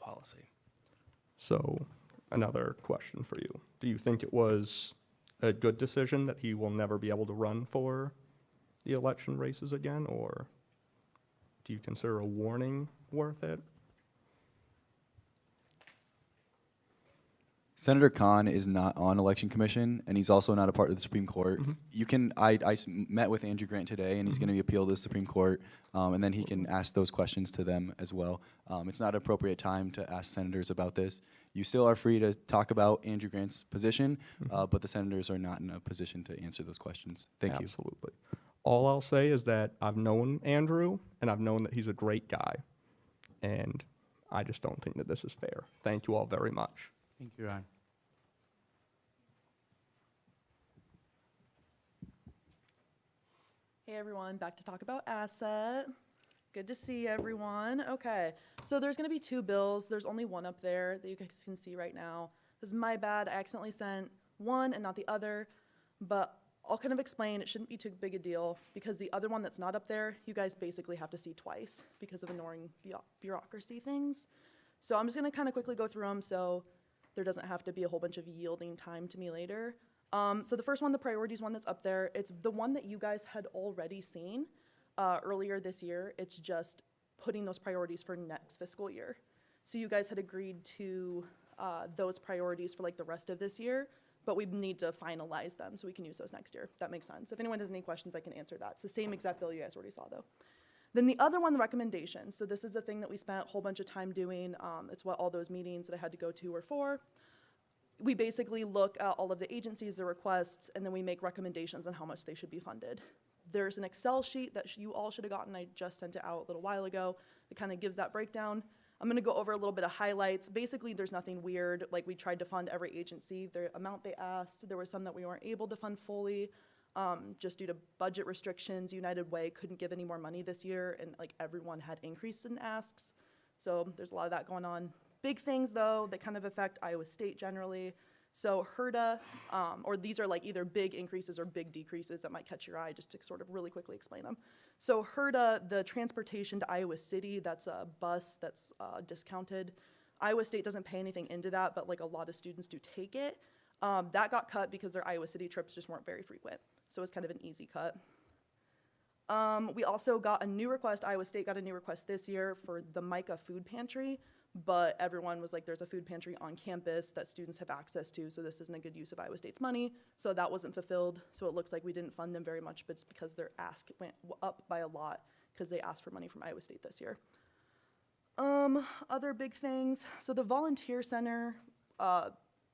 policy. So, another question for you. Do you think it was a good decision that he will never be able to run for the election races again, or do you consider a warning worth it? Senator Kahn is not on Election Commission, and he's also not a part of the Supreme Court. You can, I met with Andrew Grant today, and he's going to be appealed to the Supreme Court, and then he can ask those questions to them as well. It's not an appropriate time to ask senators about this. You still are free to talk about Andrew Grant's position, but the senators are not in a position to answer those questions. Thank you. Absolutely. All I'll say is that I've known Andrew, and I've known that he's a great guy, and I just don't think that this is fair. Thank you all very much. Thank you, Ryan. Hey everyone, back to talk about asset. Good to see everyone. Okay, so there's gonna be 2 bills. There's only one up there that you guys can see right now. This is my bad. I accidentally sent one and not the other, but I'll kind of explain. It shouldn't be too big a deal because the other one that's not up there, you guys basically have to see twice because of ignoring bureaucracy things. So I'm just gonna kind of quickly go through them so there doesn't have to be a whole bunch of yielding time to me later. So the first one, the priorities one that's up there, it's the one that you guys had already seen earlier this year. It's just putting those priorities for next fiscal year. So you guys had agreed to those priorities for like the rest of this year, but we need to finalize them so we can use those next year. That makes sense. If anyone has any questions, I can answer that. It's the same exact bill you guys already saw though. Then the other one, the recommendations. So this is the thing that we spent a whole bunch of time doing. It's what all those meetings that I had to go to were for. We basically look at all of the agencies, their requests, and then we make recommendations on how much they should be funded. There's an Excel sheet that you all should have gotten. I just sent it out a little while ago. It kind of gives that breakdown. I'm gonna go over a little bit of highlights. Basically, there's nothing weird. Like, we tried to fund every agency, the amount they asked. There were some that we weren't able to fund fully, just due to budget restrictions. United Way couldn't give any more money this year, and like everyone had increased in asks. So there's a lot of that going on. Big things though that kind of affect Iowa State generally. So HRDA, or these are like either big increases or big decreases that might catch your eye, just to sort of really quickly explain them. So HRDA, the transportation to Iowa City, that's a bus that's discounted. Iowa State doesn't pay anything into that, but like a lot of students do take it. That got cut because their Iowa City trips just weren't very frequent. So it was kind of an easy cut. We also got a new request, Iowa State got a new request this year for the MICA food pantry, but everyone was like, there's a food pantry on campus that students have access to, so this isn't a good use of Iowa State's money. So that wasn't fulfilled. So it looks like we didn't fund them very much, but it's because their ask went up by a lot because they asked for money from Iowa State this year. Other big things. So the volunteer center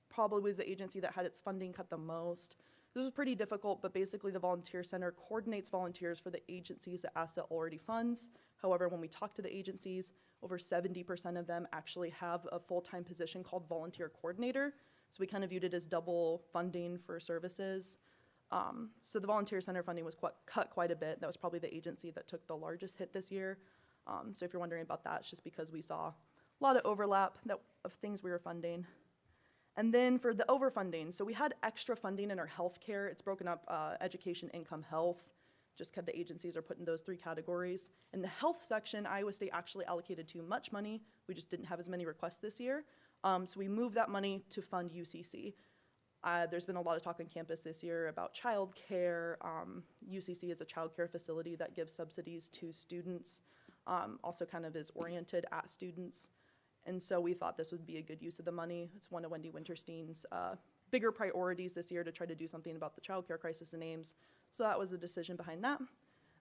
probably was the agency that had its funding cut the most. This was pretty difficult, but basically the volunteer center coordinates volunteers for the agencies that ASSA already funds. However, when we talk to the agencies, over 70% of them actually have a full-time position called volunteer coordinator. So we kind of viewed it as double funding for services. So the volunteer center funding was cut quite a bit. That was probably the agency that took the largest hit this year. So if you're wondering about that, it's just because we saw a lot of overlap of things we were funding. And then for the overfunding, so we had extra funding in our healthcare. It's broken up education, income, health, just because the agencies are put in those three categories. In the health section, Iowa State actually allocated too much money. We just didn't have as many requests this year. So we moved that money to fund UCC. There's been a lot of talk on campus this year about childcare. UCC is a childcare facility that gives subsidies to students, also kind of is oriented at students. And so we thought this would be a good use of the money. It's one of Wendy Winterstein's bigger priorities this year to try to do something about the childcare crisis in Ames. So that was the decision behind that.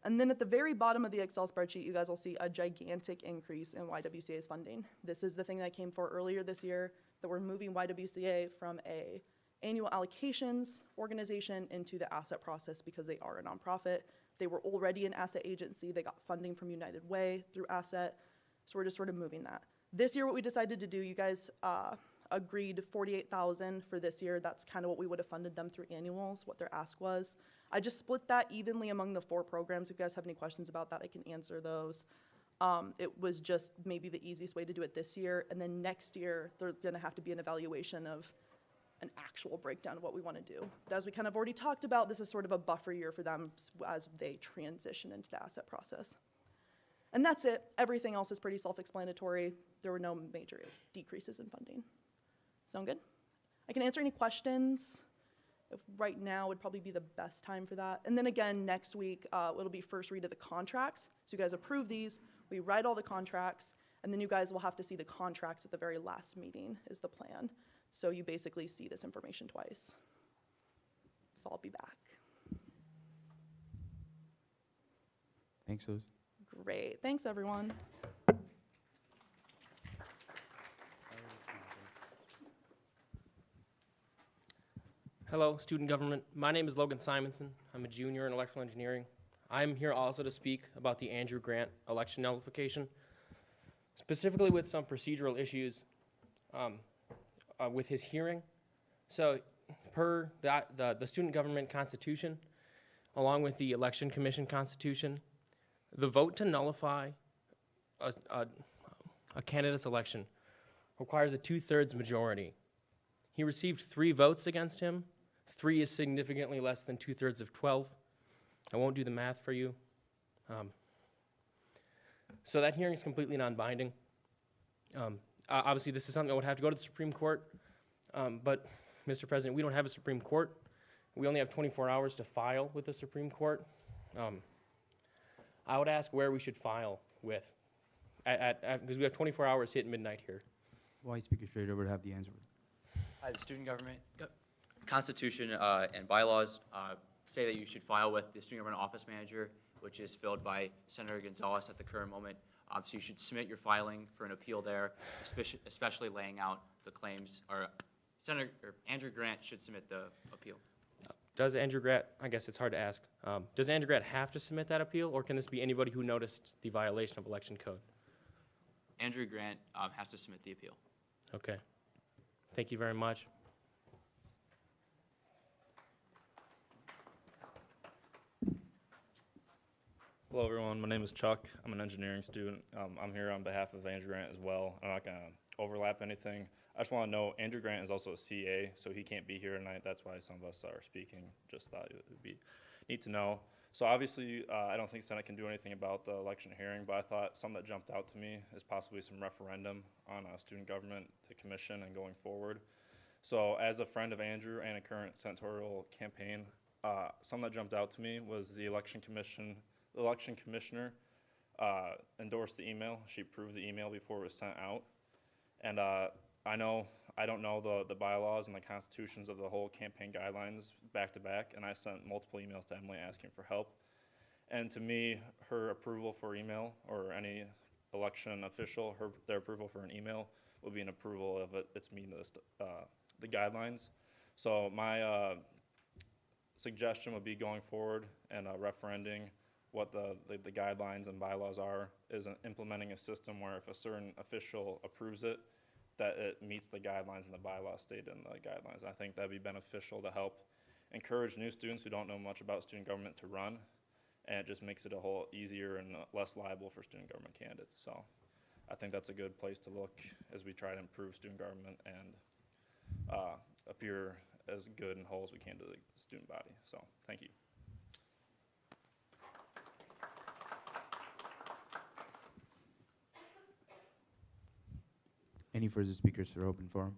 And then at the very bottom of the Excel spreadsheet, you guys will see a gigantic increase in YWCA's funding. This is the thing that I came for earlier this year, that we're moving YWCA from a annual allocations organization into the asset process because they are a nonprofit. They were already an asset agency. They got funding from United Way through asset. So we're just sort of moving that. This year, what we decided to do, you guys agreed $48,000 for this year. That's kind of what we would have funded them through annuals, what their ask was. I just split that evenly among the 4 programs. If you guys have any questions about that, I can answer those. It was just maybe the easiest way to do it this year. And then next year, there's gonna have to be an evaluation of an actual breakdown of what we wanna do. But as we kind of already talked about, this is sort of a buffer year for them as they transition into the asset process. And that's it. Everything else is pretty self-explanatory. There were no major decreases in funding. Sound good? I can answer any questions. If right now would probably be the best time for that. And then again, next week, it'll be first read of the contracts. So you guys approve these, we write all the contracts, and then you guys will have to see the contracts at the very last meeting is the plan. So you basically see this information twice. So I'll be back. Thanks, Suze. Great, thanks everyone. Hello, student government. My name is Logan Simonson. I'm a junior in electrical engineering. I'm here also to speak about the Andrew Grant election nullification, specifically with some procedural issues with his hearing. So per the student government constitution, along with the election commission constitution, the vote to nullify a candidate's election requires a 2/3 majority. He received 3 votes against him. 3 is significantly less than 2/3 of 12. I won't do the math for you. So that hearing is completely non-binding. Obviously, this is something that would have to go to the Supreme Court. But, Mr. President, we don't have a Supreme Court. We only have 24 hours to file with the Supreme Court. I would ask where we should file with. because we have 24 hours hit midnight here. Why Speaker Schrader would have the answer. Hi, the student government. Constitution and bylaws say that you should file with the student government office manager, which is filled by Senator Gonzalez at the current moment. So you should submit your filing for an appeal there, especially laying out the claims, or Andrew Grant should submit the appeal. Does Andrew Grant, I guess it's hard to ask, does Andrew Grant have to submit that appeal, or can this be anybody who noticed the violation of election code? Andrew Grant has to submit the appeal. Okay. Thank you very much. Hello, everyone. My name is Chuck. I'm an engineering student. I'm here on behalf of Andrew Grant as well. I'm not going to overlap anything. I just want to know Andrew Grant is also a CA, so he can't be here tonight. That's why some of us are speaking. Just thought it would be neat to know. So obviously, I don't think Senate can do anything about the election hearing, but I thought something that jumped out to me is possibly some referendum on student government, the commission, and going forward. So as a friend of Andrew and a current senatorial campaign, something that jumped out to me was the election commissioner endorsed the email. She approved the email before it was sent out. And I don't know the bylaws and the constitutions of the whole campaign guidelines back to back, and I sent multiple emails to Emily asking for help. And to me, her approval for email, or any election official, their approval for an email would be an approval of it's meeting the guidelines. So my suggestion would be going forward and referending what the guidelines and bylaws are, is implementing a system where if a certain official approves it, that it meets the guidelines and the bylaws stated in the guidelines. I think that'd be beneficial to help encourage new students who don't know much about student government to run, and it just makes it a whole easier and less liable for student government candidates. So I think that's a good place to look as we try to improve student government and appear as good and whole as we can to the student body. So thank you. Any further speakers for open forum?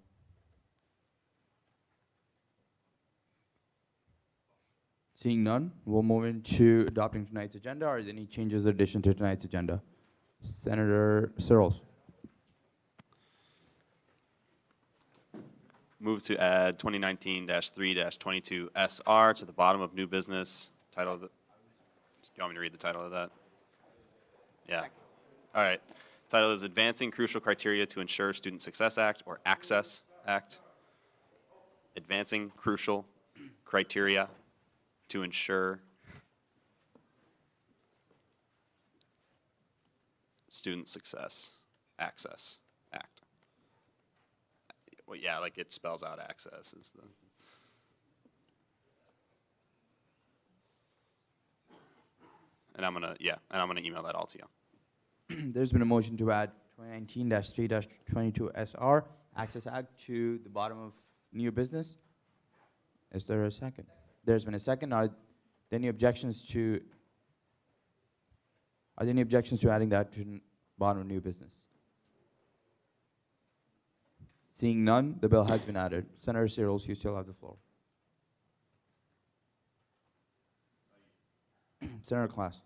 Seeing none, we'll move into adopting tonight's agenda. Are there any changes or additions to tonight's agenda? Senator Searles. Move to add 2019-3-22 SR to the bottom of new business. Title of the, do you want me to read the title of that? Yeah. All right. Title is Advancing Crucial Criteria to Ensure Student Success Act, or Access Act. Advancing Crucial Criteria to Ensure Student Success Access Act. Well, yeah, like it spells out access is the. And I'm gonna email that all to you. There's been a motion to add 2019-3-22 SR, Access Act, to the bottom of new business. Is there a second? There's been a second. Are there any objections to adding that to the bottom of new business? Seeing none, the bill has been added. Senator Searles, you still have the floor. Senator Klass.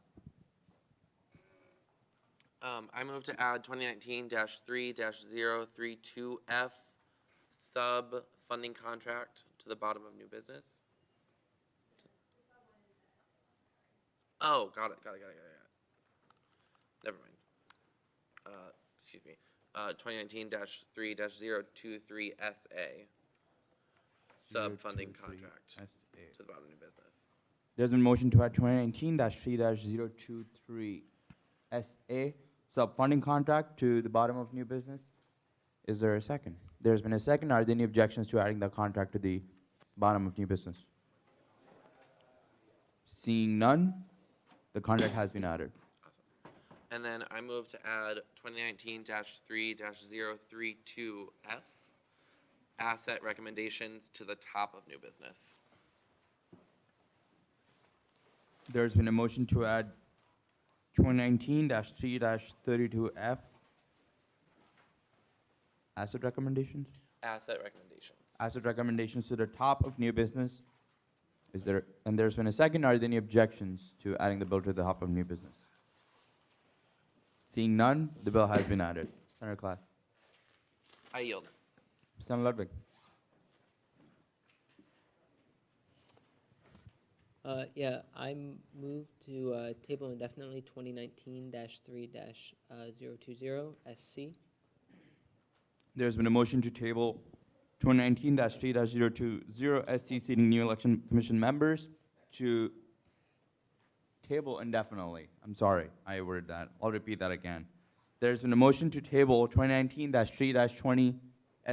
I move to add 2019-3-032F sub-funding contract to the bottom of new business. Oh, got it. Never mind. Excuse me. 2019-3-023SA sub-funding contract to the bottom of new business. There's been a motion to add 2019-3-023 SA sub-funding contract to the bottom of new business. Is there a second? There's been a second. Are there any objections to adding the contract to the bottom of new business? Seeing none, the contract has been added. And then I move to add 2019-3-032F asset recommendations to the top of new business. There's been a motion to add 2019-3-32F asset recommendations? Asset recommendations. Asset recommendations to the top of new business. And there's been a second. Are there any objections to adding the bill to the top of new business? Seeing none, the bill has been added. Senator Class. I yield. Senator Ludwig. Yeah, I move to table indefinitely 2019-3-020 SC. There's been a motion to table 2019-3-020 SC seating new election commission members to table indefinitely. I'm sorry, I worded that. I'll repeat that again. There's been a motion to table 2019-3-20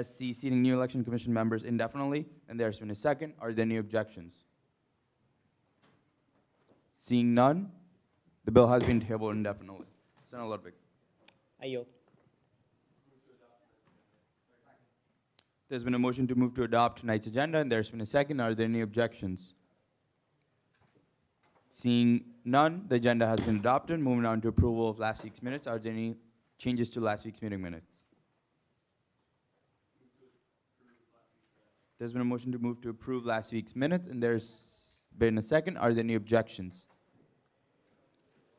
SC seating new election commission members indefinitely, and there's been a second. Are there any objections? Seeing none, the bill has been tabled indefinitely. Senator Ludwig. I yield. There's been a motion to move to adopt tonight's agenda, and there's been a second. Are there any objections? Seeing none, the agenda has been adopted. Moving on to approval of last week's minutes. Are there any changes to last week's meeting minutes? There's been a motion to move to approve last week's minutes, and there's been a second. Are there any objections?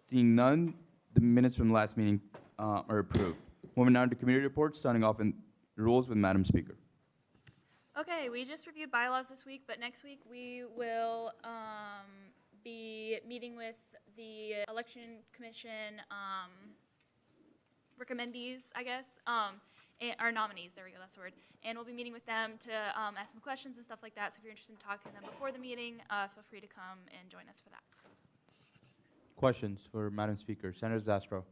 Seeing none, the minutes from the last meeting are approved. Moving on to committee reports, starting off in rules with Madam Speaker. Okay, we just reviewed bylaws this week, but next week we will be meeting with the Election Commission recommendees, I guess, and our nominees, there we go, that's the word. And we'll be meeting with them to ask them questions and stuff like that, so if you're interested in talking to them before the meeting, feel free to come and join us for that. Questions for Madam Speaker? Senator Zastro.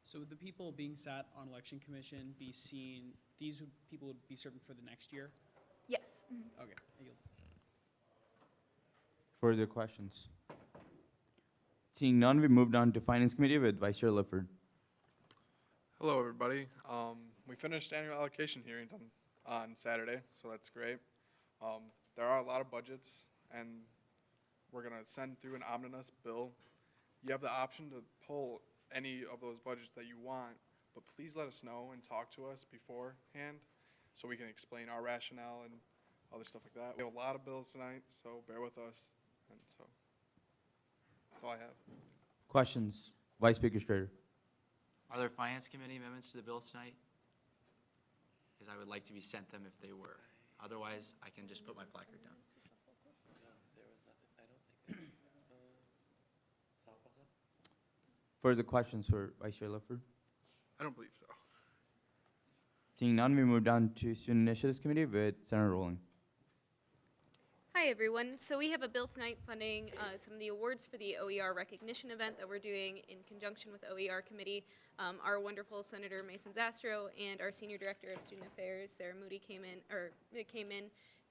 So would the people being sat on election commission be seen, people would be serving for the next year? Yes. Okay, I yield. Further questions? Seeing none, we moved on to Finance Committee with Vice Chair Lifford. Hello, everybody. We finished annual allocation hearings on Saturday, so that's great. There are a lot of budgets, and we're going to send through an omnibus bill. You have the option to pull any of those budgets that you want, but please let us know and talk to us beforehand so we can explain our rationale and other stuff like that. We have a lot of bills tonight, so bear with us. And so that's all I have. Questions? Vice Speaker Strader. Are there Finance Committee amendments to the bills tonight? Because I would like to be sent them if they were. Otherwise, I can just put my placard down. Further questions for Vice Chair Lifford? I don't believe so. Seeing none, we move down to Student Initiatives Committee with Senator Rowling. Hi, everyone. So we have a bill tonight funding some of the awards for the OER recognition event that we're doing in conjunction with OER Committee. Our wonderful Senator Mason Zastro and our Senior Director of Student Affairs, Sarah Moody, came in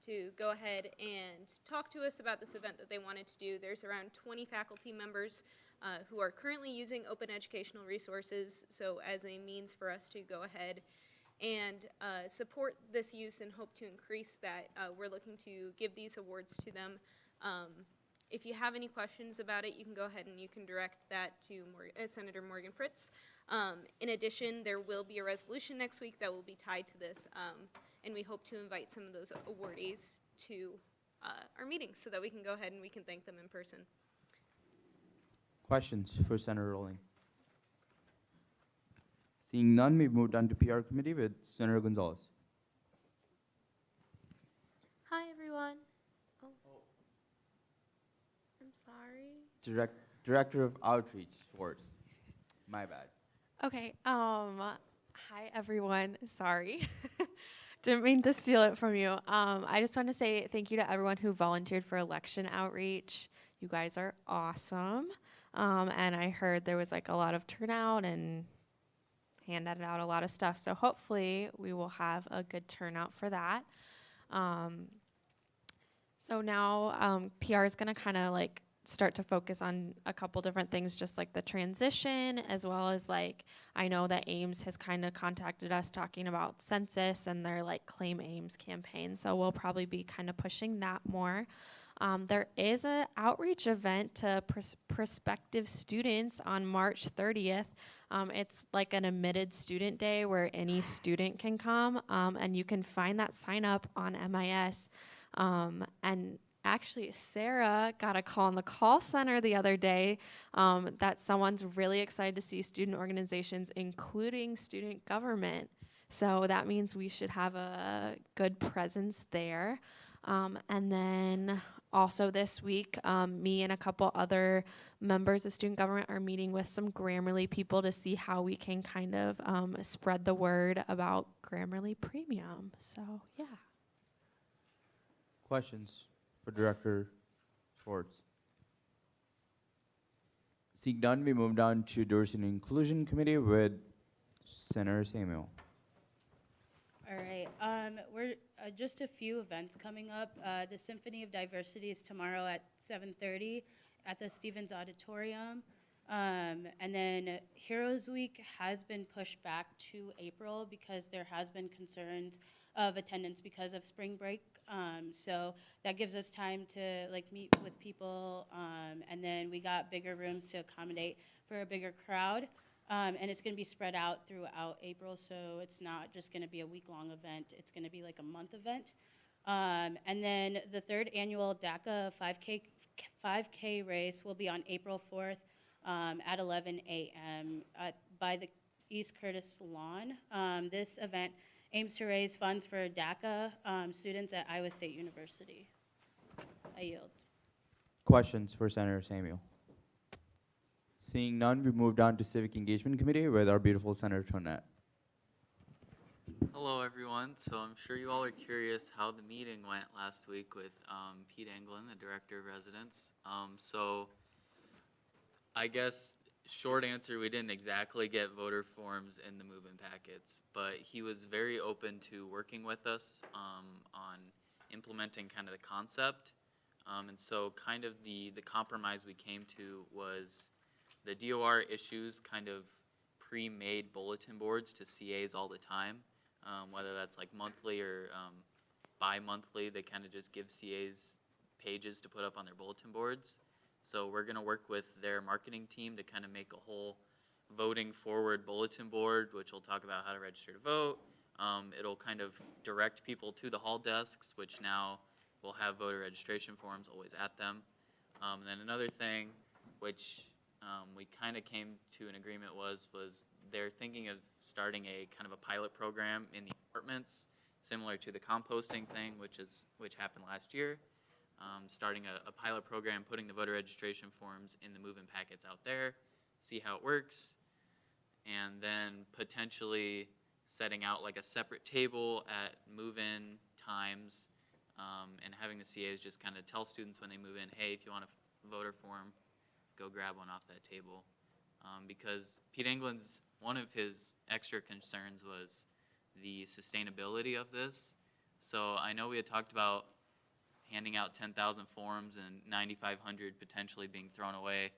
to go ahead and talk to us about this event that they wanted to do. There's around 20 faculty members who are currently using open educational resources, so as a means for us to go ahead and support this use and hope to increase that, we're looking to give these awards to them. If you have any questions about it, you can go ahead and you can direct that to Senator Morgan Fritz. In addition, there will be a resolution next week that will be tied to this, and we hope to invite some of those awardees to our meeting so that we can go ahead and we can thank them in person. Questions for Senator Rowling? Seeing none, we've moved on to PR Committee with Senator Gonzalez. Hi, everyone. Oh. I'm sorry. Director of Outreach, Schwartz. My bad. Okay, hi, everyone. Sorry. Didn't mean to steal it from you. I just want to say thank you to everyone who volunteered for election outreach. You guys are awesome. And I heard there was like a lot of turnout and handed out a lot of stuff. So hopefully we will have a good turnout for that. So now PR is going to kind of like start to focus on a couple different things, just like the transition, as well as like, I know that Ames has kind of contacted us talking about census and their like Claim Ames campaign. So we'll probably be kind of pushing that more. There is an outreach event to prospective students on March 30th. It's like an admitted student day where any student can come, and you can find that sign up on MIS. And actually, Sarah got a call in the call center the other day that someone's really excited to see student organizations, including student government. So that means we should have a good presence there. And then also this week, me and a couple other members of student government are meeting with some Grammarly people to see how we can kind of spread the word about Grammarly Premium. So, yeah. Questions for Director Schwartz? Seeing none, we move down to Diversity and Inclusion Committee with Senator Samuel. All right, we're just a few events coming up. The Symphony of Diversity is tomorrow at 7:30 at the Stevens Auditorium. And then Heroes Week has been pushed back to April because there has been concerns of attendance because of spring break. So that gives us time to like meet with people. And then we got bigger rooms to accommodate for a bigger crowd. And it's going to be spread out throughout April, so it's not just going to be a week-long event. It's going to be like a month event. And then the third annual DACA 5K race will be on April 4th at 11 a.m. By the East Curtis Lawn. This event aims to raise funds for DACA students at Iowa State University. I yield. Questions for Senator Samuel? Seeing none, we move down to Civic Engagement Committee with our beautiful Senator Tonette. Hello, everyone. So I'm sure you all are curious how the meeting went last week with Pete Anglin, the Director of Residence. So I guess short answer, we didn't exactly get voter forms in the move-in packets, but he was very open to working with us on implementing kind of the concept. And so kind of the compromise we came to was the DOR issues kind of pre-made bulletin boards to CAs all the time, whether that's like monthly or bi-monthly. They kind of just give CAs pages to put up on their bulletin boards. So we're going to work with their marketing team to kind of make a whole voting forward bulletin board, which will talk about how to register to vote. It'll kind of direct people to the hall desks, which now will have voter registration forms always at them. And then another thing, which we kind of came to an agreement was they're thinking of starting a kind of a pilot program in the apartments, similar to the composting thing, which happened last year. Starting a pilot program, putting the voter registration forms in the move-in packets out there, see how it works, and then potentially setting out like a separate table at move-in times, and having the CAs just kind of tell students when they move in, hey, if you want a voter form, go grab one off that table. Because Pete Anglin's, one of his extra concerns was the sustainability of this. So I know we had talked about handing out 10,000 forms and 9,500 potentially being thrown away.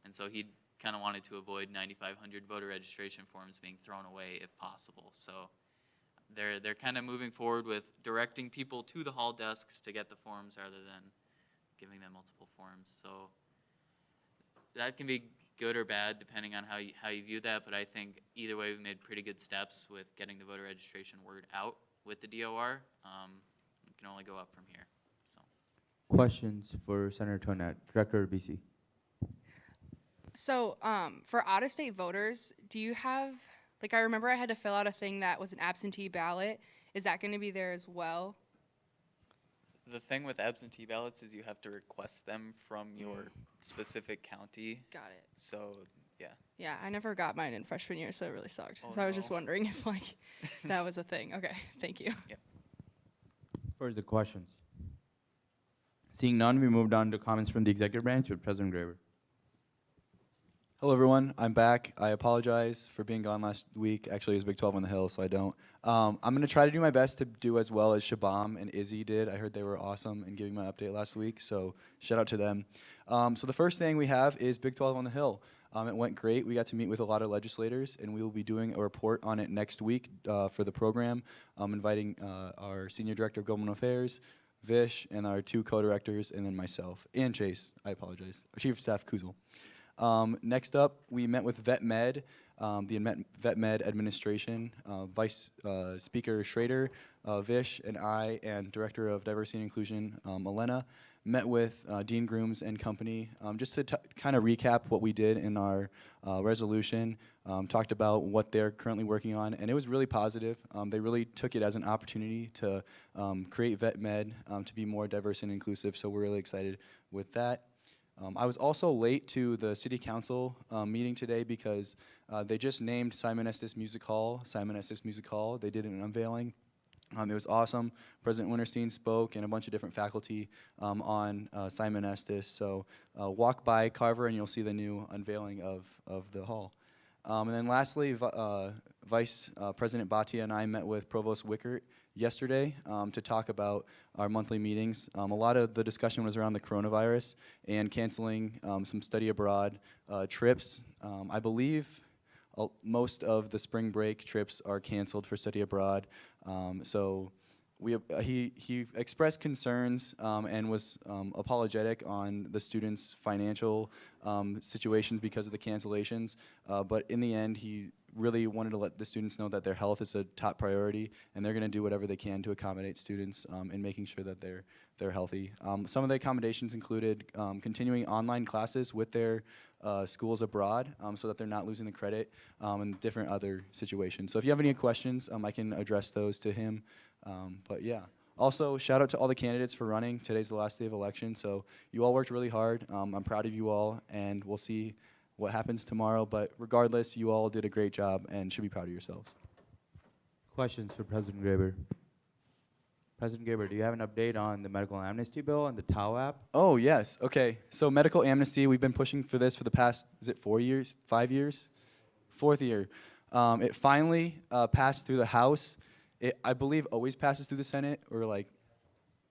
And so he kind of wanted to avoid 9,500 voter registration forms being thrown away if possible. So they're kind of moving forward with directing people to the hall desks to get the forms rather than giving them multiple forms. So that can be good or bad depending on how you view that, but I think either way we've made pretty good steps with getting the voter registration word out with the DOR. We can only go up from here. So. Questions for Senator Tonette, Director of BC. So for out-of-state voters, do you have, like I remember I had to fill out a thing that was an absentee ballot. Is that going to be there as well? The thing with absentee ballots is you have to request them from your specific county. Got it. So, yeah. Yeah, I never got mine in freshman year, so it really sucked. Oh, so I was just no. wondering if like that was a thing. Okay, thank you. Yep. Further questions? Seeing none, we move down to comments from the executive branch with President Graber. Hello, everyone. I'm back. I apologize for being gone last week. Actually, it was Big 12 on the Hill, so I don't. I'm going to try to do my best to do as well as Shabam and Izzy did. I heard they were awesome in giving my update last week, so shout out to them. So the first thing we have is Big 12 on the Hill. It went great. We got to meet with a lot of legislators, and we will be doing a report on it next week for the program. I'm inviting our Senior Director of Government Affairs, Vish, and our 2 co-directors, and then myself, and Chase, I apologize, our Chief of Staff, Kuzel. Next up, we met with Vet Med, the Vet Med administration, Vice Speaker Schrader, Vish, and I, and Director of Diversity and Inclusion, Elena, met with Dean Grooms and company just to kind of recap what we did in our resolution, talked about what they're currently working on, and it was really positive. They really took it as an opportunity to create Vet Med to be more diverse and inclusive, so we're really excited with that. I was also late to the city council meeting today because they just named Simon Estes Music Hall Simon Estes Music Hall. They did an unveiling. It was awesome. President Winterstein spoke and a bunch of different faculty on Simon Estes. So walk by Carver and you'll see the new unveiling of the hall. And then lastly, Vice President Bhatia and I met with Provost Wickert yesterday to talk about our monthly meetings. A lot of the discussion was around the coronavirus and canceling some study abroad trips. I believe most of the spring break trips are canceled for study abroad. So he expressed concerns and was apologetic on the students' financial situations because of the cancellations. But in the end, he really wanted to let the students know that their health is a top priority, and they're going to do whatever they can to accommodate students in making sure that they're healthy. Some of the accommodations included continuing online classes with their schools abroad so that they're not losing the credit and different other situations. So if you have any questions, I can address those to him. But yeah. Also, shout out to all the candidates for running. Today's the last day of election, so you all worked really hard. I'm proud of you all, and we'll see what happens tomorrow. But regardless, you all did a great job and should be proud of yourselves. Questions for President Graber? President Graber, do you have an update on the medical amnesty bill and the TAO app? Oh, yes. Okay. So medical amnesty, we've been pushing for this for the past, is it 4 years? 5 years? 4th year. It finally passed through the House. It, I believe, always passes through the Senate, or like,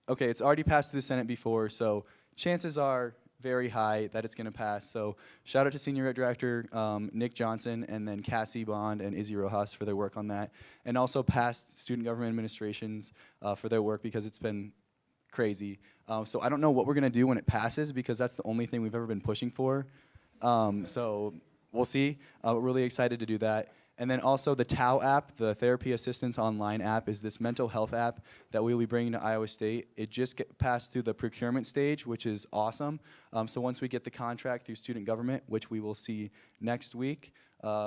okay, it's already passed through the Senate before, so chances are very high that it's going to pass. So shout out to Senior Director Nick Johnson and then Cassie Bond and Izzy Rojas for their work on that, and also past student government administrations for their work because it's been crazy. So I don't know what we're going to do when it passes because that's the only thing we've ever been pushing for. So we'll see. We're really excited to do that. And then also the TAO app, the Therapy Assistance Online app, is this mental health app that we'll be bringing to Iowa State. It just passed through the procurement stage, which is awesome. So once we get the contract through student government, which we will see next week,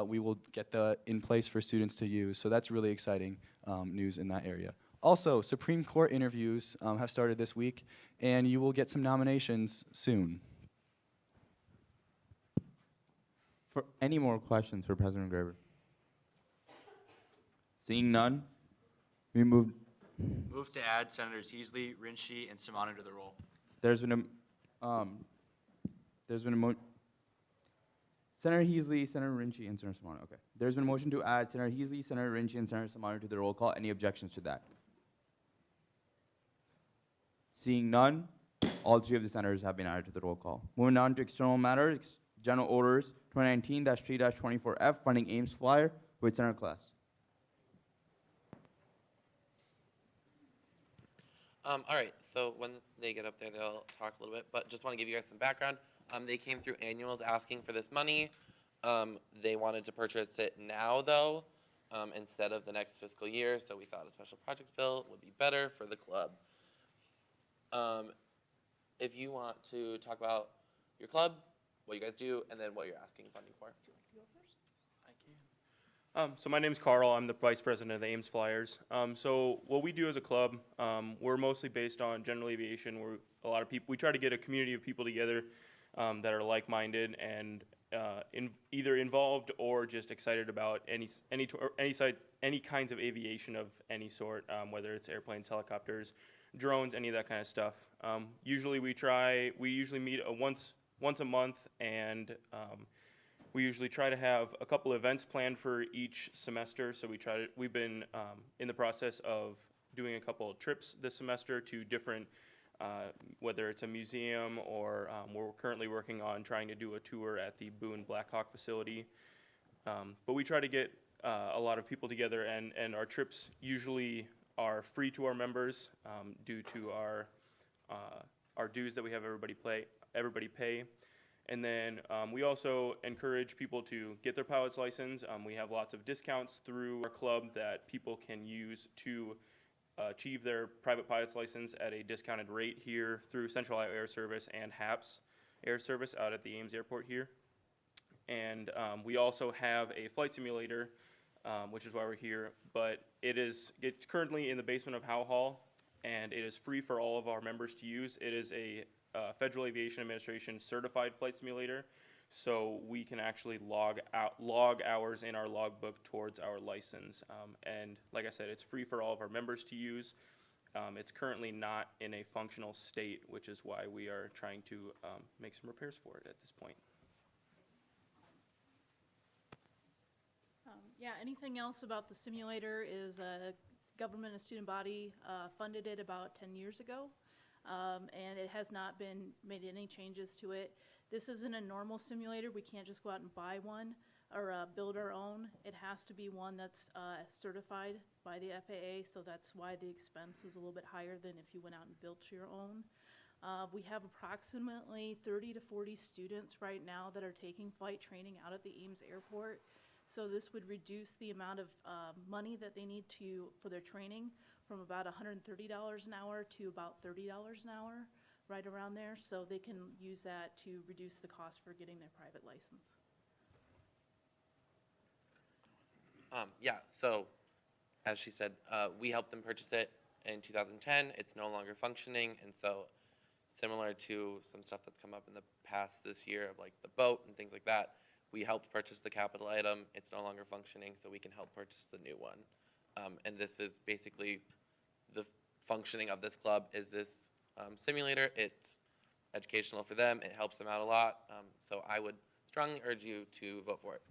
we will get the in place for students to use. So that's really exciting news in that area. Also, Supreme Court interviews have started this week, and you will get some nominations soon. For any more questions for President Graber? Seeing none, we move. Move to add Senators Heasley, Rinchy, and Simano to the roll. There's been a Senator Heasley, Senator Rinchy, and Senator Simano. Okay. There's been a motion to add Senator Heasley, Senator Rinchy, and Senator Simano to the roll call. Any objections to that? Seeing none, all three of the senators have been added to the roll call. Moving on to external matters, General Orders 2019-3-24F, funding Ames flyer with Senator Class. All right, so when they get up there, they'll talk a little bit, but just want to give you guys some background. They came through annuals asking for this money. They wanted to purchase it now, though, instead of the next fiscal year, so we thought a special projects bill would be better for the club. If you want to talk about your club, what you guys do, and then what you're asking funding for. So my name's Carl. I'm the vice president of the Ames Flyers. So what we do as a club, we're mostly based on general aviation. We're a lot of people. We try to get a community of people together that are like-minded and either involved or just excited about any kinds of aviation of any sort, whether it's airplanes, helicopters, drones, any of that kind of stuff. Usually we usually meet once a month, and we usually try to have a couple events planned for each semester. So we've been in the process of doing a couple of trips this semester to different, whether it's a museum or we're currently working on trying to do a tour at the Boone Blackhawk facility. But we try to get a lot of people together, and our trips usually are free to our members due to our dues that we have everybody pay. And then we also encourage people to get their pilot's license. We have lots of discounts through our club that people can use to achieve their private pilot's license at a discounted rate here through Central Iowa Air Service and HAPS Air Service out at the Ames Airport here. And we also have a flight simulator, which is why we're here, but it's currently in the basement of Howe Hall, and it is free for all of our members to use. It is a Federal Aviation Administration certified flight simulator, so we can actually log hours in our logbook towards our license. And like I said, it's free for all of our members to use. It's currently not in a functional state, which is why we are trying to make some repairs for it at this point. Yeah, anything else about the simulator is government and student body funded it about 10 years ago, and it has not been made any changes to it. This isn't a normal simulator. We can't just go out and buy one or build our own. It has to be one that's certified by the FAA, so that's why the expense is a little bit higher than if you went out and built your own. We have approximately 30 to 40 students right now that are taking flight training out at the Ames Airport. So this would reduce the amount of money that they need for their training from about $130 an hour to about $30 an hour, right around there. So they can use that to reduce the cost for getting their private license. Yeah, so as she said, we helped them purchase it in 2010. It's no longer functioning, and so similar to some stuff that's come up in the past this year of like the boat and things like that, we helped purchase the capital item. It's no longer functioning, so we can help purchase the new one. And this is basically the functioning of this club is this simulator. It's educational for them. It helps them out a lot. So I would strongly urge you to vote for it.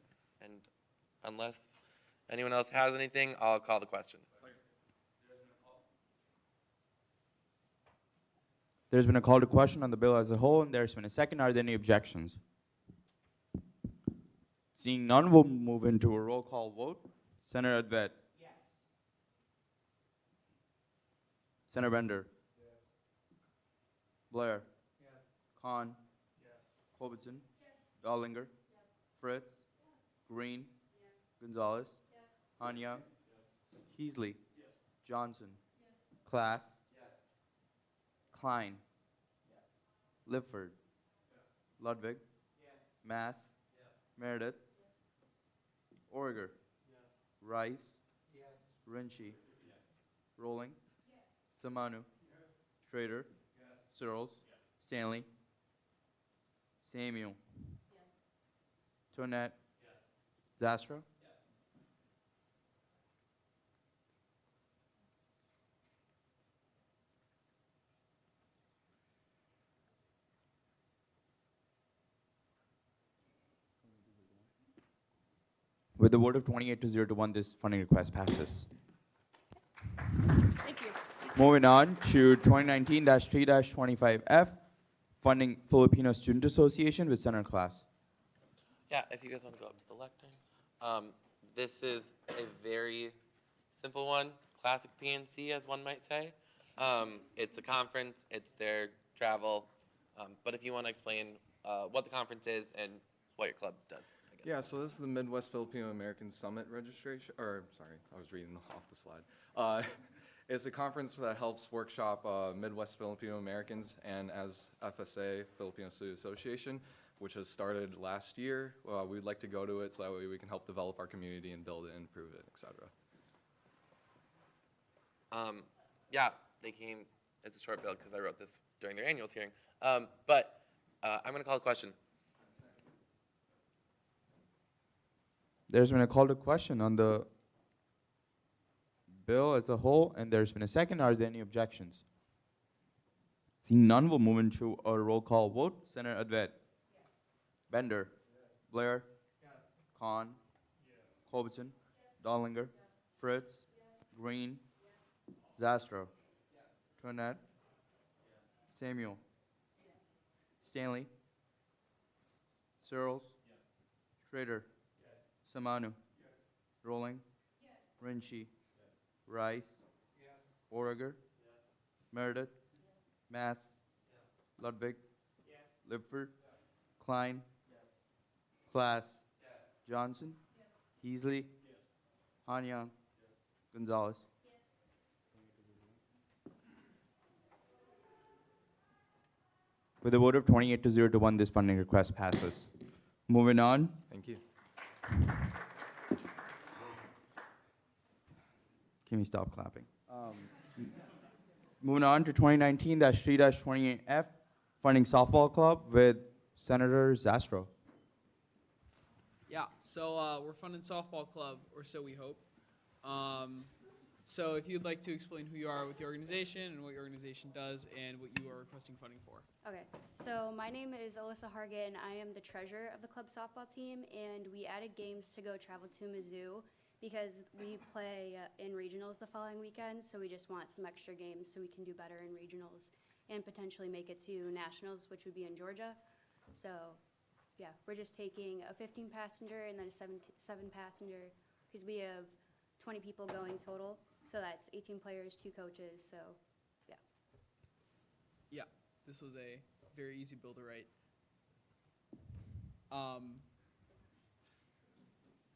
And unless anyone else has anything, I'll call the question. There's been a call to question on the bill as a whole, and there's been a second. Are there any objections? Seeing none, we'll move into a roll call vote. Senator Advet. Yes. Senator Bender. Yes. Blair. Yes. Khan. Yes. Corbison. Yes. Dollinger. Yes. Fritz. Yes. Green. Yes. Gonzalez. Yes. Hanya. Yes. Heasley. Yes. Johnson. Yes. Class. Yes. Klein. Yes. Lifford. Yes. Ludwig. Yes. Mass. Yes. Meredith. Orger. Yes. Rice. Yes. Rinchi. Yes. Rolling. Yes. Samanu. Yes. Schrader. Yes. Searles. Yes. Stanley. Samuel. Yes. Tournette. Yes. Zastra. Yes. With a vote of 28 to 0 to 1, this funding request passes. Thank you. Moving on to 2019-3-25F, funding Filipino Student Association with Center Class. Yeah, if you guys want to go up to the lectern. This is a very simple one, classic PNC, as one might say. It's a conference, it's their travel, but if you want to explain what the conference is and what your club does. Yeah, so this is the Midwest Filipino American Summit registration, or sorry, I was reading off the slide. It's a conference that helps workshop Midwest Filipino Americans, and as FSA, Filipino Student Association, which has started last year, we'd like to go to it so that way we can help develop our community and build it and improve it, et cetera. Yeah, they came, it's a short bill because I wrote this during their annuals hearing, but I'm going to call a question. There's been a call to question on the bill as a whole, and there's been a second. Are there any objections? Seeing none, we'll move into a roll call vote. Senator Advet. Yes. Bender. Yes. Blair. Yes. Khan. Yes. Corbison. Yes. Dollinger. Yes. Fritz. Yes. Green. Yes. Zastrow. Yes. Tournette. Yes. Samuel. Yes. Stanley. Searles. Yes. Schrader. Samanu. Yes. Rolling. Yes. Rinchi. Yes. Rice. Yes. Orger. Yes. Meredith. Yes. Mass. Yes. Ludwig. Yes. Lipford. Yes. Klein. Yes. Class. Yes. Johnson. Yes. Heasley. Yes. Hanyang. Yes. Gonzalez. Yes. With a vote of 28 to 0 to 1, this funding request passes. Moving on. Thank you. Can we stop clapping? Moving on to 2019-3-28F, funding softball club with Senator Zastro. Yeah, so we're funding softball club, or so we hope. So if you'd like to explain who you are with the organization and what your organization does and what you are requesting funding for. Okay, so my name is Alyssa Hargan. I am the treasurer of the club softball team, and we added games to go travel to Mizzou because we play in regionals the following weekend, so we just want some extra games so we can do better in regionals and potentially make it to nationals, which would be in Georgia. So yeah, we're just taking a 15-passenger and then a 7-passenger because we have 20 people going total. So that's 18 players, 2 coaches, so yeah. Yeah, this was a very easy bill to write.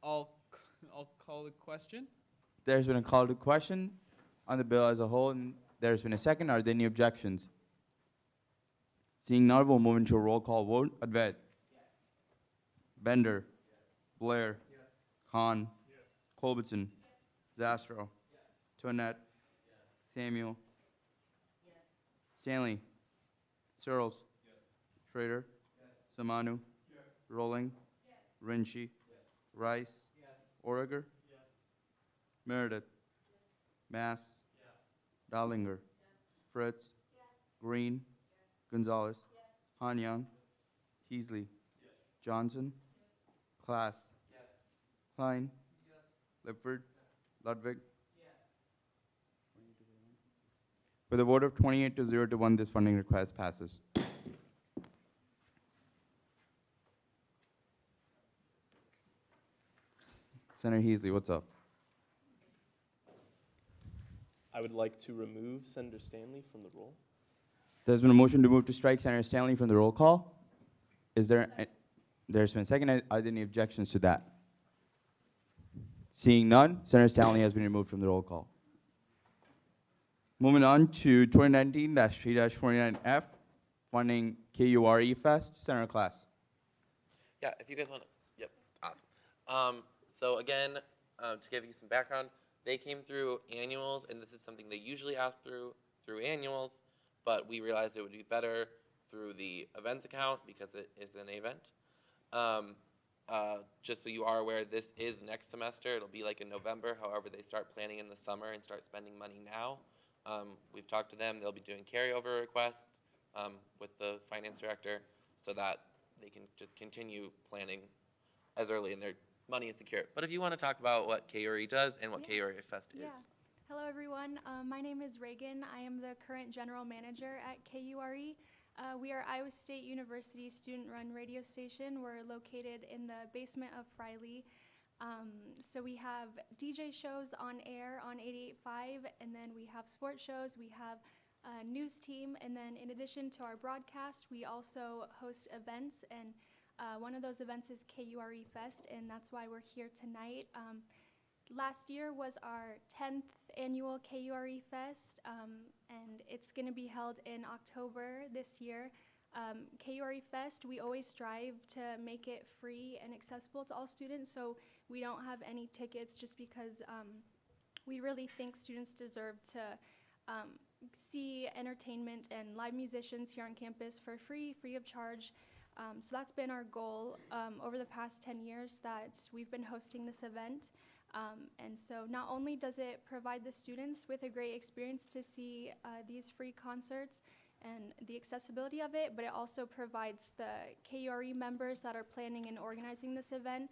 I'll call the question. There's been a call to question on the bill as a whole, and there's been a second. Are there any objections? Seeing none, we'll move into a roll call vote. Advet. Bender. Blair. Khan. Culbertson. Zastro. Toinette. Samuel. Stanley. Searles. Schrader. Samanu. Rolling. Rinchi. Rice. Origer. Meredith. Mass. Dollinger. Fritz. Green. Gonzalez. Han Young. Heasley. Johnson. Class. Klein. Lipford. Ludwig. With a vote of 28 to 0 to 1, this funding request passes. Senator Heasley, what's up? I would like to remove Senator Stanley from the roll. There's been a motion to move to strike Senator Stanley from the roll call. Is there? There's been a second. Are there any objections to that? Seeing none, Senator Stanley has been removed from the roll call. Moving on to 2019-3-49F, funding KURE Fest. Senator Class. Yeah, if you guys want to, yep, awesome. So again, to give you some background, they came through annuals, and this is something they usually ask through annuals, but we realized it would be better through the events account because it is an event. Just so you are aware, this is next semester. It'll be like in November. However, they start planning in the summer and start spending money now. We've talked to them. They'll be doing carryover requests with the finance director so that they can just continue planning as early and their money is secure. But if you want to talk about what KURE does and what KURE Fest is. Hello, everyone. My name is Reagan. I am the current general manager at KURE. We are Iowa State University student-run radio station. We're located in the basement of Friley. So we have DJ shows on air on 88.5, and then we have sports shows. We have a news team, and then in addition to our broadcast, we also host events, and one of those events is KURE Fest, and that's why we're here tonight. Last year was our 10th annual KURE Fest, and it's going to be held in October this year. KURE Fest, we always strive to make it free and accessible to all students, so we don't have any tickets just because we really think students deserve to see entertainment and live musicians here on campus for free of charge. So that's been our goal over the past 10 years that we've been hosting this event. And so not only does it provide the students with a great experience to see these free concerts and the accessibility of it, but it also provides the KURE members that are planning and organizing this event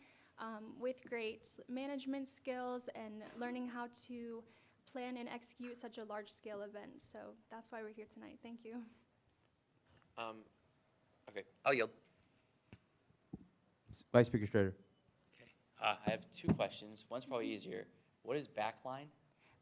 with great management skills and learning how to plan and execute such a large-scale event. So that's why we're here tonight. Thank you. Okay, I'll yield. Vice Speaker Schrader. I have 2 questions. One's probably easier. What is backline?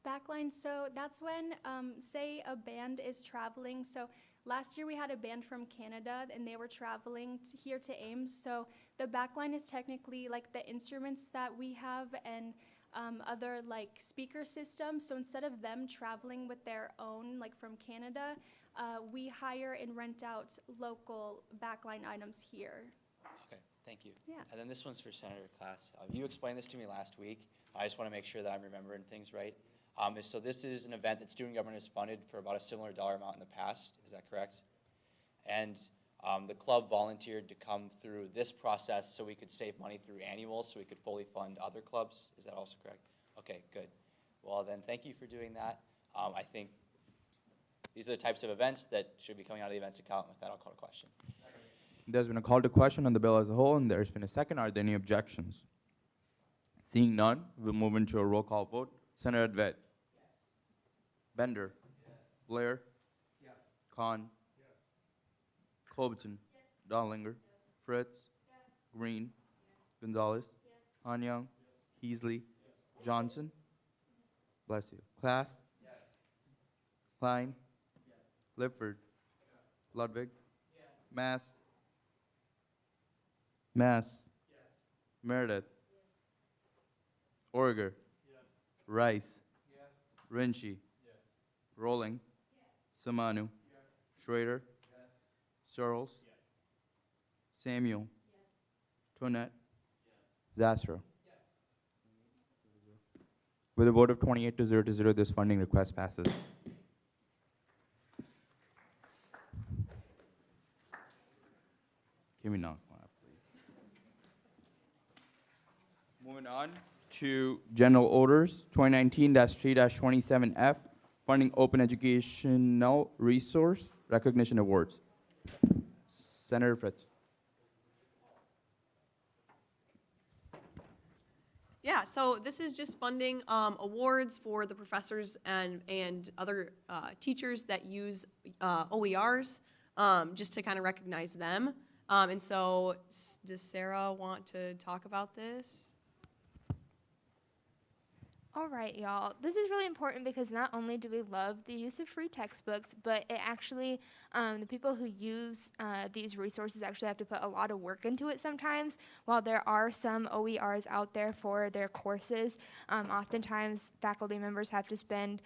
Backline, so that's when, say a band is traveling. So last year we had a band from Canada and they were traveling here to Ames. So the backline is technically like the instruments that we have, and other like speaker systems. So instead of them traveling with their own, like from Canada, we hire and rent out local backline items here. Okay, thank you. Yeah. And then this one's for Senator Klass. You explained this to me last week. I just want to make sure that I'm remembering things right. So this is an event that student government has funded for about a similar dollar amount in the past. Is that correct? And the club volunteered to come through this process so we could save money through annuals, so we could fully fund other clubs. Is that also correct? Okay, good. Well then, thank you for doing that. I think these are the types of events that should be coming out of the events account. With that, I'll call a question. There's been a call to question on the bill as a whole, and there's been a second. Are there any objections? Seeing none, we'll move into a roll call vote. Senator Advet. Bender. Blair. Khan. Cloverton. Dollinger. Fritz. Green. Gonzalez. Hanyoung. Heasley. Johnson. Bless you. Klass. Klein. Lipford. Ludwig. Mass. Meredith. Orger. Rice. Rinchi. Rolling. Samanu. Schrader. Searles. Samuel. Toinette. Zastro. With a vote of 28 to 0 to 0, this funding request passes. Give me knock one up, please. Moving on to general orders, 2019-3-27F, funding open educational resource recognition awards. Senator Fritz. Yeah, so this is just funding awards for the professors and other teachers that use OERs, just to kind of recognize them. And so, does Sarah want to talk about this? All right, y'all. This is really important because not only do we love the use of free textbooks, but it actually, the people who use these resources actually have to put a lot of work into it sometimes. While there are some OERs out there for their courses, oftentimes faculty members have to spend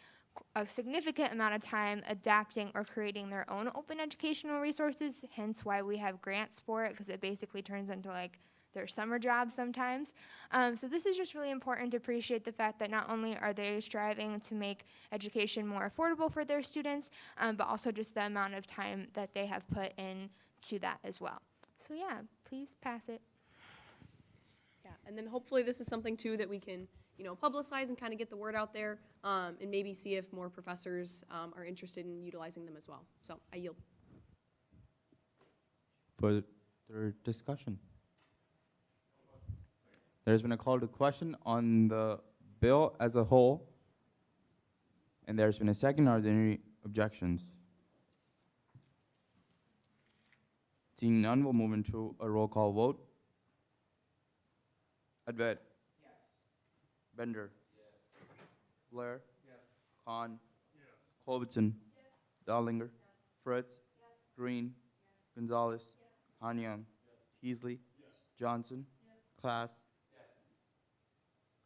a significant amount of time adapting or creating their own open educational resources, hence why we have grants for it, because it basically turns into like their summer job sometimes. So this is just really important to appreciate the fact that not only are they striving to make education more affordable for their students, but also just the amount of time that they have put into that as well. So yeah, please pass it. Yeah, and then hopefully this is something too that we can, publicize and kind of get the word out there, and maybe see if more professors are interested in utilizing them as well. So I yield. Further discussion. There's been a call to question on the bill as a whole, and there's been a second. Are there any objections? Seeing none, we'll move into a roll call vote. Advet. Yes. Bender. Yes. Blair. Yes. Khan. Yes. Cloverton. Yes. Dollinger. Yes. Fritz. Yes. Green. Yes. Gonzalez. Yes. Hanyoung. Yes. Heasley. Yes. Johnson. Yes. Klass.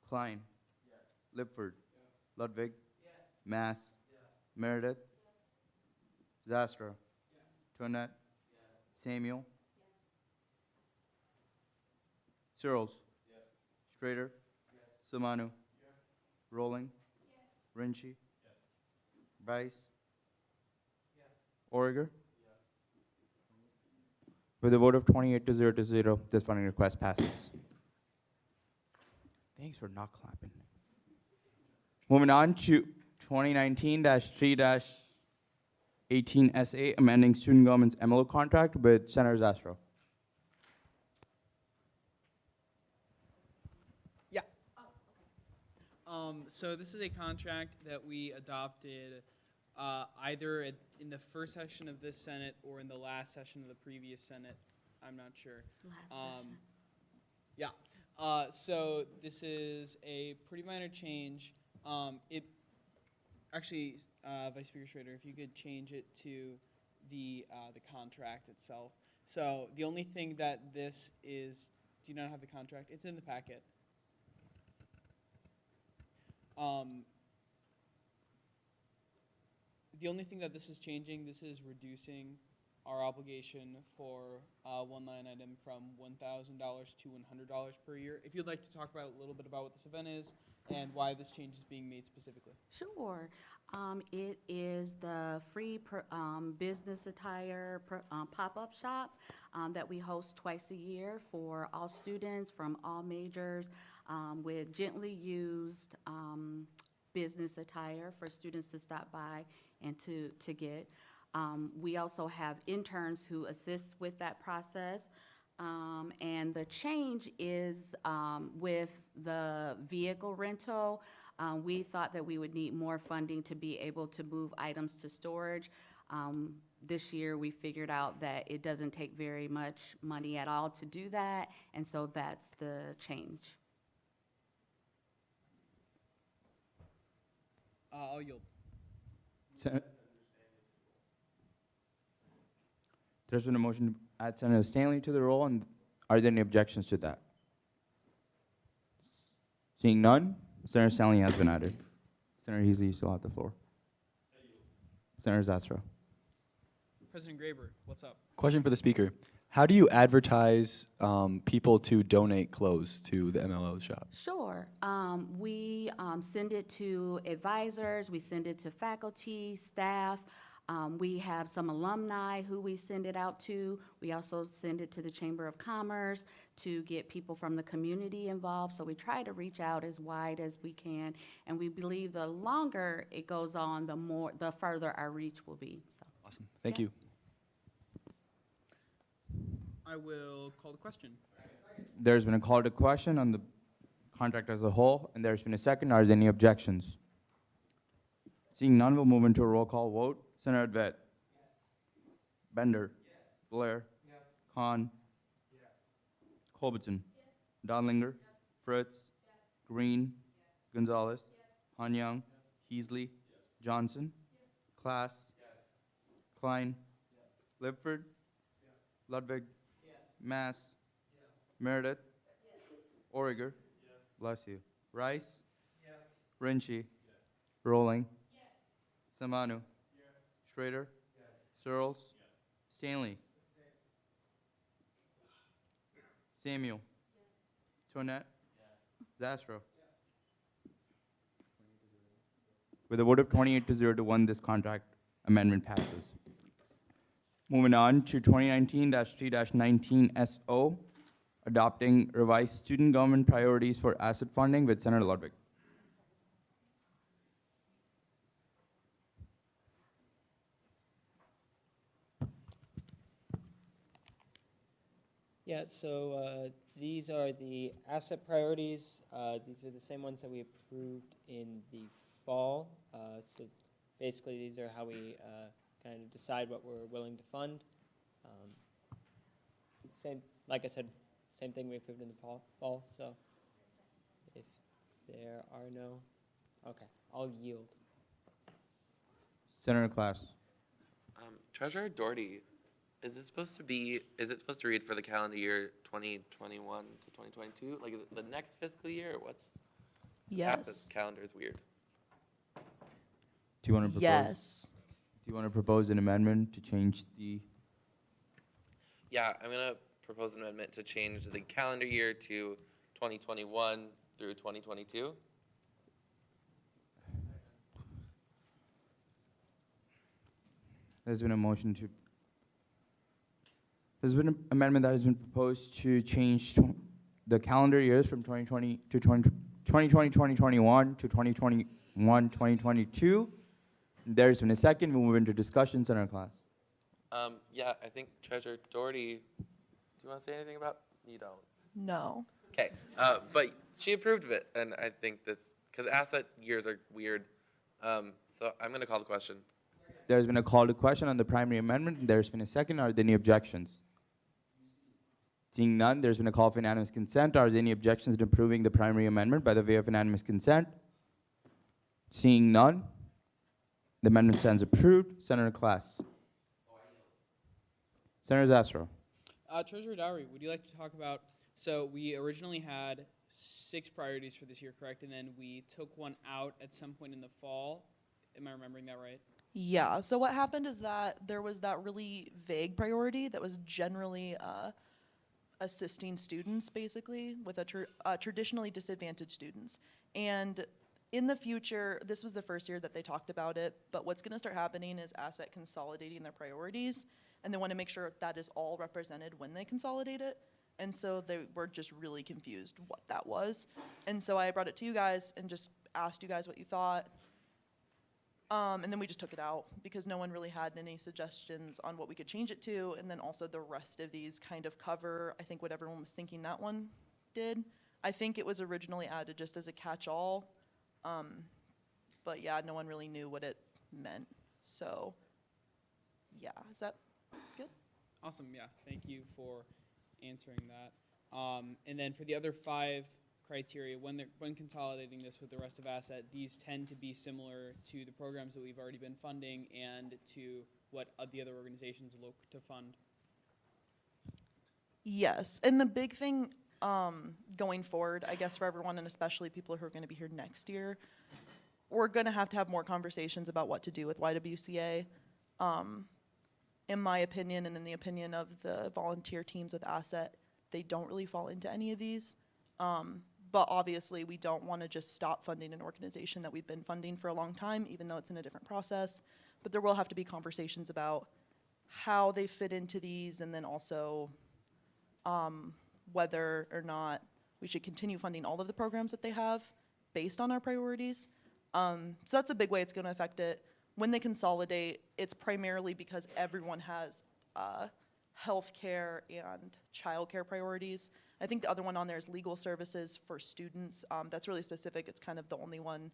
Klein. Yes. Lipford. Yes. Ludwig. Yes. Mass. Yes. Meredith. Yes. Zastra. Yes. Toinette. Yes. Samuel. Yes. Searles. Yes. Schrader. Yes. Samanu. Yes. Rolling. Yes. Rinchi. Yes. Bryce. Yes. Orger. Yes. With a vote of 28 to 0 to 0, this funding request passes. Thanks for not clapping. Moving on to 2019-3-18SA, amending student government's MLO contract with Senator Zastro. Yeah. So this is a contract that we adopted either in the first session of this Senate or in the last session of the previous Senate. I'm not sure. Last session. Yeah. So this is a pretty minor change. It actually, Vice Speaker Schrader, if you could change it to the contract itself. So the only thing that this is, do you not have the contract? It's in the packet. The only thing that this is changing, this is reducing our obligation for one line item from $1,000 to $100 per year. If you'd like to talk about a little bit about what this event is and why this change is being made specifically. Sure. It is the free business attire pop-up shop that we host twice a year for all students from all majors with gently used business attire for students to stop by and to get. We also have interns who assist with that process. And the change is with the vehicle rental. We thought that we would need more funding to be able to move items to storage. This year, we figured out that it doesn't take very much money at all to do that, and so that's the change. I'll yield. There's been a motion to add Senator Stanley to the roll, and are there any objections to that? Seeing none, Senator Stanley has been added. Senator Heasley, you still have the floor. Senator Zastrow. President Graber, what's up? Question for the speaker. How do you advertise people to donate clothes to the MLO shop? Sure. We send it to advisors, we send it to faculty, staff. We have some alumni who we send it out to. We also send it to the Chamber of Commerce to get people from the community involved. So we try to reach out as wide as we can. And we believe the longer it goes on, the further our reach will be. So. Awesome. Thank you. I will call the question. There's been a call to question on the contract as a whole, and there's been a second. Are there any objections? Seeing none, we'll move into a roll call vote. Senator Advet. Bender. Blair. Khan. Colbertson. Donlinger. Fritz. Green. Gonzalez. Hanyoung. Heasley. Johnson. Class. Klein. Lipford. Ludwig. Mass. Meredith. Origer. Bless you. Rice. Rinchi. Rolling. Samanu. Schrader. Searles. Stanley. Samuel. Toinette. Zastrow. With a vote of 28-0 this contract amendment passes. Moving on to 2019-3-19 SO, adopting revised student government priorities for asset funding with Senator Ludwig. Yeah, so these are the asset priorities. These are the same ones that we approved in the fall. So basically, these are how we kind of decide what we're willing to fund. Same, like I said, same thing we approved in the fall. So if there are no, okay, I'll yield. Senator Class. Treasurer Doherty, is it supposed to read for the calendar year 2021 to 2022? Like the next fiscal year, or what's? Yes. This calendar is weird. Do you want to propose? Yes. Do you want to propose an amendment to change the? Yeah, I'm gonna propose an amendment to change the calendar year to 2021 through 2022. There's been a motion to. There's been an amendment that has been proposed to change the calendar years from 2020 to 2021 to 2021, 2022. There's been a second. We'll move into discussion. Senator Class. Yeah, I think Treasurer Doherty, do you want to say anything about? You don't. No. Okay, but she approved of it, and I think this, because asset years are weird. So I'm going to call the question. There's been a call to question on the primary amendment. There's been a second. Are there any objections? Seeing none, there's been a call for unanimous consent. Are there any objections to approving the primary amendment by the way of unanimous consent? Seeing none, the amendment stands approved. Senator Class. Senator Zastrow. Treasurer Dowry, would you like to talk about, so we originally had 6 priorities for this year, correct? And then we took one out at some point in the fall. Am I remembering that right? Yeah, so what happened is that there was that really vague priority that was generally assisting students, basically, with traditionally disadvantaged students. And in the future, this was the first year that they talked about it, but what's gonna start happening is Asset consolidating their priorities, and they wanna make sure that is all represented when they consolidate it. And so they were just really confused what that was. And so I brought it to you guys and just asked you guys what you thought. And then we just took it out because no one really had any suggestions on what we could change it to. And then also the rest of these kind of cover, I think, what everyone was thinking that one did. I think it was originally added just as a catch-all. But yeah, no one really knew what it meant. So yeah, is that good? Awesome, yeah, thank you for answering that. And then for the other 5 criteria, when consolidating this with the rest of Asset, these tend to be similar to the programs that we've already been funding and to what the other organizations look to fund. Yes, and the big thing going forward, I guess for everyone, and especially people who are going to be here next year, we're going to have more conversations about what to do with YWCA. In my opinion, and in the opinion of the volunteer teams with Asset, they don't really fall into any of these. But obviously, we don't want to just stop funding an organization that we've been funding for a long time, even though it's in a different process. But there will have to be conversations about how they fit into these, and then also whether or not we should continue funding all of the programs that they have based on our priorities. So that's a big way it's going to affect it. When they consolidate, it's primarily because everyone has healthcare and childcare priorities. I think the other one on there is legal services for students. That's really specific. It's kind of the only one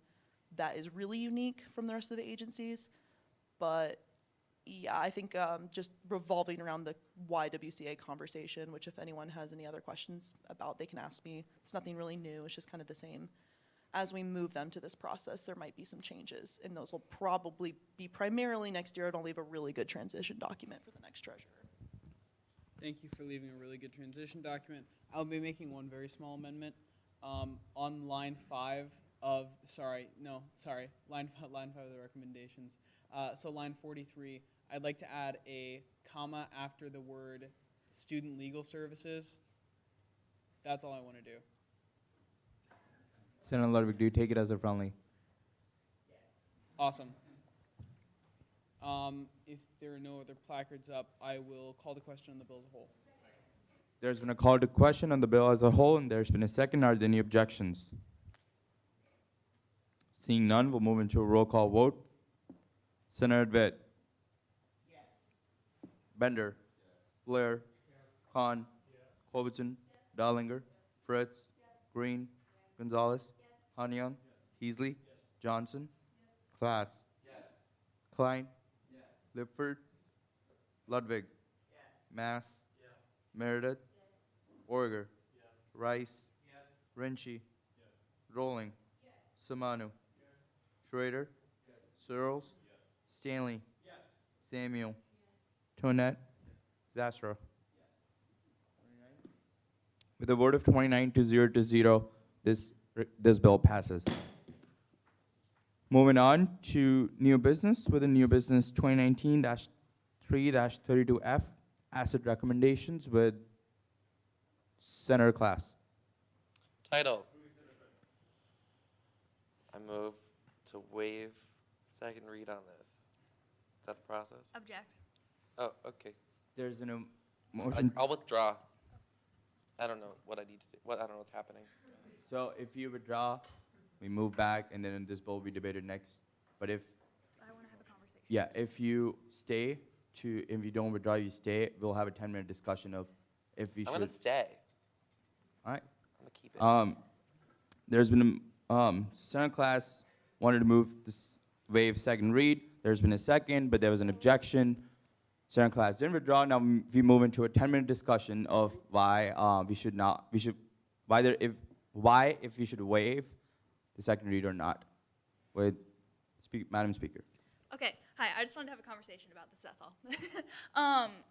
that is really unique from the rest of the agencies. But yeah, I think just revolving around the YWCA conversation, which if anyone has any other questions about, they can ask me. It's nothing really new. It's just kind of the same. As we move them to this process, there might be some changes, and those will probably be primarily next year. It'll leave a really good transition document for the next treasurer. Thank you for leaving a really good transition document. I'll be making one very small amendment. On line 5 of, line 5 of the recommendations. So line 43, I'd like to add a comma after the word student legal services. That's all I want to do. Senator Ludwig, do you take it as a friendly? Awesome. If there are no other placards up, I will call the question on the bill as a whole. There's been a call to question on the bill as a whole, and there's been a second. Are there any objections? Seeing none, we'll move into a roll call vote. Senator Advet? Yes. Bender? Yes. Blair? Yes. Khan? Yes. Corbett? Darlinger? Fritz? Green? Gonzalez? Hanyang? Heasley? Johnson? Class? Klein? Lipford? Ludwig? Mass? Meredith? Orger? Rice? Rinchi? Rolling? Samanu? Schrader? Searles? Stanley? Samuel? Tonette? Zastrow? With a vote of 29 to 0, this bill passes. Moving on to new business, with a new business 2019-3-32F, asset recommendations with Senator Class. Title. I move to waive second read on this. Is that the process? Object. Oh, okay. There's a motion. I'll withdraw. I don't know what I need to do. I don't know what's happening. So if you withdraw, we move back, and then this bill will be debated next. But if I want to have a conversation. Yeah, if you don't withdraw, you stay, we'll have a 10-minute discussion of if we should. I'm going to stay. All right. I'm going to keep it. There's been Senate Class wanted to move this waive second read. There's been a second, but there was an objection. Senate Class didn't withdraw. Now we move into a 10-minute discussion of why if we should waive the second read or not. With Madam Speaker. Okay, hi, I just wanted to have a conversation about this, that's all.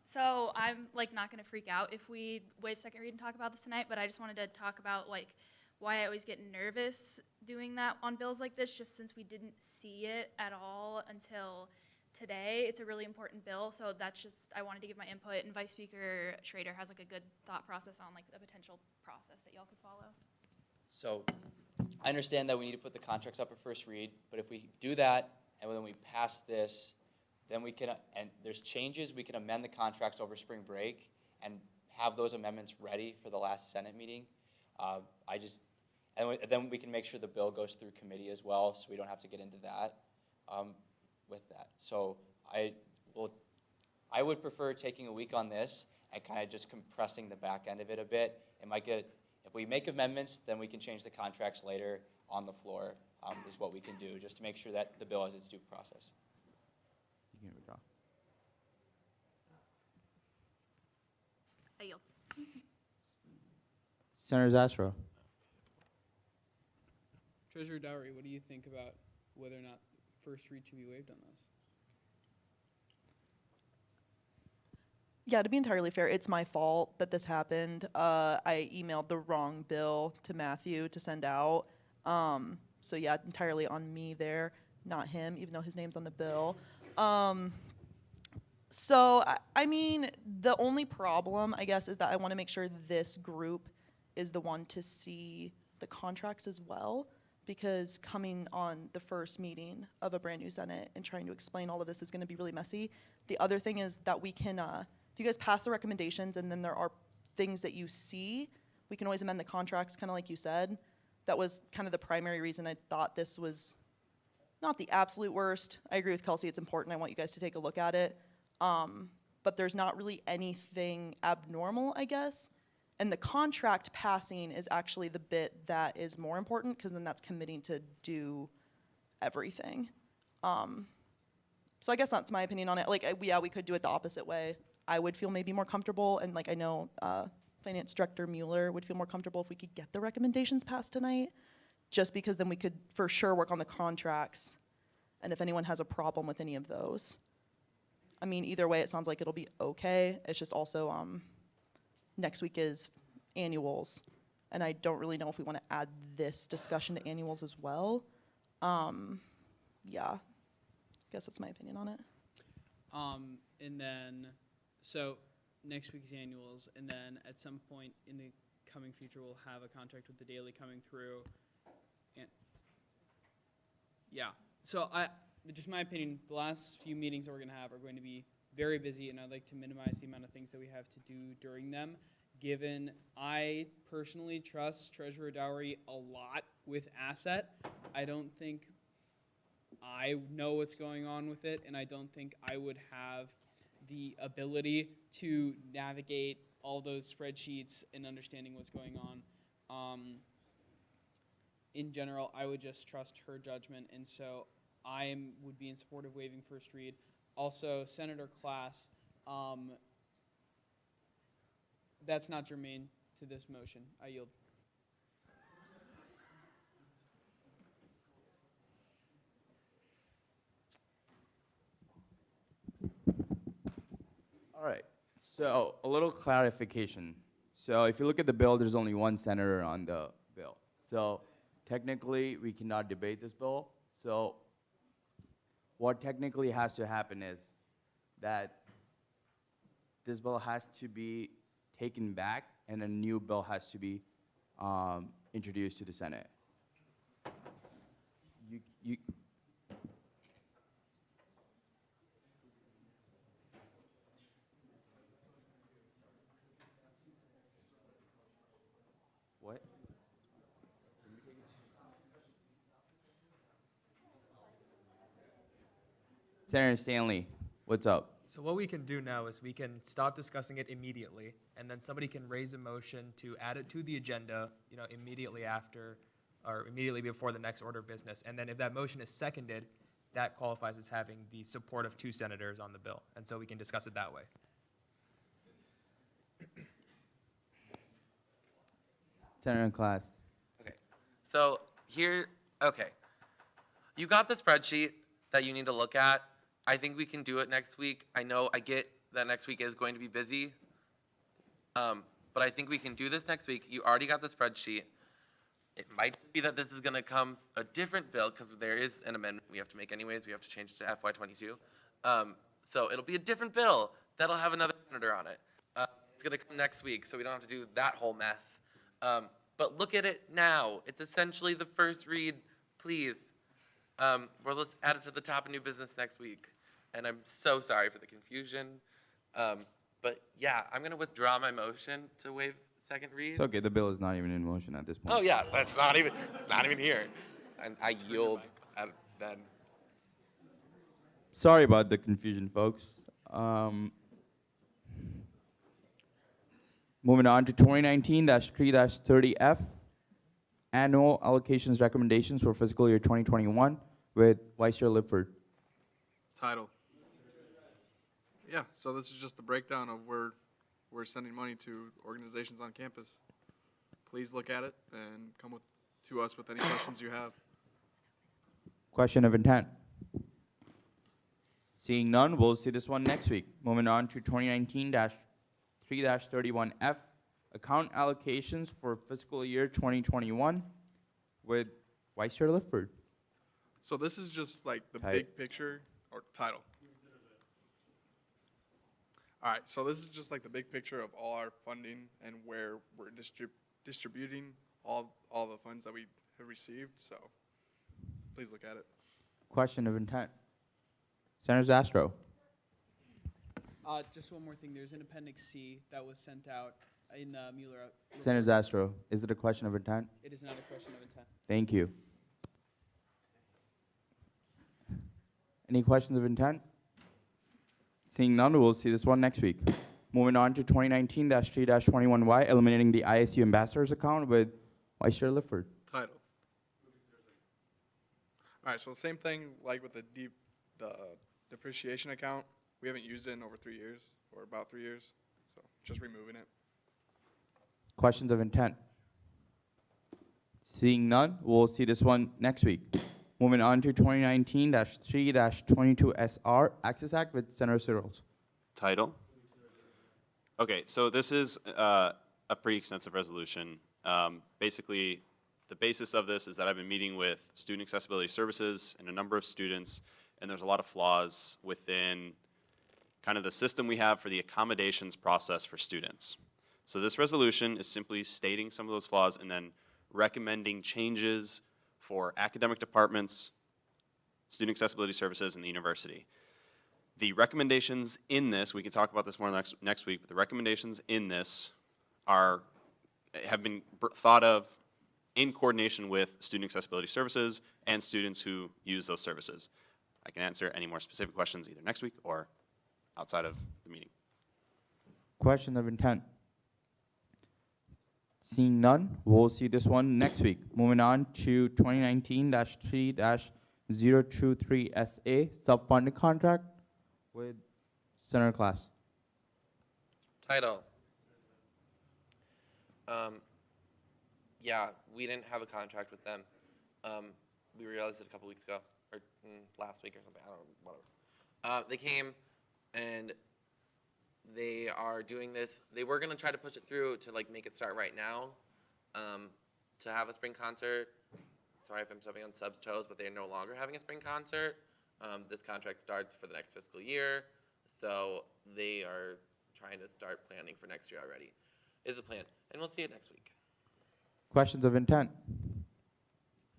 So I'm not gonna freak out if we waive second read and talk about this tonight, but I just wanted to talk about why I always get nervous doing that on bills like this, just since we didn't see it at all until today. It's a really important bill, so that's just, I wanted to give my input, and Vice Speaker Schrader has like a good thought process on like a potential process that y'all could follow. So I understand that we need to put the contracts up for first read, but if we do that and then we pass this, then we can, and there's changes, we can amend the contracts over spring break and have those amendments ready for the last Senate meeting. Then we can make sure the bill goes through committee as well, so we don't have to get into that with that. So I would prefer taking a week on this and kind of just compressing the back end of it a bit. It might get, if we make amendments, then we can change the contracts later on the floor, is what we can do, just to make sure that the bill has its due process. You can withdraw. I yield. Senator Zastro. Treasurer Dowry, what do you think about whether or not first read should be waived on this? Yeah, to be entirely fair, it's my fault that this happened. I emailed the wrong bill to Matthew to send out. So yeah, entirely on me there, not him, even though his name's on the bill. So, I mean, the only problem, I guess, is that I want to make sure this group is the one to see the contracts as well, because coming on the first meeting of a brand new Senate and trying to explain all of this is going to be really messy. The other thing is that we can, if you guys pass the recommendations and then there are things that you see, we can always amend the contracts, kind of like you said. That was kind of the primary reason I thought this was not the absolute worst. I agree with Kelsey, it's important. I want you guys to take a look at it. But there's not really anything abnormal, I guess. And the contract passing is actually the bit that is more important, because then that's committing to do everything. So I guess that's my opinion on it. Like, yeah, we could do it the opposite way. I would feel maybe more comfortable, and like I know Finance Director Mueller would feel more comfortable if we could get the recommendations passed tonight, just because then we could for sure work on the contracts, and if anyone has a problem with any of those. I mean, either way, it sounds like it'll be okay. It's just also next week is annuals, and I don't really know if we want to add this discussion to annuals as well. Yeah, I guess that's my opinion on it. And then, so next week's annuals, and then at some point in the coming future, we'll have a contract with the Daily coming through. And yeah, so just my opinion, the last few meetings that we're going to have are going to be very busy, and I'd like to minimize the amount of things that we have to do during them, given I personally trust Treasurer Dowry a lot with Asset. I don't think I know what's going on with it, and I don't think I would have the ability to navigate all those spreadsheets and understanding what's going on. In general, I would just trust her judgment, and so would be in support of waiving first read. Also, Senator Klass, that's not germane to this motion. I yield. All right, so a little clarification. So if you look at the bill, there's only one senator on the bill. So technically, we cannot debate this bill. So what technically has to happen is that this bill has to be taken back and a new bill has to be introduced to the Senate. What? Senator Stanley, what's up? So what we can do now is we can stop discussing it immediately, and then somebody can raise a motion to add it to the agenda, immediately after, or immediately before the next order of business. And then if that motion is seconded, that qualifies as having the support of 2 senators on the bill. And so we can discuss it that way. Senator Klass. Okay, so okay. You got the spreadsheet that you need to look at. I think we can do it next week. I get that next week is going to be busy, but I think we can do this next week. You already got the spreadsheet. It might be that this is going to come a different bill because there is an amendment we have to make anyways. We have to change it to FY22. So it'll be a different bill that'll have another senator on it. It's going to come next week, so we don't have to do that whole mess. But look at it now. It's essentially the first read, please. Well, let's add it to the top of new business next week. And I'm so sorry for the confusion. But yeah, I'm going to withdraw my motion to waive second read. It's okay, the bill is not even in motion at this point. Oh yeah, it's not even here. And I yield at then. Sorry about the confusion, folks. Moving on to 2019-3-30F, annual allocations recommendations for fiscal year 2021 with Vice Chair Lipford. Title. Yeah, so this is just the breakdown of where we're sending money to organizations on campus. Please look at it and come to us with any questions you have. Question of intent. Seeing none, we'll see this one next week. Moving on to 2019-3-31F, account allocations for fiscal year 2021 with Vice Chair Lipford. So this is just like the Tight. big picture, or title. All right, so this is just like the big picture of all our funding and where we're distributing all the funds that we have received, so please look at it. Question of intent. Senator Zastro. Just one more thing, there's an Appendix C that was sent out in the Mueller. Senator Zastro, is it a question of intent? It is not a question of intent. Thank you. Any questions of intent? Seeing none, we'll see this one next week. Moving on to 2019-3-21Y, eliminating the ISU ambassadors account with Vice Chair Lipford. Title. All right, so same thing like with the depreciation account. We haven't used it in over 3 years, or about 3 years, so just removing it. Questions of intent? Seeing none, we'll see this one next week. Moving on to 2019-3-22SR, Access Act with Senator Searles. Title. Okay, so this is a pretty extensive resolution. Basically, the basis of this is that I've been meeting with student accessibility services and a number of students, and there's a lot of flaws within kind of the system we have for the accommodations process for students. So this resolution is simply stating some of those flaws and then recommending changes for academic departments, student accessibility services, and the university. The recommendations in this, we can talk about this more next week, but the recommendations in this have been thought of in coordination with student accessibility services and students who use those services. I can answer any more specific questions either next week or outside of the meeting. Question of intent. Seeing none, we'll see this one next week. Moving on to 2019-3-023SA, sub-funding contract with Senator Class. Title. Yeah, we didn't have a contract with them. We realized it a couple weeks ago, or last week or something, I don't know, whatever. They came and they are doing this. They were gonna try to push it through to like make it start right now, to have a spring concert. Sorry if I'm stepping on subs' toes, but they are no longer having a spring concert. This contract starts for the next fiscal year, so they are trying to start planning for next year already. Is the plan, and we'll see it next week. Questions of intent?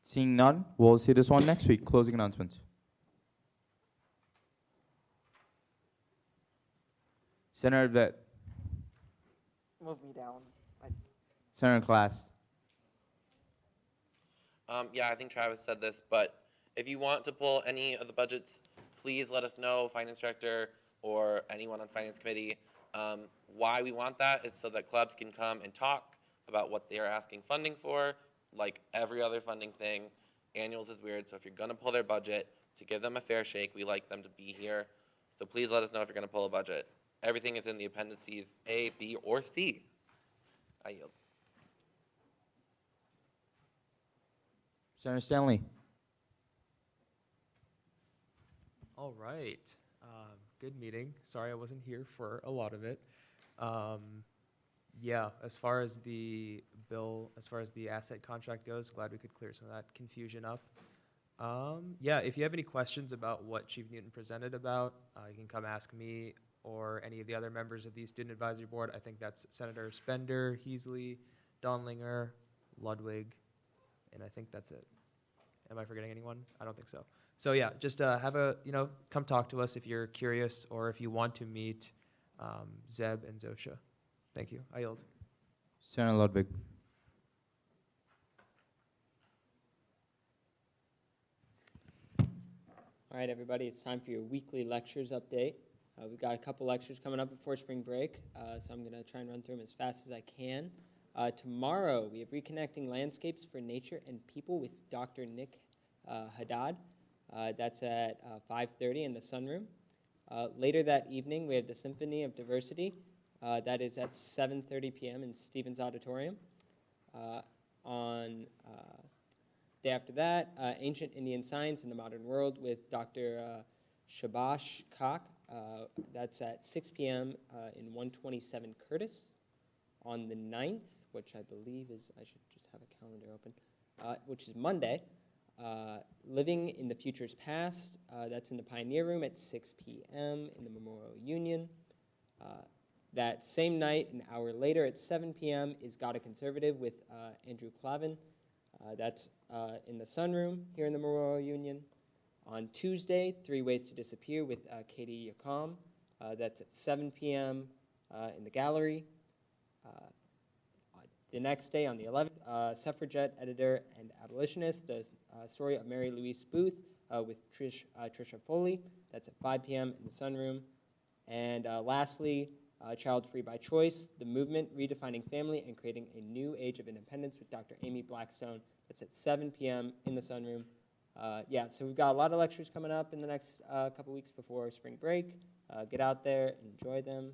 Seeing none, we'll see this one next week. Closing announcements. Senator Vet. Move me down. Senator Class. Yeah, I think Travis said this, but if you want to pull any of the budgets, please let us know, Finance Director or anyone on Finance Committee. Why we want that is so that clubs can come and talk about what they are asking funding for, like every other funding thing. Annuals is weird, so if you're gonna pull their budget, to give them a fair shake, we like them to be here. So please let us know if you're gonna pull a budget. Everything is in the appendices A, B, or C. I yield. Senator Stanley. All right. Good meeting. Sorry I wasn't here for a lot of it. Yeah, as far as the bill, as far as the asset contract goes, glad we could clear some of that confusion up. Yeah, if you have any questions about what Chief Newton presented about, you can come ask me or any of the other members of the Student Advisory Board. I think that's Senator Spender, Heasley, Donlinger, Ludwig, and I think that's it. Am I forgetting anyone? I don't think so. So yeah, just come talk to us if you're curious or if you want to meet Zeb and Zosha. Thank you. I yield. Senator Ludwig. All right, everybody, it's time for your weekly lectures update. We've got a couple lectures coming up before spring break, so I'm going to try and run through them as fast as I can. Tomorrow, we have Reconnecting Landscapes for Nature and People with Dr. Nick Haddad. That's at 5:30 in the sunroom. Later that evening, we have the Symphony of Diversity. That is at 7:30 p.m. in Stevens Auditorium. On day after that, Ancient Indian Science in the Modern World with Dr. Shabash Kak. That's at 6 p.m. In 127 Curtis. On the 9th, which I believe is, I should just have a calendar open, which is Monday, Living in the Future's Past. That's in the Pioneer Room at 6 p.m. in the Memorial Union. That same night, an hour later at 7 p.m. is Got a Conservative with Andrew Clavin. That's in the sunroom here in the Memorial Union. On Tuesday, Three Ways to Disappear with Katie Yakam. That's at 7 p.m. In the gallery. The next day, on the 11th, suffragette editor and abolitionist, the story of Mary Louise Booth with Tricia Foley. That's at 5 p.m. in the sunroom. And lastly, Child Free by Choice, The Movement, Redefining Family and Creating a New Age of Independence with Dr. Amy Blackstone. That's at 7 p.m. in the sunroom. Yeah, so we've got a lot of lectures coming up in the next couple weeks before spring break. Get out there, enjoy them.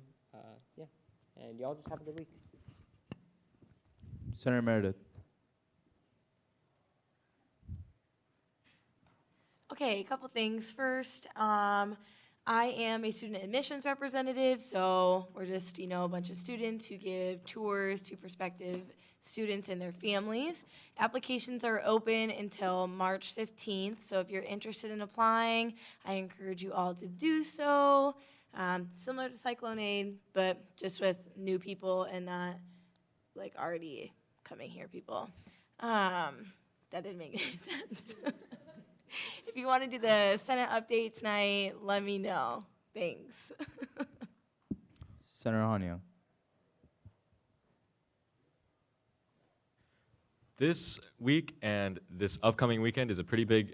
Yeah, and y'all just have a good week. Senator Meredith. Okay, a couple things. First, I am a student admissions representative, so we're just, a bunch of students who give tours to prospective students and their families. Applications are open until March 15th, so if you're interested in applying, I encourage you all to do so. Similar to Cyclone Aid, but just with new people and not like already coming here people. That didn't make any sense. If you want to do the Senate update tonight, let me know. Thanks. Senator Hania. This week and this upcoming weekend is a pretty big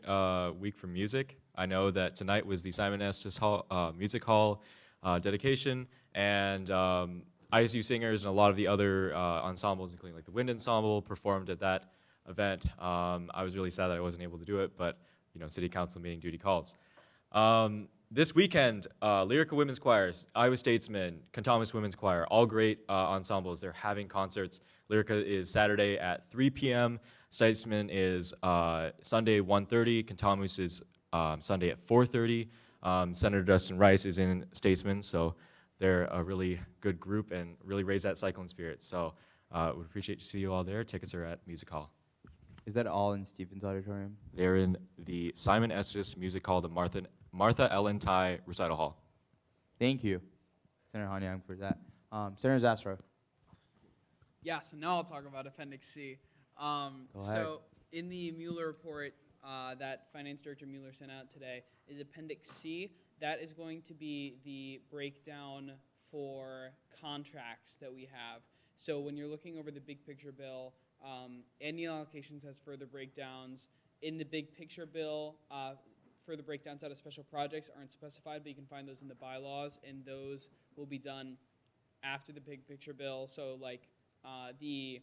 week for music. I know that tonight was the Simon Estes Hall, Music Hall dedication, and ISU singers and a lot of the other ensembles, including like the Wind Ensemble, performed at that event. I was really sad that I wasn't able to do it, but City Council meeting duty calls. This weekend, Lyrica Women's Choirs, Iowa Statesman, Contamus Women's Choir, all great ensembles. They're having concerts. Lyrica is Saturday at 3 p.m. Statesman is Sunday 1:30. Contamus is Sunday at 4:30. Senator Dustin Rice is in Statesman, so they're a really good group and really raise that cyclone spirit. So would appreciate to see you all there. Tickets are at Music Hall. Is that all in Stevens Auditorium? They're in the Simon Estes Music Hall, the Martha Ellen Ty Recital Hall. Thank you, Senator Hanyang, for that. Senator Zastrow. Yeah, so now I'll talk about Appendix C. Go ahead. So in the Mueller report that Finance Director Mueller sent out today is Appendix C. That is going to be the breakdown for contracts that we have. So when you're looking over the big picture bill, annual allocations has further breakdowns. In the big picture bill, further breakdowns out of special projects aren't specified, but you can find those in the bylaws, and those will be done after the big picture bill. So like the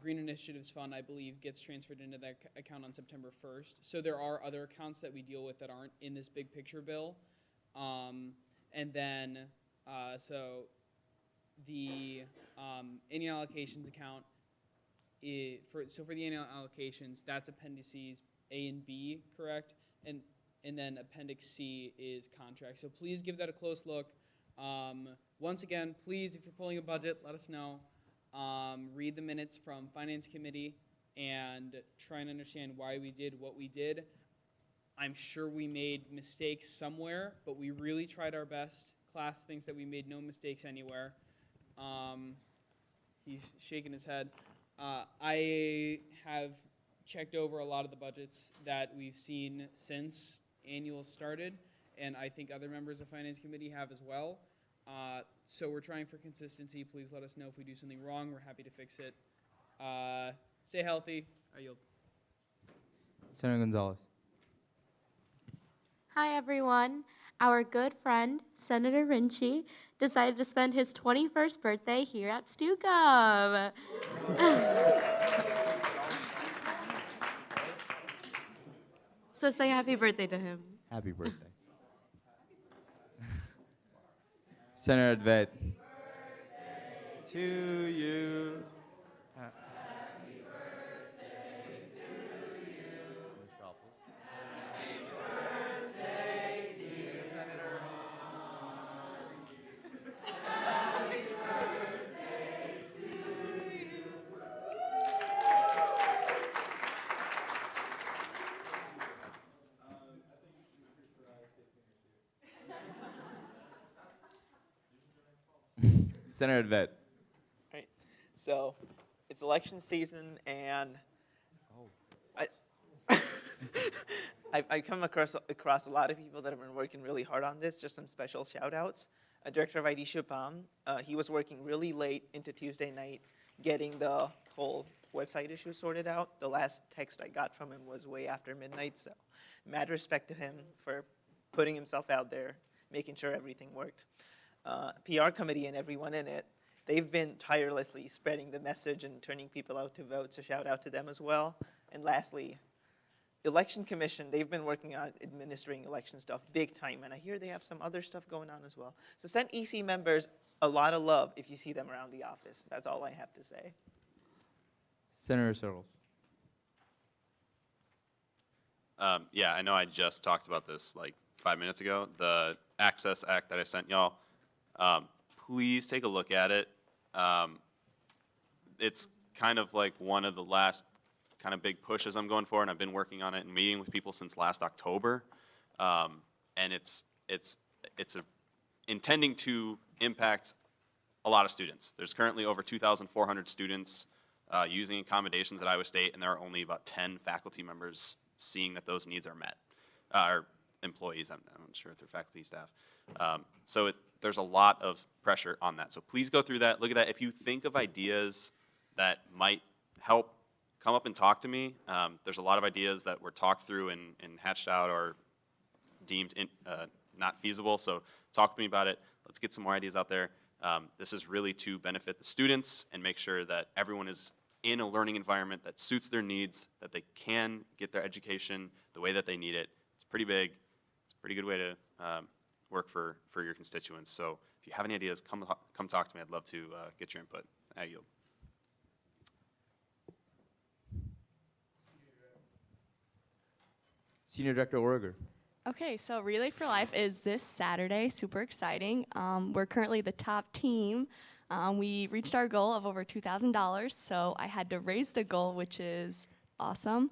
Green Initiatives Fund, I believe, gets transferred into that account on September 1st. So there are other accounts that we deal with that aren't in this big picture bill. And then, so the annual allocations account, for the annual allocations, that's appendices A and B, correct? And then Appendix C is contracts. So please give that a close look. Once again, please, if you're pulling a budget, let us know. Read the minutes from Finance Committee and try and understand why we did what we did. I'm sure we made mistakes somewhere, but we really tried our best. Class thinks that we made no mistakes anywhere. He's shaking his head. I have checked over a lot of the budgets that we've seen since annual started, and I think other members of Finance Committee have as well. So we're trying for consistency. Please let us know if we do something wrong. We're happy to fix it. Stay healthy. I yield. Senator Gonzalez. Hi, everyone. Our good friend, Senator Rinchi, decided to spend his 21st birthday here at StuGov. So say happy birthday to him. Happy birthday. Senator Advet. To you. Senator Advet. Right. So it's election season, and I've come across a lot of people that have been working really hard on this. Just some special shout outs. Director of ID Shubham, he was working really late into Tuesday night getting the whole website issue sorted out. The last text I got from him was way after midnight, so mad respect to him for putting himself out there, making sure everything worked. PR committee and everyone in it, they've been tirelessly spreading the message and turning people out to vote, so shout out to them as well. And lastly, Election Commission, they've been working on administering election stuff big time, and I hear they have some other stuff going on as well. So send EC members a lot of love if you see them around the office. That's all I have to say. Senator Searles. Yeah, I know I just talked about this like 5 minutes ago. The Access Act that I sent y'all, please take a look at it. It's kind of like one of the last kind of big pushes I'm going for, and I've been working on it and meeting with people since last October. And it's intending to impact a lot of students. There's currently over 2,400 students using accommodations at Iowa State, and there are only about 10 faculty members seeing that those needs are met, or employees. I'm not sure if they're faculty staff. So there's a lot of pressure on that. So please go through that, look at that. If you think of ideas that might help, come up and talk to me. There's a lot of ideas that were talked through and hatched out or deemed not feasible, so talk to me about it. Let's get some more ideas out there. This is really to benefit the students and make sure that everyone is in a learning environment that suits their needs, that they can get their education the way that they need it. It's pretty big. It's a pretty good way to work for your constituents. So if you have any ideas, come talk to me. I'd love to get your input. I yield. Senior Director Oreger. Okay, so Relay for Life is this Saturday, super exciting. We're currently the top team. We reached our goal of over $2,000, so I had to raise the goal, which is awesome.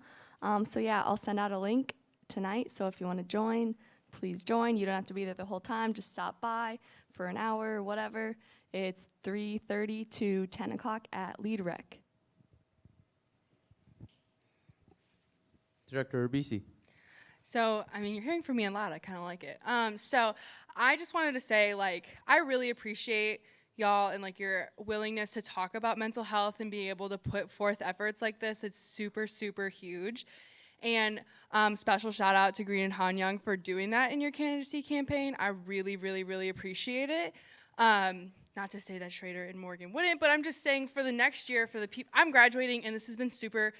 So yeah, I'll send out a link tonight, so if you want to join, please join. You don't have to be there the whole time, just stop by for an hour or whatever. It's 3:30 to 10 o'clock at Lead Rec. Director Urbisi. So, I mean, you're hearing from me a lot. I kind of like it. So I just wanted to say, like, I really appreciate y'all and, like, your willingness to talk about mental health and be able to put forth efforts like this. It's super, super huge. And special shout out to Green and Han Young for doing that in your candidacy campaign. I really, really, really appreciate it. Not to say that Schrader and Morgan wouldn't, but I'm just saying for the next year, for the people, I'm graduating, and this has been super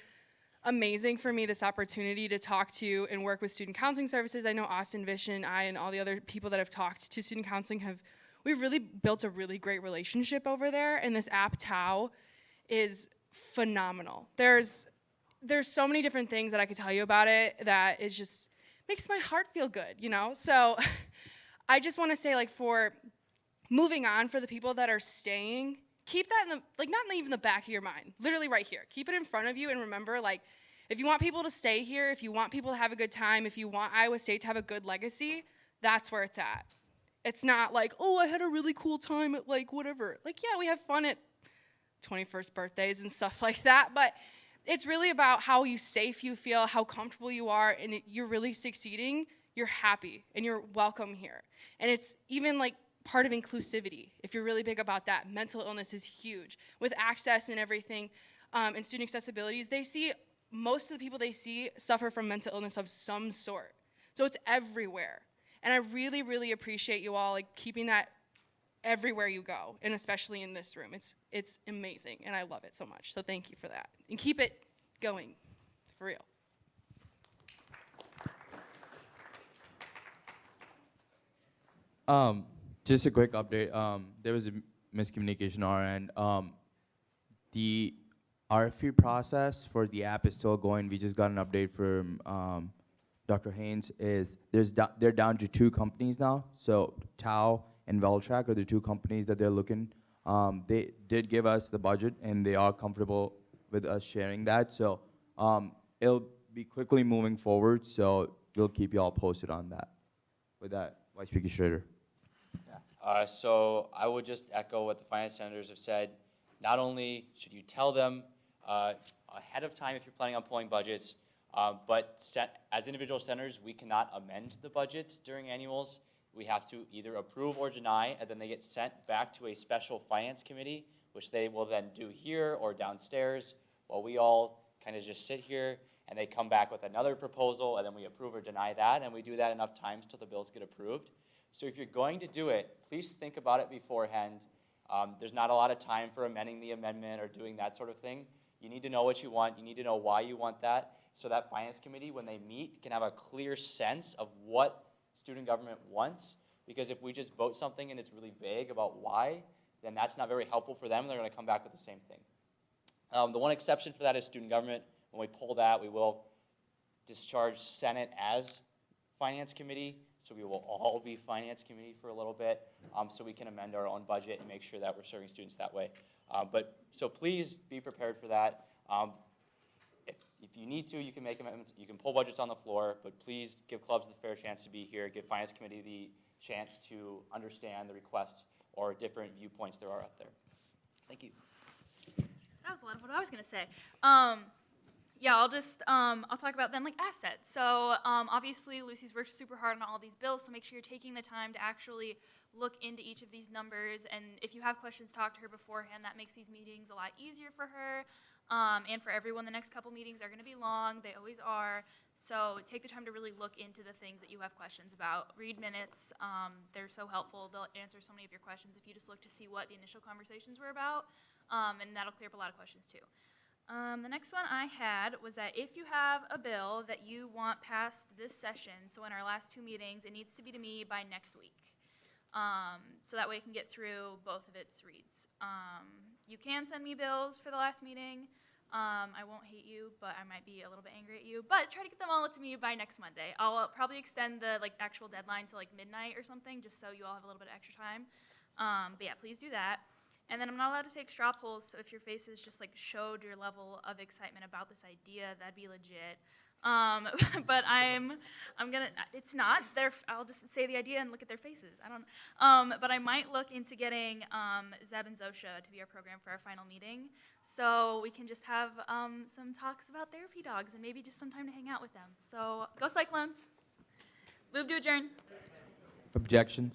amazing for me, this opportunity to talk to and work with student counseling services. I know Austin, Vish, and I and all the other people that have talked to student counseling we've really built a really great relationship over there, and this app, Tau, is phenomenal. There's so many different things that I could tell you about it that is just makes my heart feel good, you know? So I just want to say, like, for moving on, for the people that are staying, keep that in the, like, not even the back of your mind, literally right here. Keep it in front of you and remember, like, if you want people to stay here, if you want people to have a good time, if you want Iowa State to have a good legacy, that's where it's at. It's not like, oh, I had a really cool time at, like, whatever. Like, yeah, we have fun at 21st birthdays and stuff like that, but it's really about how safe you feel, how comfortable you are, and you're really succeeding, you're happy, and you're welcome here. And it's even, like, part of inclusivity. If you're really big about that, mental illness is huge. With access and everything, and student accessibilities, they see, most of the people they see suffer from mental illness of some sort. So it's everywhere. And I really, really appreciate you all, like, keeping that everywhere you go, and especially in this room. It's amazing, and I love it so much. So thank you for that. And keep it going, for real. Just a quick update. There was a miscommunication on our end. The RFP process for the app is still going. We just got an update from Dr. Haynes. They're down to 2 companies now. So Tau and Veltrack are the 2 companies that they're looking. They did give us the budget, and they are comfortable with us sharing that. So it'll be quickly moving forward. So we'll keep you all posted on that. With that, Vice Speaker Schrader. So I would just echo what the finance senators have said. Not only should you tell them ahead of time if you're planning on pulling budgets, but as individual senators, we cannot amend the budgets during annuals. We have to either approve or deny, and then they get sent back to a special finance committee, which they will then do here or downstairs, while we all kind of just sit here, and they come back with another proposal, and then we approve or deny that, and we do that enough times till the bills get approved. So if you're going to do it, please think about it beforehand. There's not a lot of time for amending the amendment or doing that sort of thing. You need to know what you want. You need to know why you want that, so that finance committee, when they meet, can have a clear sense of what student government wants. Because if we just vote something and it's really vague about why, then that's not very helpful for them. They're going to come back with the same thing. The one exception for that is student government. When we pull that, we will discharge Senate as finance committee. So we will all be finance committee for a little bit, so we can amend our own budget and make sure that we're serving students that way. So please be prepared for that. If you need to, you can make amendments. You can pull budgets on the floor, but please give clubs the fair chance to be here. Give finance committee the chance to understand the requests or different viewpoints there are out there. Thank you. That was a lot of what I was going to say. Yeah, I'll talk about then, like, assets. So obviously Lucy's worked super hard on all these bills, so make sure you're taking the time to actually look into each of these numbers. And if you have questions, talk to her beforehand. That makes these meetings a lot easier for her and for everyone. The next couple meetings are going to be long. They always are. So take the time to really look into the things that you have questions about. Read minutes. They're so helpful. They'll answer so many of your questions if you just look to see what the initial conversations were about. And that'll clear up a lot of questions too. The next one I had was that if you have a bill that you want passed this session, so in our last 2 meetings, it needs to be to me by next week. So that way I can get through both of its reads. You can send me bills for the last meeting. I won't hate you, but I might be a little bit angry at you. But try to get them all to me by next Monday. I'll probably extend the actual deadline to midnight or something, just so you all have a little bit of extra time. But yeah, please do that. And then I'm not allowed to take straw polls, so if your faces just showed your level of excitement about this idea, that'd be legit. But I'm gonna, it's not, I'll just say the idea and look at their faces. I don't, but I might look into getting Zeb and Zosha to be our program for our final meeting, so we can just have some talks about therapy dogs and maybe just some time to hang out with them. So go Cyclones. Move to adjourn. Objections?